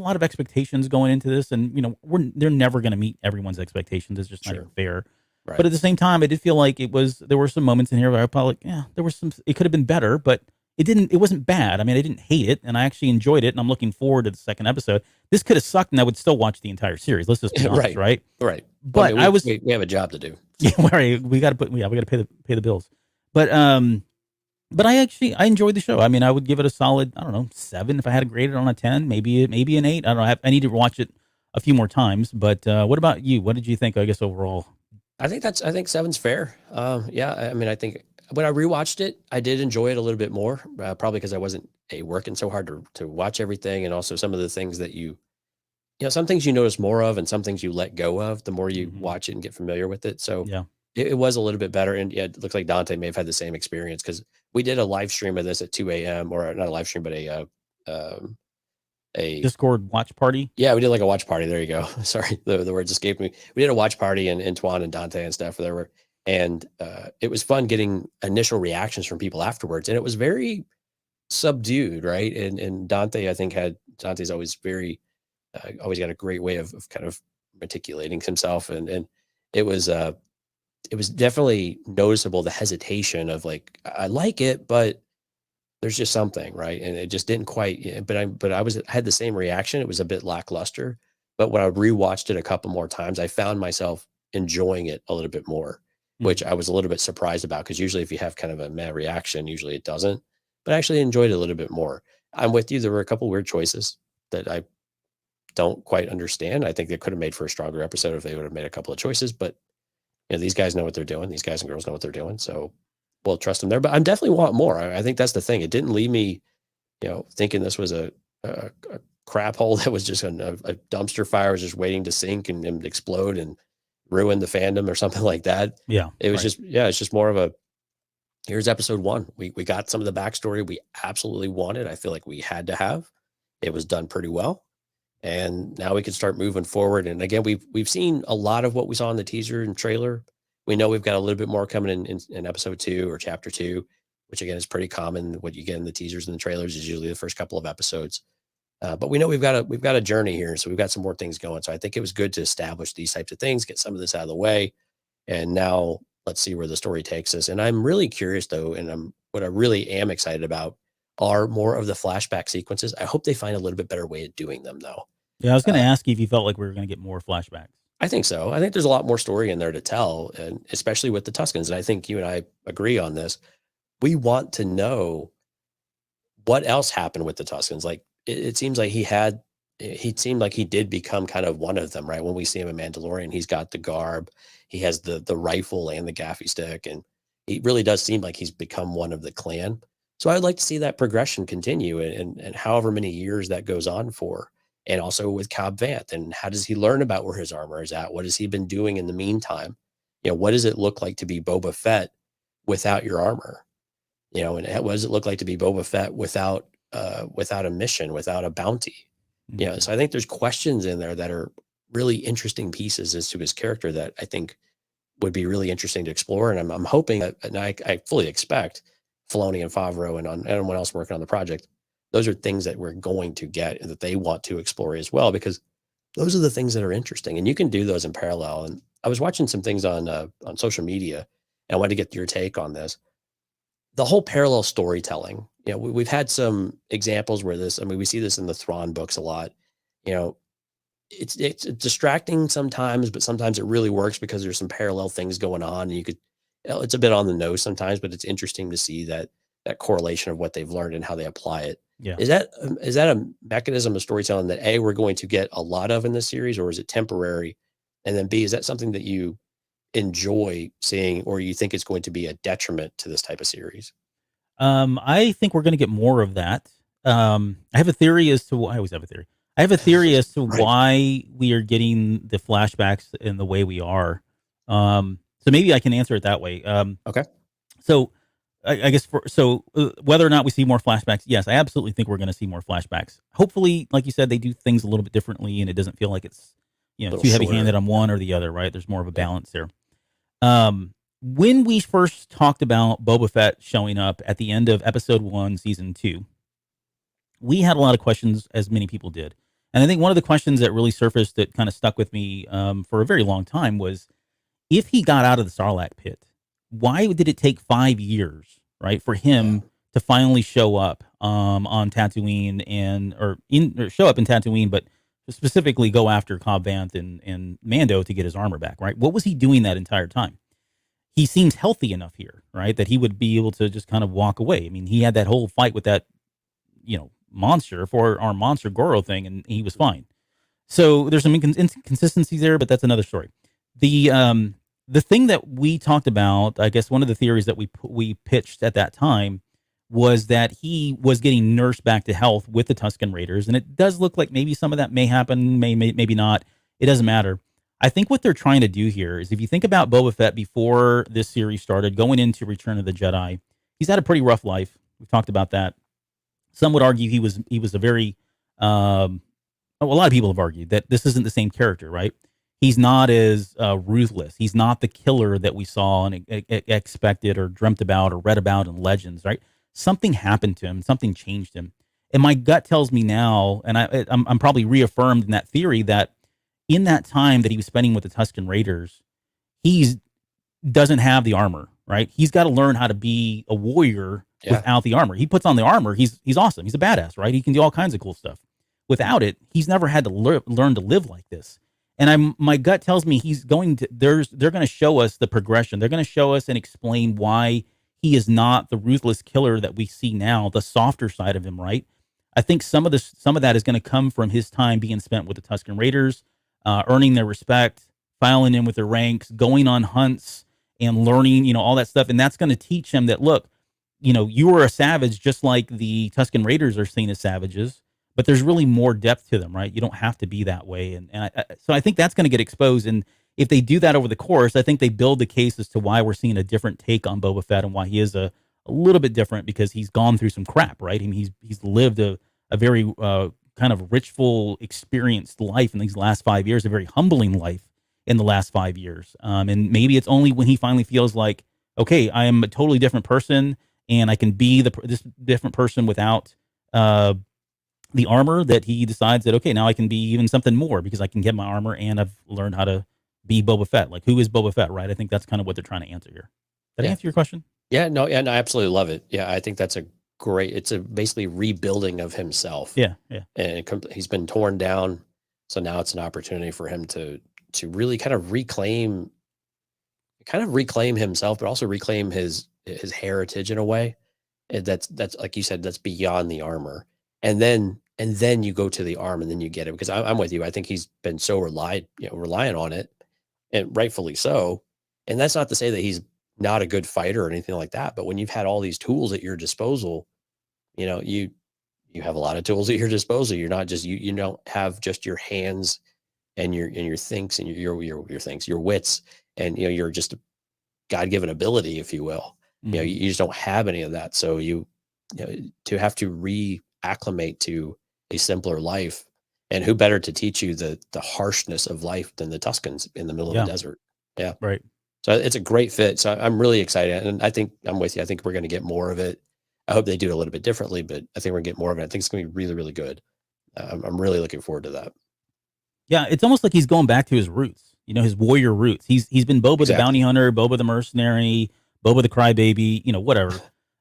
lot of expectations going into this, and they're never going to meet everyone's expectations. It's just not even fair. Right. But at the same time, I did feel like there were some moments in here where I felt like, yeah, there was it could have been better, but it wasn't bad. I mean, I didn't hate it, and I actually enjoyed it, and I'm looking forward to the second episode. This could have sucked, and I would still watch the entire series. Let's just be honest, right? Right. But we have a job to do. Yeah, right. We got to pay the bills. But I enjoyed the show. I mean, I would give it a solid, I don't know, 7 if I had to grade it on a 10, maybe an 8. I don't know. I need to watch it a few more times. But what about you? What did you think? I guess overall, I think 7's fair. Yeah. I mean, I think when I rewatched it, I did enjoy it a little bit more, probably because I wasn't working so hard to watch everything, and also some of the things that some things you notice more of, and some things you let go of the more you watch it and get familiar with it. So yeah, it was a little bit better. And yeah, it looks like Dante may have had the same experience because we did a live stream of this at 2 a.m. or not a live stream, but a Discord watch party. Yeah, we did like a watch party. There you go. Sorry, the words escaped me. We did a watch party, and Antoine and Dante and stuff there were, and it was fun getting initial reactions from people afterwards, and it was very subdued, right? And Dante, I think Dante's always always got a great way of kind of articulating himself, and it was definitely noticeable the hesitation of like, I like it, but there's just something, right? And it just didn't quite. But I had the same reaction. It was a bit lackluster. But when I rewatched it a couple more times, I found myself enjoying it a little bit more, which I was a little bit surprised about, because usually if you have kind of a meh reaction, usually it doesn't. But I actually enjoyed it a little bit more. I'm with you. There were a couple weird choices that I don't quite understand. I think they could have made for a stronger episode if they would have made a couple of choices. But these guys know what they're doing. These guys and girls know what they're doing. So we'll trust them there. But I definitely want more. I think that's the thing. It didn't leave me, thinking this was a crap hole that was just a dumpster fire, was just waiting to sink and explode and ruin the fandom or something like that. Yeah. It was it's just more of here's episode 1. We got some of the backstory we absolutely wanted. I feel like we had to have. It was done pretty well. And now we can start moving forward. And again, we've seen a lot of what we saw in the teaser and trailer. We know we've got a little bit more coming in episode 2 or chapter 2, which again is pretty common. What you get in the teasers and the trailers is usually the first couple of episodes. But we know we've got a journey here, so we've got some more things going. So I think it was good to establish these types of things, get some of this out of the way, and now let's see where the story takes us. And I'm really curious though, and what I really am excited about are more of the flashback sequences. I hope they find a little bit better way of doing them though. Yeah, I was going to ask you if you felt like we were going to get more flashbacks. I think so. I think there's a lot more story in there to tell, and especially with the Tuscans. And I think you and I agree on this. We want to know what else happened with the Tuscans. Like it seems like he seemed like he did become kind of one of them, right? When we see him in Mandalorian, he's got the garb, he has the rifle and the gaffy stick, and he really does seem like he's become one of the clan. So I'd like to see that progression continue, and however many years that goes on for. And also with Cobb Vanth, and how does he learn about where his armor is at? What has he been doing in the meantime? What does it look like to be Boba Fett without your armor? And what does it look like to be Boba Fett without a mission, without a bounty? So I think there's questions in there that are really interesting pieces as to his character that I think would be really interesting to explore. And I'm hoping that, and I fully expect Filoni and Favreau and anyone else working on the project, those are things that we're going to get and that they want to explore as well, because those are the things that are interesting, and you can do those in parallel. And I was watching some things on social media, and I wanted to get your take on this. The whole parallel storytelling. We've had some examples where we see this in the Thrawn books a lot. It's distracting sometimes, but sometimes it really works because there's some parallel things going on, and it's a bit on the nose sometimes, but it's interesting to see that correlation of what they've learned and how they apply it. Yeah. Is that a mechanism of storytelling that A, we're going to get a lot of in this series, or is it temporary? And then B, is that something that you enjoy seeing, or you think it's going to be a detriment to this type of series? I think we're going to get more of that. I have a theory as to why. I always have a theory. I have a theory as to Right. why we are getting the flashbacks in the way we are. So maybe I can answer it that way. Okay. So I guess whether or not we see more flashbacks, yes, I absolutely think we're going to see more flashbacks. Hopefully, like you said, they do things a little bit differently, and it doesn't feel like it's Little too heavy-handed shorter. on one or the other. Right? There's more of a balance there. When we first talked about Boba Fett showing up at the end of episode 1, season 2, we had a lot of questions, as many people did. And I think one of the questions that really surfaced that kind of stuck with me for a very long time was, if he got out of the Sarlacc pit, why did it take 5 years, right, for him to finally show up on Tatooine or show up in Tatooine, but specifically go after Cobb Vanth and Mando to get his armor back, right? What was he doing that entire time? He seems healthy enough here, right, that he would be able to just kind of walk away. I mean, he had that whole fight with that, monster, 4-armed monster Goro thing, and he was fine. So there's some inconsistencies there, but that's another story. The thing that we talked about, I guess one of the theories that we pitched at that time was that he was getting nursed back to health with the Tusken Raiders, and it does look like maybe some of that may happen, maybe not. It doesn't matter. I think what they're trying to do here is, if you think about Boba Fett before this series started, going into Return of the Jedi, he's had a pretty rough life. We've talked about that. Some would argue he was a very, a lot of people have argued that this isn't the same character, right? He's not as ruthless. He's not the killer that we saw and expected or dreamt about or read about in Legends, right? Something happened to him. Something changed him. And my gut tells me now, and I'm probably reaffirmed in that theory, that in that time that he was spending with the Tusken Raiders, he doesn't have the armor, right? He's got to learn how to be a warrior without the armor. He puts on the armor. He's awesome. He's a badass, right? He can do all kinds of cool stuff. Without it, he's never had to learn to live like this. And my gut tells me they're going to show us the progression. They're going to show us and explain why he is not the ruthless killer that we see now, the softer side of him, right? I think some of that is going to come from his time being spent with the Tusken Raiders, earning their respect, filing in with their ranks, going on hunts, and learning, all that stuff. And that's going to teach him that, look, you were a savage just like the Tusken Raiders are seen as savages, but there's really more depth to them, right? You don't have to be that way. So I think that's going to get exposed. And if they do that over the course, I think they build the case as to why we're seeing a different take on Boba Fett and why he is a little bit different, because he's gone through some crap, right? I mean, he's lived a very kind of richful, experienced life in these last 5 years, a very humbling life in the last 5 years. And maybe it's only when he finally feels like, okay, I am a totally different person and I can be this different person without the armor, that he decides that, okay, now I can be even something more because I can get my armor and I've learned how to be Boba Fett. Like, who is Boba Fett, right? I think that's kind of what they're trying to answer here. Did I answer your question? Yeah, no, I absolutely love it. Yeah, I think that's it's a basically rebuilding of himself. Yeah. And he's been torn down, so now it's an opportunity for him to really kind of reclaim himself, but also reclaim his heritage in a way. And that's like you said, that's beyond the armor. And then you go to the arm, and then you get it. Because I'm with you. I think he's been so reliant on it, and rightfully so. And that's not to say that he's not a good fighter or anything like that. But when you've had all these tools at your disposal, you have a lot of tools at your disposal. You're not just you don't have just your hands and your thinks and your things, your wits, and you're just a God-given ability, if you will. Mhm. You just don't have any of that. So to have to reacclimate to a simpler life, and who better to teach you the harshness of life than the Tuscans in the middle of Yeah. the desert? Yeah. Right. So it's a great fit. So I'm really excited, and I think I'm with you. I think we're going to get more of it. I hope they do it a little bit differently, but I think we're going to get more of it. I think it's going to be really, really good. I'm really looking forward to that. Yeah, it's almost like he's going back to his roots. His warrior roots. He's been Boba the bounty hunter, Boba the mercenary, Boba the crybaby. Whatever.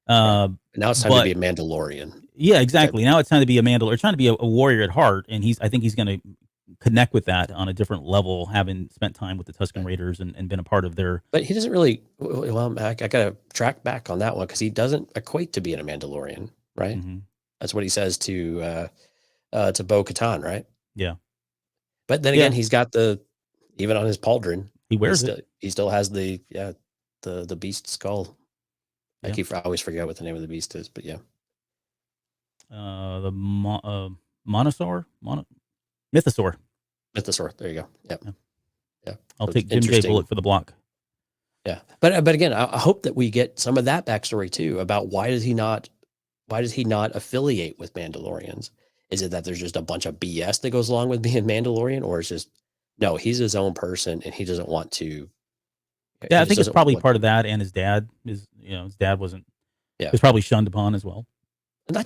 Right. Now it's time to be a Mandalorian. Yeah, exactly. Now it's time to be a Mandalorian, trying to be a warrior at heart, and I think he's going to connect with that on a different level, having spent time with the Tusken Raiders and been a part of their. But he doesn't really. Well, I got to track back on that one because he doesn't equate to being a Mandalorian, right? Mm-hmm. That's what he says to Bo-Katan, right? Yeah. But then again, he's got even on his pauldron, he wears it. He still has the beast skull. Yeah. I always forget what the name of the beast is, but yeah. The Monosaur? Mythosaur. Mythosaur. There you go. Yeah. I'll take Jim J. Bullock for the block. Yeah. But again, I hope that we get some of that backstory too about why does he not affiliate with Mandalorians? Is it that there's just a bunch of BS that goes along with being Mandalorian, or it's just no, he's his own person and he doesn't want to. Yeah, I think it's probably part of that, and his dad his dad wasn't. Yeah, was probably shunned upon as well. And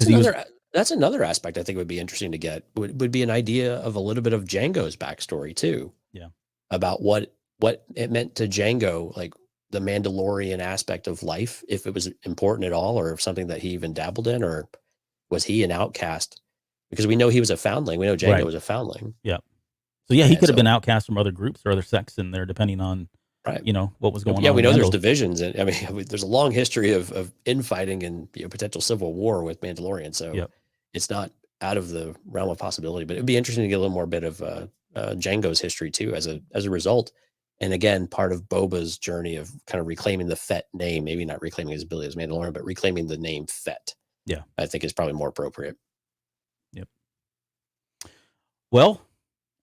that's another aspect I think would be interesting to get. Would be an idea of a little bit of Django's backstory too. Yeah, about what it meant to Django, like the Mandalorian aspect of life, if it was important at all, or if something that he even dabbled in, or was he an outcast? Because we know he was a foundling. We know Django was a foundling. Yeah. So yeah, he could have been outcast from other groups or other sects in there, depending on what was going on. Yeah, we know there's divisions, and I mean, there's a long history of infighting and potential civil war with Mandalorian. So it's not out of the realm of possibility. But it'd be interesting to get a little more bit of Django's history too, as a result. And again, part of Boba's journey of kind of reclaiming the Fett name, maybe not reclaiming his ability as Mandalorian, but reclaiming the name Fett. Yeah, I think is probably more appropriate. Yep. Well,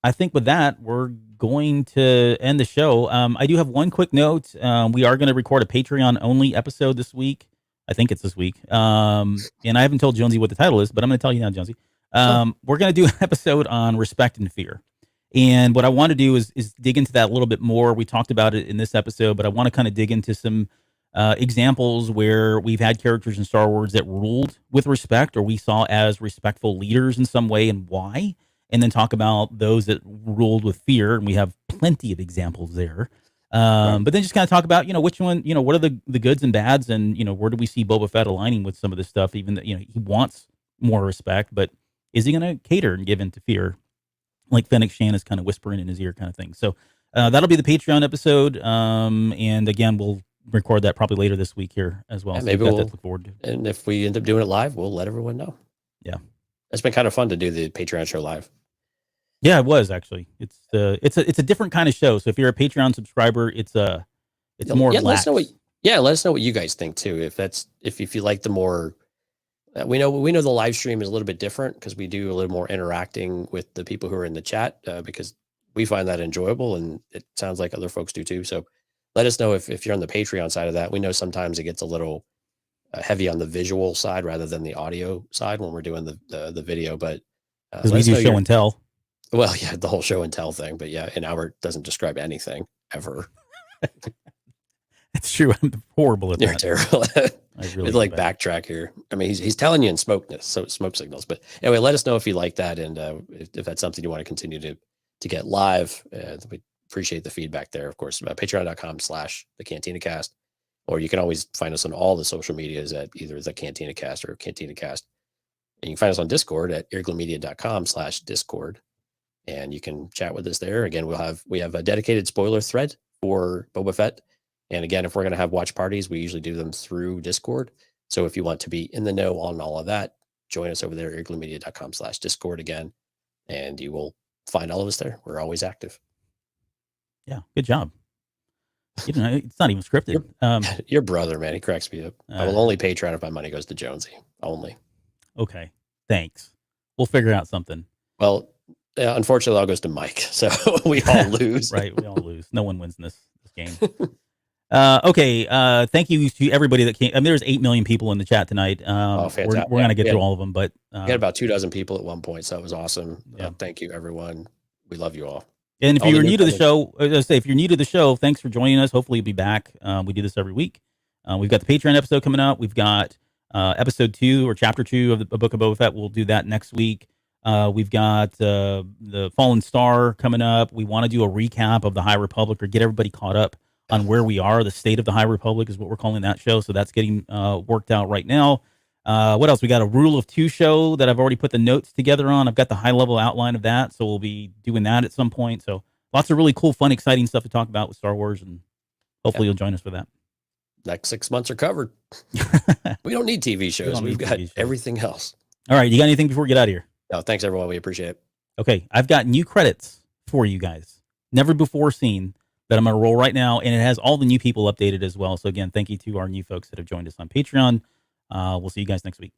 I think with that, we're going to end the show. I do have one quick note. We are going to record a Patreon only episode this week. I think it's this week. And I haven't told Jonesy what the title is, but I'm going to tell you now, Jonesy. We're going to do an episode on respect and fear. And what I want to do is dig into that a little bit more. We talked about it in this episode, but I want to kind of dig into some examples where we've had characters in Star Wars that ruled with respect, or we saw as respectful leaders in some way, and why. And then talk about those that ruled with fear, and we have plenty of examples there. But then just kind of talk about, which one, what are the goods and bads, and where do we see Boba Fett aligning with some of this stuff? Even that he wants more respect, but is he going to cater and give in to fear, like Fennec Shan is kind of whispering in his ear, kind of thing? So that'll be the Patreon episode, and again, we'll record that probably later this week here as well. Yeah, so maybe we'll look forward to. And if we end up doing it live, we'll let everyone know. Yeah, it's been kind of fun to do the Patreon show live. Yeah, it was actually. It's a different kind of show. So if you're a Patreon subscriber, it's more relaxed. Let us know what you guys think too. If you like the more, we know the live stream is a little bit different because we do a little more interacting with the people who are in the chat because we find that enjoyable, and it sounds like other folks do too. So let us know if you're on the Patreon side of that. We know sometimes it gets a little heavy on the visual side rather than the audio side when we're doing the video, but because we do show and tell. Well, yeah, the whole show and tell thing, but yeah, and Albert doesn't describe anything ever. It's true. I'm horrible at that. You're terrible. I really like backtrack here. I mean, he's telling you in smoke signals, but anyway, let us know if you like that, and if that's something you want to continue to get live. We appreciate the feedback there, of course. Patreon.com/theCantinaCast, or you can always find us on all the social medias at either the Cantina Cast or Cantina Cast, and you can find us on Discord at earglemedia.com/Discord. And you can chat with us there. Again, we have a dedicated spoiler thread for Boba Fett. And again, if we're going to have watch parties, we usually do them through Discord. So if you want to be in the know on all of that, join us over there at earglemedia.com/Discord again, and you will find all of us there. We're always active. Yeah, good job. It's not even scripted. Your brother, man, he cracks me up. I will only Patreon if my money goes to Jonesy. Only. Okay. Thanks. We'll figure out something. Well, unfortunately, it all goes to Mike, so we all lose. Right. We all lose. No one wins in this game. Okay. Thank you to everybody that came. I mean, there's 8 million people in the chat tonight. Fantastic. We're going to get through all of them, but we had about 24 people at one point, so it was awesome. Yeah. Thank you, everyone. We love you all. And if you're new to the show, as I say, if you're new to the show, thanks for joining us. Hopefully you'll be back. We do this every week. We've got the Patreon episode coming up. We've got episode 2 or chapter 2 of the Book of Boba Fett. We'll do that next week. We've got the Fallen Star coming up. We want to do a recap of the High Republic or get everybody caught up on where we are. The state of the High Republic is what we're calling that show. So that's getting worked out right now. What else? We got a Rule of 2 show that I've already put the notes together on. I've got the high level outline of that. So we'll be doing that at some point. So lots of really cool, fun, exciting stuff to talk about with Star Wars. And hopefully you'll join us for that. Next 6 months are covered. We don't need TV shows. We've got everything else. All right. You got anything before we get out of here? No, thanks everyone. We appreciate it. Okay. I've got new credits for you guys. Never before seen that I'm going to roll right now. And it has all the new people updated as well. So again, thank you to our new folks that have joined us on Patreon. We'll see you guys next week.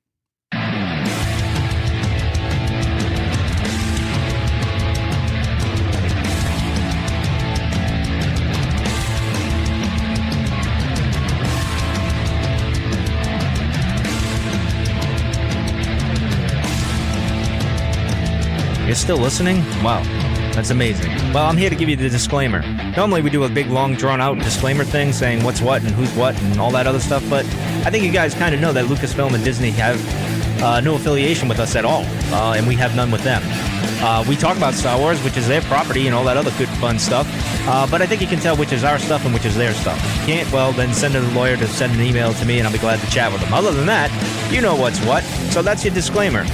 You're still listening? Wow, that's amazing. Well, I'm here to give you the disclaimer. Normally we do a big, long, drawn-out disclaimer thing saying what's what and who's what and all that other stuff, but I think you guys kind of know that Lucasfilm and Disney have no affiliation with us at all, and we have none with them. We talk about Star Wars, which is their property and all that other good, fun stuff, but I think you can tell which is our stuff and which is their stuff. If you can't, well, then send a lawyer to send an email to me and I'll be glad to chat with them. Other than that, you know what's what, so that's your disclaimer.